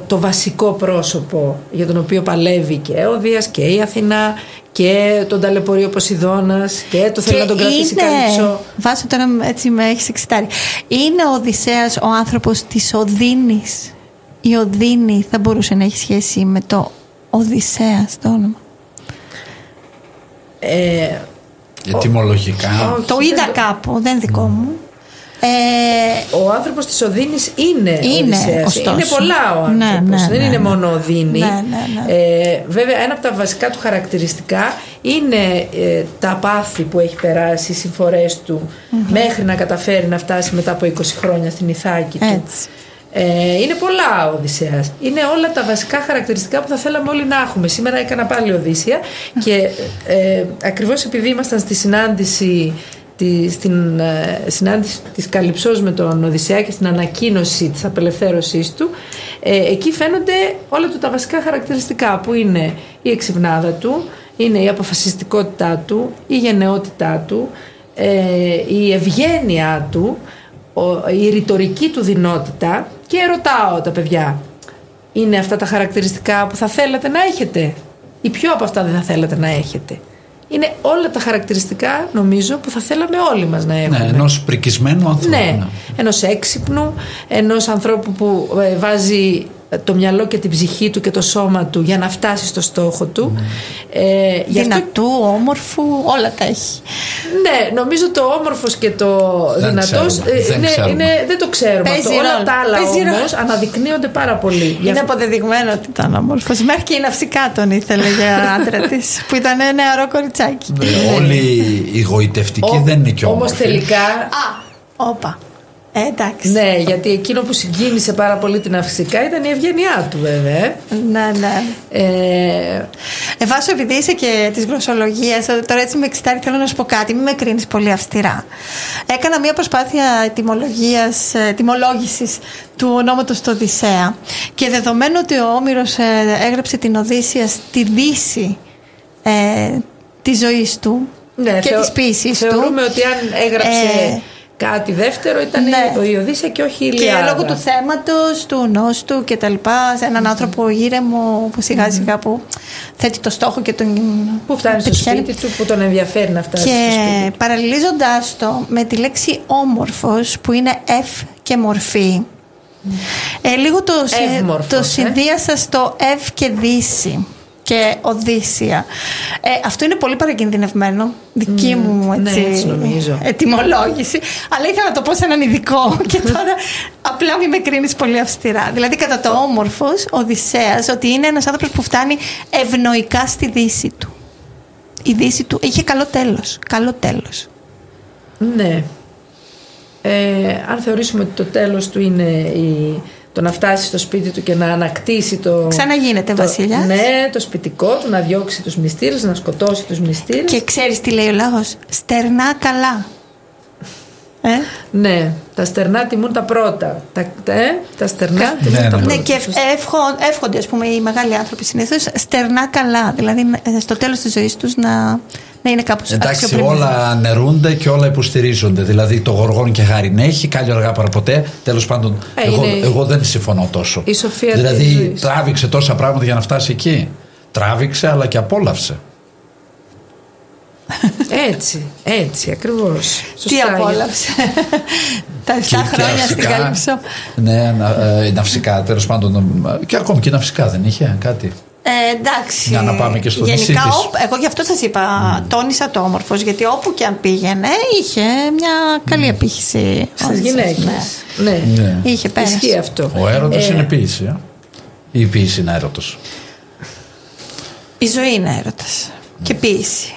το βασικό πρόσωπο για τον οποίο παλεύει και ο Δίας και η Αθηνά και τον ταλαιπωρεί ο Ποσειδώνας και το θέλει να τον κρατήσει Καλύψο. Βάσο, τώρα έτσι με έχεις εξητάρει. Είναι ο Οδυσσέας ο άνθρωπος της Οδύνης? Η Οδύνη θα μπορούσε να έχει σχέση με το Οδυσσέας το όνομα? Ετυμολογικά. Το είδα κάπου, δεν δικό μου. Ο άνθρωπος της Οδύνης είναι Οδυσσέας. Είναι πολλά ο άνθρωπος. Δεν είναι μόνο Οδύνη. Βέβαια, ένα από τα βασικά του χαρακτηριστικά είναι τα πάθη που έχει περάσει, οι συμφορές του, μέχρι να καταφέρει να φτάσει μετά από 20 χρόνια στην Ιθάκη του. Είναι πολλά ο Οδυσσέας. Είναι όλα τα βασικά χαρακτηριστικά που θα θέλαμε όλοι να έχουμε. Σήμερα έκανα πάλι Οδύσσια και ακριβώς επειδή ήμασταν στη συνάντηση της Καλυψός με τον Οδυσσέα και στην ανακοίνωση της απελευθέρωσής του, εκεί φαίνονται όλα του τα βασικά χαρακτηριστικά, που είναι η εξυπνάδα του, είναι η αποφασιστικότητά του, η γενναιότητά του, η ευγένειά του, η ρητορική του δεινότητα. Και ρωτάω τα παιδιά, είναι αυτά τα χαρακτηριστικά που θα θέλατε να έχετε, ή ποιο από αυτά δεν θα θέλατε να έχετε? Είναι όλα τα χαρακτηριστικά, νομίζω, που θα θέλαμε όλοι μας να έχουμε. Ναι, ενός πρικισμένου ανθρώπου. Ναι, ενός έξυπνου, ενός ανθρώπου που βάζει το μυαλό και την ψυχή του και το σώμα του για να φτάσει στο στόχο του. Δυνατού, όμορφου, όλα τα έχει. Ναι, νομίζω το όμορφος και το δυνατός δεν το ξέρουμε. Όλα τα άλλα όμως αναδεικνύονται πάρα πολύ. Είναι αποδεδειγμένο ότι ήταν όμορφος. Μέχρι και η Ναυσικά τον ήθελε για άντρα της, που ήταν νεαρό κοριτσάκι. Όλοι οι γοητευτικοί δεν είναι και όμορφοι. Όμως τελικά. Όπα. Εντάξει. Ναι, γιατί εκείνο που συγκίνησε πάρα πολύ την Ναυσικά ήταν η ευγένειά του, βέβαια. Ναι. Βάσο, επειδή είσαι και της γλωσσολογίας, τώρα έτσι με εξητάρει, θέλω να σου πω κάτι, μην με κρίνεις πολύ αυστηρά. Έκανα μια προσπάθεια ετυμολόγησης του ονόματος του Οδυσσέα, και δεδομένου ότι ο Όμηρος έγραψε την Οδύσσεια στη δύση της ζωής του, ναι, και της ποίησης του. Θεωρούμε ότι αν έγραψε κάτι δεύτερο ήταν η Οδύσσεια και όχι η Ιλιάδα. Και λόγω του θέματος, του νόστου και τα λοιπά, σε έναν άνθρωπο ήρεμο που σιγά σιγά που θέτει το στόχο και τον που φτάνει στο σπίτι του, που τον ενδιαφέρει να φτάσει στο σπίτι. Και παραλληλίζοντας το με τη λέξη όμορφος, που είναι ευ και μορφή, λίγο το συνδύασα στο ευ και δύση και Οδύσσια. Αυτό είναι πολύ παρακινδυνευμένο. Δική μου έτσι νομίζω ετυμολόγηση. Αλλά ήθελα να το πω σε έναν ειδικό και τώρα απλά μην με κρίνεις πολύ αυστηρά. Δηλαδή, κατά το όμορφος, Οδυσσέας, ότι είναι ένας άνθρωπος που φτάνει ευνοϊκά στη δύση του. Η δύση του είχε καλό τέλος. Καλό τέλος. Ναι. Αν θεωρήσουμε ότι το τέλος του είναι το να φτάσει στο σπίτι του και να ανακτήσει το. Ξαναγίνεται βασιλιάς. Ναι, το σπιτικό του, να διώξει τους μνηστήρες, να σκοτώσει τους μνηστήρες. Και ξέρεις τι λέει ο λαός? Στερνά καλά. Ναι, τα στερνά τιμούν τα πρώτα. Τα στερνά τιμούν τα πρώτα. Ναι, και εύχονται, ας πούμε, οι μεγάλοι άνθρωποι συνήθως στερνά καλά. Δηλαδή, στο τέλος της ζωής τους να είναι κάπως αξιοπρεπή. Εντάξει, όλα αναιρούνται και όλα υποστηρίζονται. Δηλαδή, το γοργόν και χάριν έχει, κάλλιο αργά παρά ποτέ. Τέλος πάντων, εγώ δεν συμφωνώ τόσο. Η σοφία δηλαδή, τράβηξε τόσα πράγματα για να φτάσει εκεί. Τράβηξε, αλλά και απόλαυσε. Έτσι ακριβώς. Τι απόλαυσε? Τα 7 χρόνια στην Καλύψο. Ναι, ναυσικά, τέλος πάντων. Και ακόμη και ναυσικά δεν είχε κάτι. Εντάξει. Για να πάμε και στο νησί της. Εγώ γι' αυτό σας είπα, τόνισα το όμορφος, γιατί όπου και αν πήγαινε είχε μια καλή απήχηση στις γυναίκες. Ναι. Είχε πέρασε. Ισχύει αυτό. Ο έρωτας είναι ποίηση. Η ποίηση είναι έρωτας. Η ζωή είναι έρωτας και ποίηση.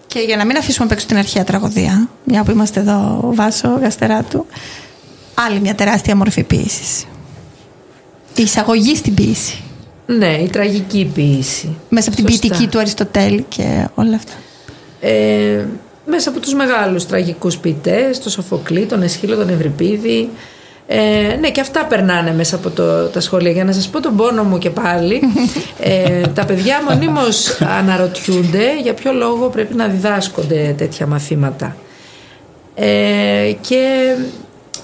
Και για να μην αφήσουμε απ' έξω την αρχαία τραγωδία, μια που είμαστε εδώ, ο Βάσο Γαστεράτου, άλλη μια τεράστια μορφή ποίησης. Η εισαγωγή στην ποίηση. Ναι, η τραγική ποίηση. Μέσα από την ποιητική του Αριστοτέλη και όλα αυτά. Μέσα από τους μεγάλους τραγικούς ποιητές, τον Σοφοκλή, τον Εσχύλο, τον Ευρυπίδη. Ναι, και αυτά περνάνε μέσα από τα σχολεία. Για να σας πω τον πόνο μου και πάλι, τα παιδιά μονίμως αναρωτιούνται για ποιο λόγο πρέπει να διδάσκονται τέτοια μαθήματα. Και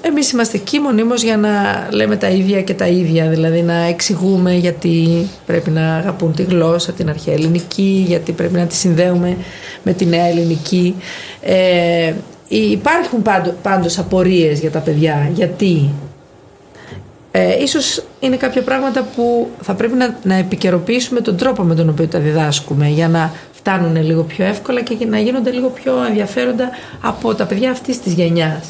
Εμείς είμαστε εκεί μονίμως για να λέμε τα ίδια και τα ίδια, δηλαδή να εξηγούμε γιατί πρέπει να αγαπούν τη γλώσσα, την αρχαία ελληνική, γιατί πρέπει να τη συνδέουμε με τη νέα ελληνική. Υπάρχουν πάντως απορίες για τα παιδιά, γιατί ίσως είναι κάποια πράγματα που θα πρέπει να επικαιροποιήσουμε τον τρόπο με τον οποίο τα διδάσκουμε, για να φτάνουν λίγο πιο εύκολα και να γίνονται λίγο πιο ενδιαφέροντα από τα παιδιά αυτής της γενιάς.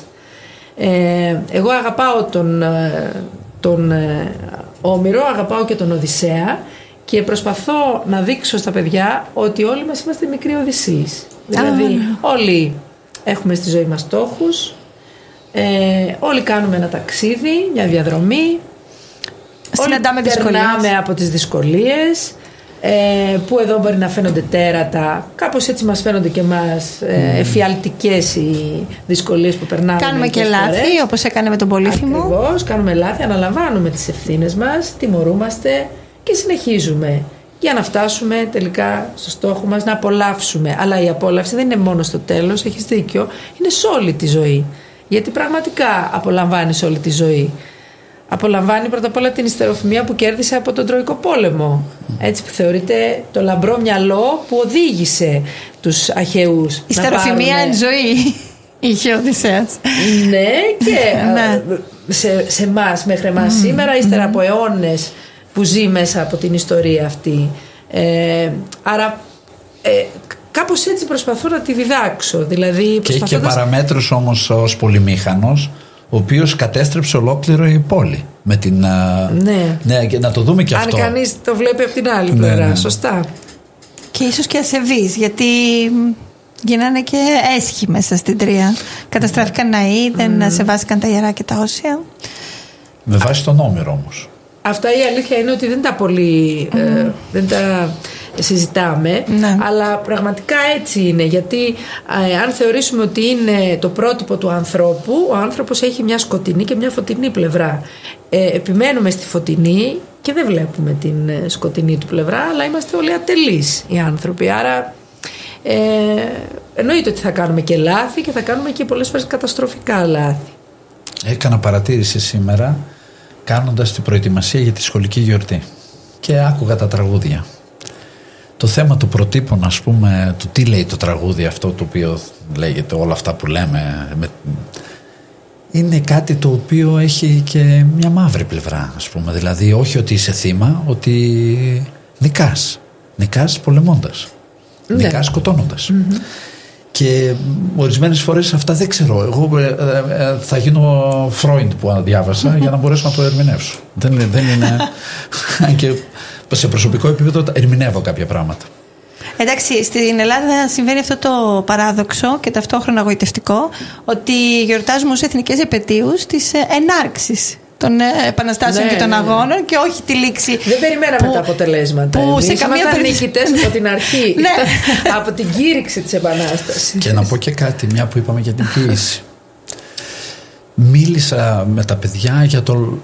Εγώ αγαπάω τον Όμηρο, αγαπάω και τον Οδυσσέα και προσπαθώ να δείξω στα παιδιά ότι όλοι μας είμαστε μικροί Οδυσσείς. Δηλαδή όλοι έχουμε στη ζωή μας στόχους, όλοι κάνουμε ένα ταξίδι, μια διαδρομή, συναντάμε όλοι περνάμε από τις δυσκολίες, που εδώ μπορεί να φαίνονται τέρατα, κάπως έτσι μας φαίνονται και εμάς εφιαλτικές οι δυσκολίες που περνάμε. Κάνουμε και λάθη, όπως έκανε με τον Πολύφημο. Ακριβώς, κάνουμε λάθη, αναλαμβάνουμε τις ευθύνες μας, τιμωρούμαστε και συνεχίζουμε για να φτάσουμε τελικά στο στόχο μας, να απολαύσουμε. Αλλά η απόλαυση δεν είναι μόνο στο τέλος, έχεις δίκιο, είναι σε όλη τη ζωή. Γιατί πραγματικά απολαμβάνεις όλη τη ζωή. Απολαμβάνει πρώτα απ' όλα την ιστεροφημία που κέρδισε από τον Τροϊκό Πόλεμο. Έτσι, που θεωρείται το λαμπρό μυαλό που οδήγησε τους Αχαιούς. Ιστεροφημία εν ζωή είχε ο Οδυσσέας. Ναι, και σε εμάς, μέχρι εμάς σήμερα, ύστερα από αιώνες που ζει μέσα από την ιστορία αυτή. Άρα κάπως έτσι προσπαθώ να τη διδάξω. Δηλαδή, και έχει και παραμέτρους όμως ως πολυμήχανος, ο οποίος κατέστρεψε ολόκληρο η πόλη. Με την, ναι, και να το δούμε και αυτό. Αν κανείς το βλέπει από την άλλη πλευρά, ναι. Σωστά. Και ίσως και ασεβείς, γιατί γίνανε και έσχοι μέσα στην Τρία. Καταστράφηκαν ναοί, δεν σεβάστηκαν τα ιερά και τα όσια. Με βάση τον Όμηρο όμως. Αυτά η αλήθεια είναι ότι δεν τα πολύ δεν τα συζητάμε, αλλά πραγματικά έτσι είναι, γιατί αν θεωρήσουμε ότι είναι το πρότυπο του ανθρώπου, ο άνθρωπος έχει μια σκοτεινή και μια φωτεινή πλευρά. Επιμένουμε στη φωτεινή και δεν βλέπουμε την σκοτεινή του πλευρά, αλλά είμαστε όλοι ατελείς οι άνθρωποι, άρα εννοείται ότι θα κάνουμε και λάθη και θα κάνουμε και πολλές φορές καταστροφικά λάθη. Έκανα παρατήρηση σήμερα κάνοντας την προετοιμασία για τη σχολική γιορτή και άκουγα τα τραγούδια. Το θέμα του προτύπων, ας πούμε, του τι λέει το τραγούδι αυτό το οποίο λέγεται, όλα αυτά που λέμε, είναι κάτι το οποίο έχει και μια μαύρη πλευρά, ας πούμε. Δηλαδή όχι ότι είσαι θύμα, ότι νικάς πολεμώντας, νικάς σκοτώνοντας. Και ορισμένες φορές αυτά δεν ξέρω. Εγώ θα γίνω Φρόιντ που διάβασα για να μπορέσω να το ερμηνεύσω. Δεν είναι. Και σε προσωπικό επίπεδο ερμηνεύω κάποια πράγματα. Εντάξει, στην Ελλάδα συμβαίνει αυτό το παράδοξο και ταυτόχρονα γοητευτικό, ότι γιορτάζουμε ως εθνικές επετείους της ενάρξης των επαναστάσεων και των αγώνων και όχι τη λήξη. Δεν περιμέναμε τα αποτελέσματα. Που σε καμία περίπτωση νικητές από την αρχή. Από την κήρυξη της επανάστασης. Και να πω και κάτι, μια που είπαμε για την ποίηση. Μίλησα με τα παιδιά για τον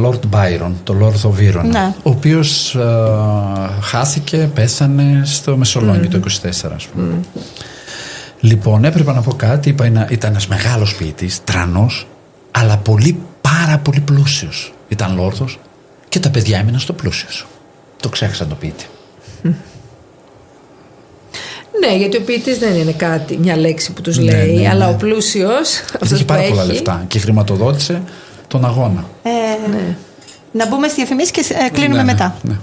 Lord Byron, τον Lord of Byron, ο οποίος χάθηκε, πέθανε στο Μεσολόγγι το 24, ας πούμε. Λοιπόν, έπρεπε να πω κάτι. Ήταν ένας μεγάλος ποιητής, τρανός, αλλά πάρα πολύ πλούσιος. Ήταν λόρδος και τα παιδιά έμειναν στο πλούσιος. Το ξέχασαν το ποιητή. Ναι, γιατί ο ποιητής δεν είναι μια λέξη που τους λέει, αλλά ο πλούσιος έχει πάρα πολλά λεφτά και χρηματοδότησε τον αγώνα. Να μπούμε στη διαφημίση και κλείνουμε μετά. Ναι.